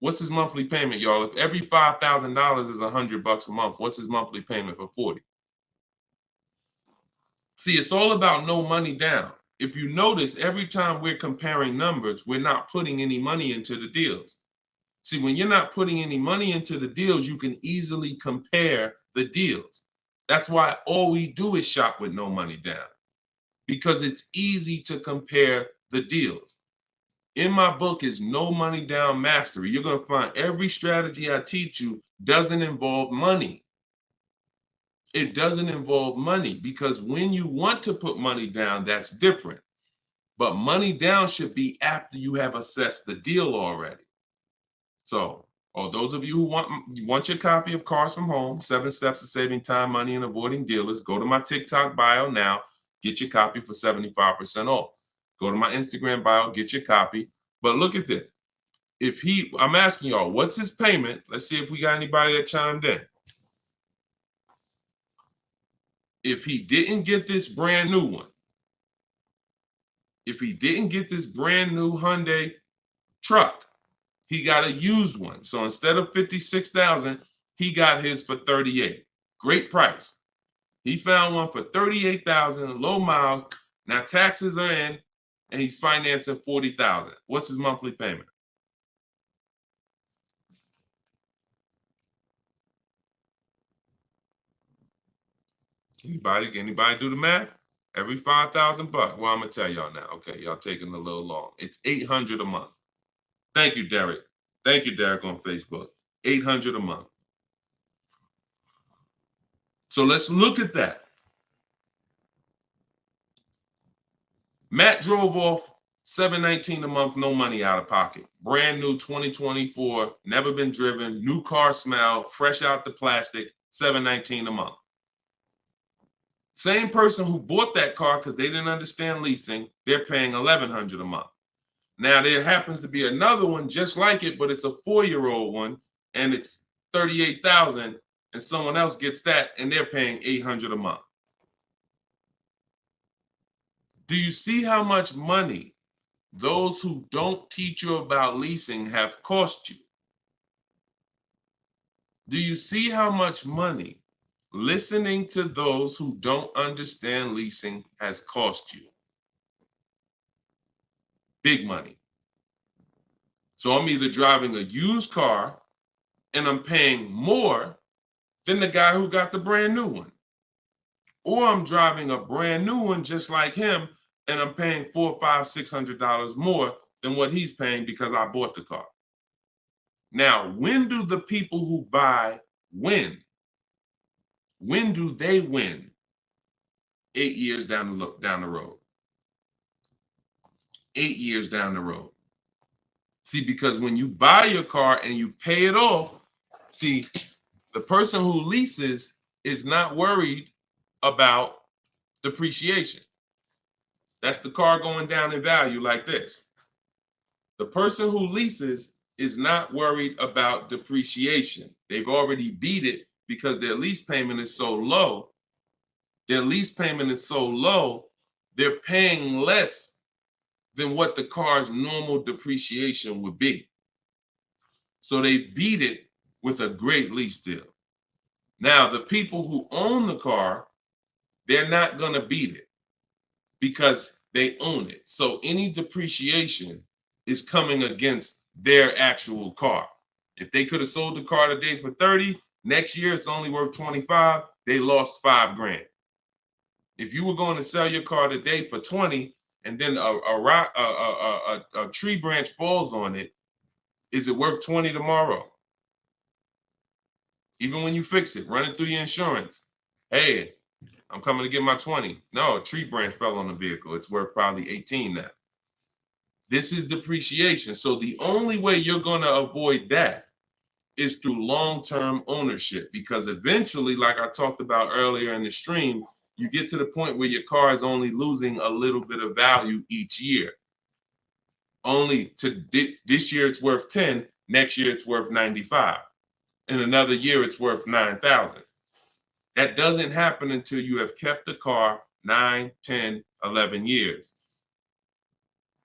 What's his monthly payment, y'all? If every $5,000 is $100 a month, what's his monthly payment for 40? See, it's all about no money down. If you notice, every time we're comparing numbers, we're not putting any money into the deals. See, when you're not putting any money into the deals, you can easily compare the deals. That's why all we do is shop with no money down, because it's easy to compare the deals. In my book is No Money Down Mastery. You're going to find every strategy I teach you doesn't involve money. It doesn't involve money, because when you want to put money down, that's different. But money down should be after you have assessed the deal already. So, those of you who want your copy of Cars from Home, 7 Steps to Saving Time, Money, and Avoiding Dealers, go to my TikTok bio now, get your copy for 75% off. Go to my Instagram bio, get your copy. But look at this. I'm asking y'all, what's his payment? Let's see if we got anybody that chimed in. If he didn't get this brand new one, if he didn't get this brand new Hyundai truck, he got a used one. So instead of 56,000, he got his for 38. Great price. He found one for 38,000, low miles. Now taxes are in, and he's financing 40,000. What's his monthly payment? Anybody do the math? Every 5,000 bucks. Well, I'm gonna tell y'all now. Okay, y'all taking a little long. It's $800 a month. Thank you, Derek. Thank you, Derek, on Facebook. $800 a month. So let's look at that. Matt drove off $719 a month, no money out of pocket. Brand new 2024, never been driven, new car smell, fresh out the plastic, $719 a month. Same person who bought that car because they didn't understand leasing, they're paying $1,100 a month. Now there happens to be another one just like it, but it's a 4-year-old one, and it's $38,000, and someone else gets that, and they're paying $800 a month. Do you see how much money those who don't teach you about leasing have cost you? Do you see how much money listening to those who don't understand leasing has cost you? Big money. So I'm either driving a used car and I'm paying more than the guy who got the brand new one, or I'm driving a brand new one just like him and I'm paying $400, $500, $600 more than what he's paying because I bought the car. Now, when do the people who buy win? When do they win? 8 years down the road. 8 years down the road. See, because when you buy your car and you pay it off, see, the person who leases is not worried about depreciation. That's the car going down in value like this. The person who leases is not worried about depreciation. They've already beat it because their lease payment is so low. Their lease payment is so low, they're paying less than what the car's normal depreciation would be. So they beat it with a great lease deal. Now, the people who own the car they're not going to beat it because they own it. So any depreciation is coming against their actual car. If they could have sold the car today for 30, next year it's only worth 25, they lost $5,000. If you were going to sell your car today for 20 and then a tree branch falls on it, is it worth 20 tomorrow? Even when you fix it, run it through your insurance. Hey, I'm coming to get my 20. No, a tree branch fell on the vehicle. It's worth probably 18 now. This is depreciation. So the only way you're going to avoid that is through long-term ownership, because eventually, like I talked about earlier in the stream, you get to the point where your car is only losing a little bit of value each year. Only to this year it's worth 10, next year it's worth 95. In another year it's worth 9,000. That doesn't happen until you have kept the car 9, 10, 11 years.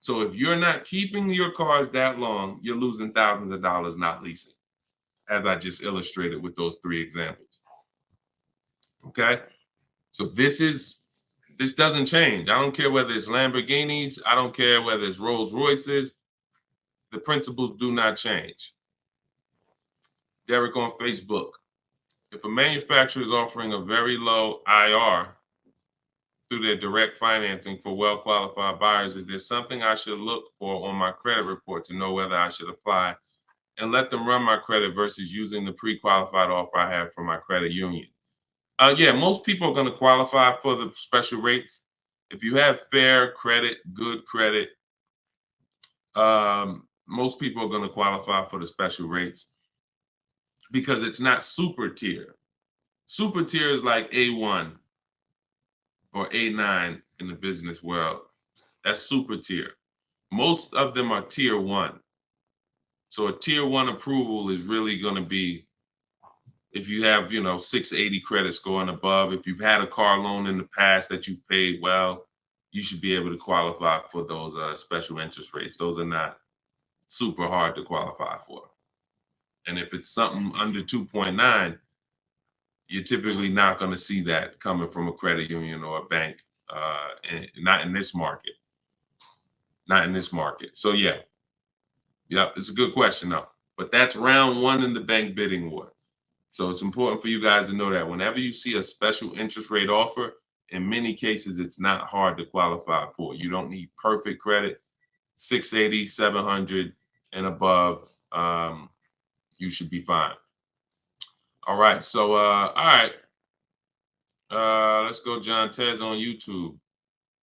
So if you're not keeping your cars that long, you're losing thousands of dollars not leasing, as I just illustrated with those 3 examples. Okay? So this doesn't change. I don't care whether it's Lamborghinis. I don't care whether it's Rolls Royces. The principles do not change. Derek on Facebook. If a manufacturer is offering a very low IR through their direct financing for well-qualified buyers, is there something I should look for on my credit report to know whether I should apply and let them run my credit versus using the pre-qualified offer I have from my credit union? Yeah, most people are going to qualify for the special rates. If you have fair credit, good credit, most people are going to qualify for the special rates because it's not super tier. Super tier is like A1 or A9 in the business world. That's super tier. Most of them are tier 1. So a tier 1 approval is really going to be if you have, 680 credit score and above. If you've had a car loan in the past that you paid well, you should be able to qualify for those special interest rates. Those are not super hard to qualify for. And if it's something under 2.9, you're typically not going to see that coming from a credit union or a bank, not in this market. Not in this market. So yeah, it's a good question though. But that's round 1 in the bank bidding war. So it's important for you guys to know that whenever you see a special interest rate offer, in many cases, it's not hard to qualify for. You don't need perfect credit. 680, 700 and above, you should be fine. All right. So, all right. Let's go. John Tez on YouTube.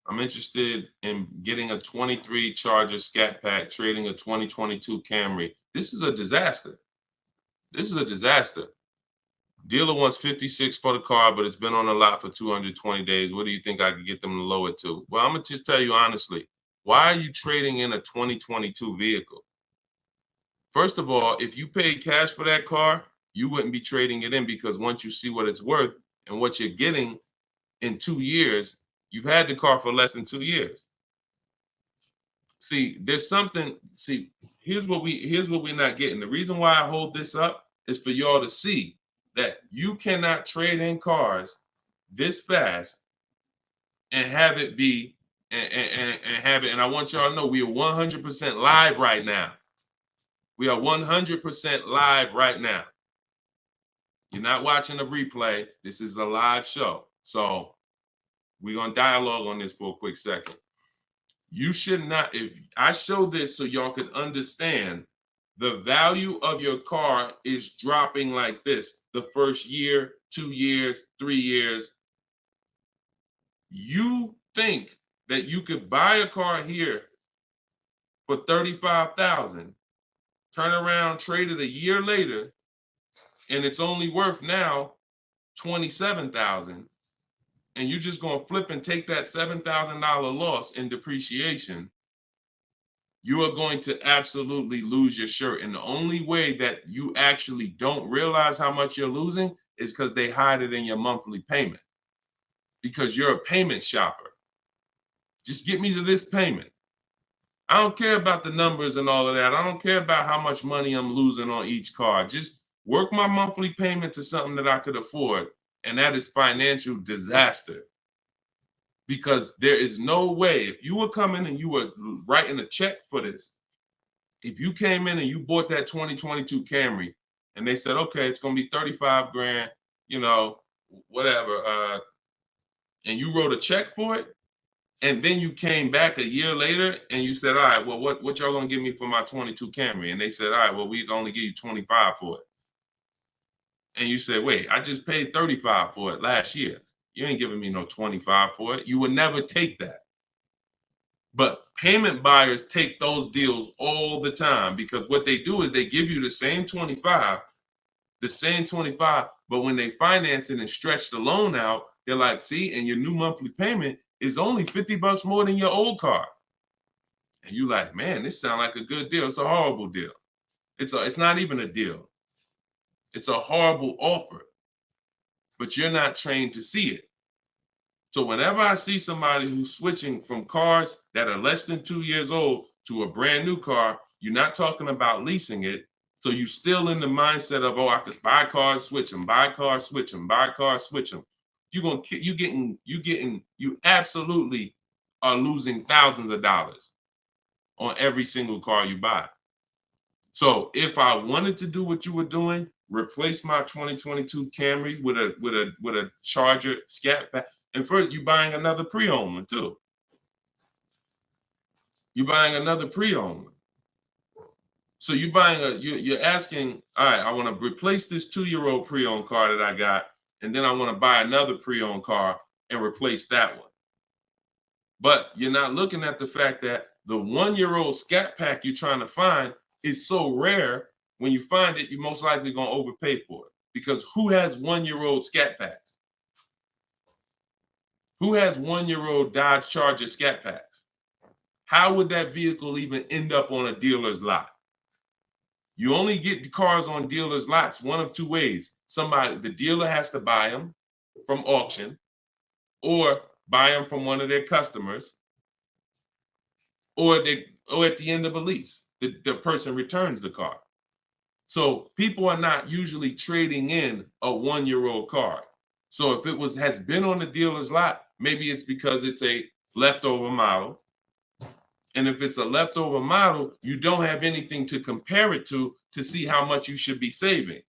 I'm interested in getting a 23 Charger Scat Pack, trading a 2022 Camry. This is a disaster. This is a disaster. Dealer wants 56 for the car, but it's been on the lot for 220 days. What do you think I could get them to lower it to? Well, I'm going to just tell you honestly, why are you trading in a 2022 vehicle? First of all, if you paid cash for that car, you wouldn't be trading it in, because once you see what it's worth and what you're getting in 2 years, you've had the car for less than 2 years. See, there's something, here's what we're not getting. The reason why I hold this up is for y'all to see that you cannot trade in cars this fast and have it be and have it. And I want y'all to know we are 100% live right now. We are 100% live right now. You're not watching a replay. This is a live show. So we're going to dialogue on this for a quick second. You should not, if I show this so y'all can understand the value of your car is dropping like this the first year, 2 years, 3 years. You think that you could buy a car here for $35,000, turn around, trade it a year later, and it's only worth now $27,000, and you're just going to flip and take that $7,000 loss in depreciation. You are going to absolutely lose your shirt. And the only way that you actually don't realize how much you're losing is because they hide it in your monthly payment, because you're a payment shopper. Just get me to this payment. I don't care about the numbers and all of that. I don't care about how much money I'm losing on each car. Just work my monthly payment to something that I could afford. And that is financial disaster. because there is no way, if you were coming and you were writing a check for this, if you came in and you bought that 2022 Camry and they said, okay, it's going to be 35 grand, you know, whatever, and you wrote a check for it, and then you came back a year later and you said, all right, well, what y'all going to give me for my 22 Camry? And they said, all right, well, we only give you 25 for it. And you said, wait, I just paid 35 for it last year. You ain't giving me no 25 for it. You would never take that. But payment buyers take those deals all the time, because what they do is they give you the same 25, but when they finance it and stretch the loan out, they're like, see, and your new monthly payment is only $50 more than your old car. And you like, man, this sounds like a good deal. It's a horrible deal. It's not even a deal. It's a horrible offer, but you're not trained to see it. So whenever I see somebody who's switching from cars that are less than 2 years old to a brand new car, you're not talking about leasing it. So you're still in the mindset of, oh, I could buy cars, switch them, buy cars, switch them, buy cars, switch them. You absolutely are losing thousands of dollars on every single car you buy. So if I wanted to do what you were doing, replace my 2022 Camry with a Charger Scat Pack. And first, you're buying another pre-owned one too. You're buying another pre-owned one. So you're asking, all right, I want to replace this 2-year-old pre-owned car that I got, and then I want to buy another pre-owned car and replace that one. But you're not looking at the fact that the 1-year-old Scat Pack you're trying to find is so rare. When you find it, you're most likely going to overpay for it, because who has 1-year-old Scat Packs? Who has 1-year-old Dodge Charger Scat Packs? How would that vehicle even end up on a dealer's lot? You only get the cars on dealers' lots one of two ways. The dealer has to buy them from auction, or buy them from one of their customers, or at the end of a lease, the person returns the car. So people are not usually trading in a 1-year-old car. So if it has been on the dealer's lot, maybe it's because it's a leftover model. And if it's a leftover model, you don't have anything to compare it to see how much you should be saving.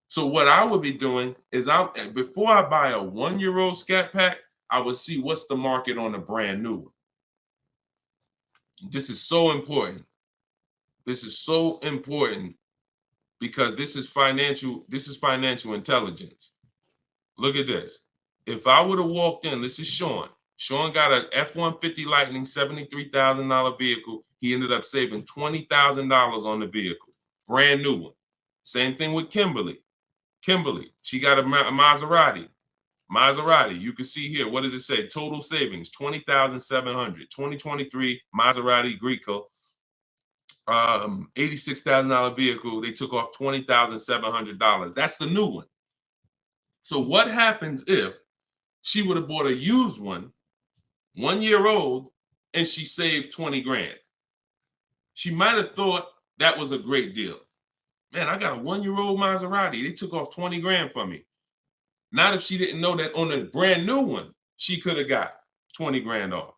So what I would be doing is, before I buy a 1-year-old Scat Pack, I would see what's the market on a brand new one. This is so important. This is so important, because this is financial intelligence. Look at this. If I would have walked in, this is Sean. Sean got an F-150 Lightning, $73,000 vehicle. He ended up saving $20,000 on the vehicle. Brand new one. Same thing with Kimberly. She got a Maserati. You can see here, what does it say? Total savings, $20,700. 2023 Maserati Greco, $86,000 vehicle. They took off $20,700. That's the new one. So what happens if she would have bought a used one, 1 year old, and she saved 20 grand? She might have thought that was a great deal. Man, I got a 1-year-old Maserati. They took off 20 grand from me. Not if she didn't know that on a brand new one, she could have got 20 grand off.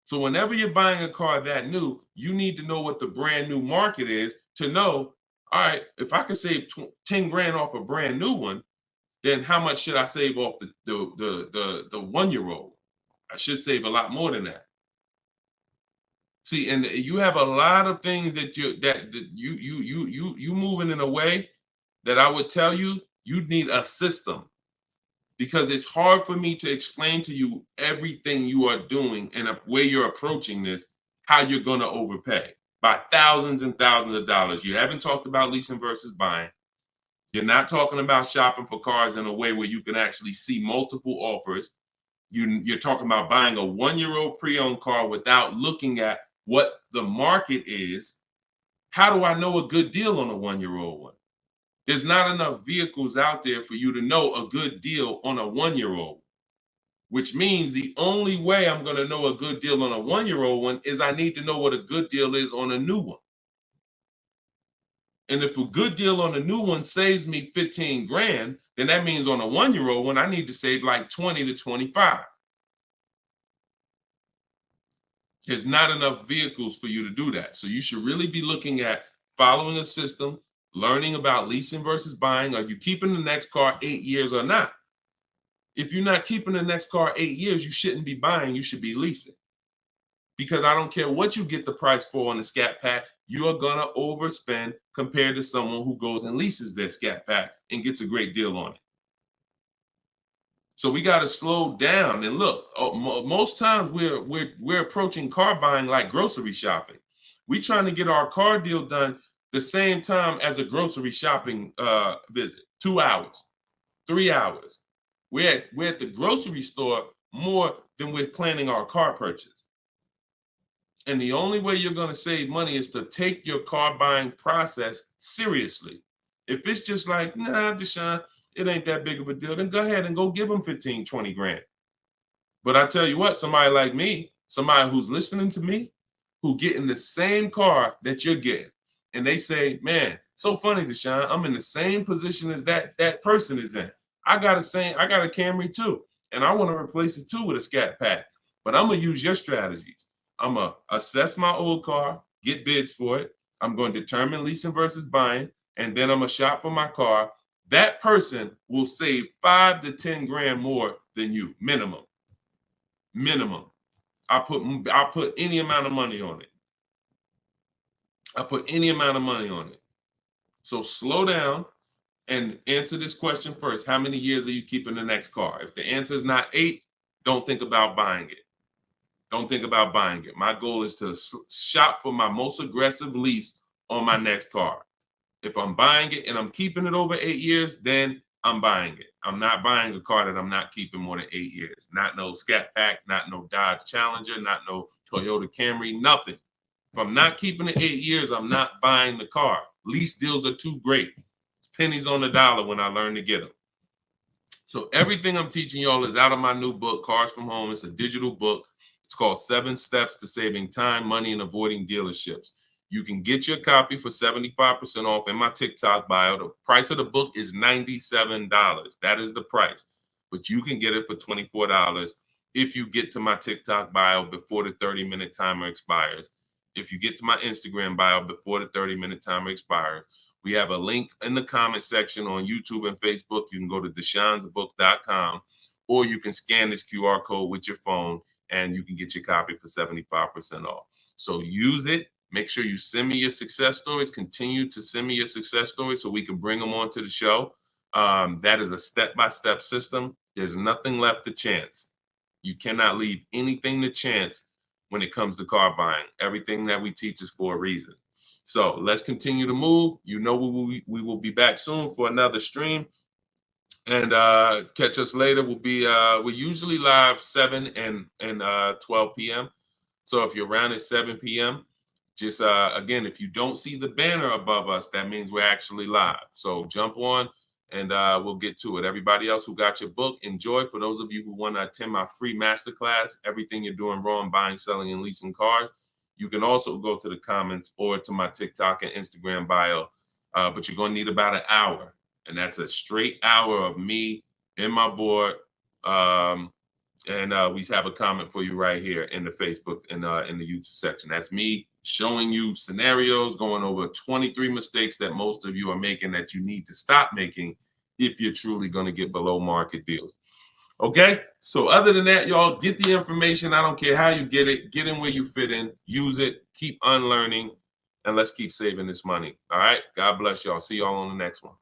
So whenever you're buying a car that new, you need to know what the brand new market is to know, all right, if I can save 10 grand off a brand new one, then how much should I save off the 1-year-old? I should save a lot more than that. See, and you have a lot of things that you moving in a way that I would tell you need a system, because it's hard for me to explain to you everything you are doing and a way you're approaching this, how you're going to overpay by thousands and thousands of dollars. You haven't talked about leasing versus buying. You're not talking about shopping for cars in a way where you can actually see multiple offers. You're talking about buying a 1-year-old pre-owned car without looking at what the market is. How do I know a good deal on a 1-year-old one? There's not enough vehicles out there for you to know a good deal on a 1-year-old, which means the only way I'm going to know a good deal on a 1-year-old one is I need to know what a good deal is on a new one. And if a good deal on a new one saves me 15 grand, then that means on a 1-year-old one, I need to save like 20 to 25. There's not enough vehicles for you to do that. So you should really be looking at following a system, learning about leasing versus buying. Are you keeping the next car 8 years or not? If you're not keeping the next car 8 years, you shouldn't be buying, you should be leasing. Because I don't care what you get the price for on the Scat Pack, you are gonna overspend compared to someone who goes and leases their Scat Pack and gets a great deal on it. So we got to slow down and look. Most times we're approaching car buying like grocery shopping. We trying to get our car deal done the same time as a grocery shopping visit. 2 hours, 3 hours. We're at the grocery store more than we're planning our car purchase. And the only way you're going to save money is to take your car buying process seriously. If it's just like, nah, Deshone, it ain't that big of a deal, then go ahead and go give them 15, 20 grand. But I tell you what, somebody like me, somebody who's listening to me, who getting the same car that you're getting, and they say, man, so funny, Deshone, I'm in the same position as that person is in. I got a Camry too, and I want to replace it too with a Scat Pack. But I'm gonna use your strategies. I'm gonna assess my old car, get bids for it. I'm going to determine leasing versus buying, and then I'm gonna shop for my car. That person will save 5 to 10 grand more than you, minimum. Minimum. I'll put any amount of money on it. I put any amount of money on it. So slow down and answer this question first. How many years are you keeping the next car? If the answer is not 8, don't think about buying it. Don't think about buying it. My goal is to shop for my most aggressive lease on my next car. If I'm buying it and I'm keeping it over 8 years, then I'm buying it. I'm not buying a car that I'm not keeping more than 8 years. Not no Scat Pack, not no Dodge Challenger, not no Toyota Camry, nothing. If I'm not keeping it 8 years, I'm not buying the car. Lease deals are too great. It's pennies on the dollar when I learn to get them. So everything I'm teaching y'all is out of my new book, Cars from Home. It's a digital book. It's called 7 Steps to Saving Time, Money, and Avoiding Dealerships. You can get your copy for 75% off in my TikTok bio. The price of the book is $97. That is the price. But you can get it for $24 if you get to my TikTok bio before the 30-minute timer expires. If you get to my Instagram bio before the 30-minute timer expires. We have a link in the comment section on YouTube and Facebook. You can go to deshonsbook.com, or you can scan this QR code with your phone and you can get your copy for 75% off. So use it. Make sure you send me your success stories. Continue to send me your success stories so we can bring them onto the show. That is a step-by-step system. There's nothing left to chance. You cannot leave anything to chance when it comes to car buying. Everything that we teach is for a reason. So let's continue to move. You know we will be back soon for another stream. And catch us later. We're usually live 7 and 12 p.m. So if you're around at 7 p.m., just again, if you don't see the banner above us, that means we're actually live. So jump on and we'll get to it. Everybody else who got your book, enjoy. For those of you who want to attend my free masterclass, Everything You're Doing Wrong, Buying, Selling, and Leasing Cars, you can also go to the comments or to my TikTok and Instagram bio. But you're going to need about an hour. And that's a straight hour of me and my board. And we have a comment for you right here in the Facebook and in the YouTube section. That's me showing you scenarios, going over 23 mistakes that most of you are making that you need to stop making if you're truly going to get below market deals. Okay, so other than that, y'all, get the information. I don't care how you get it. Get in where you fit in. Use it. Keep unlearning. And let's keep saving this money. All right, God bless y'all. See y'all on the next one.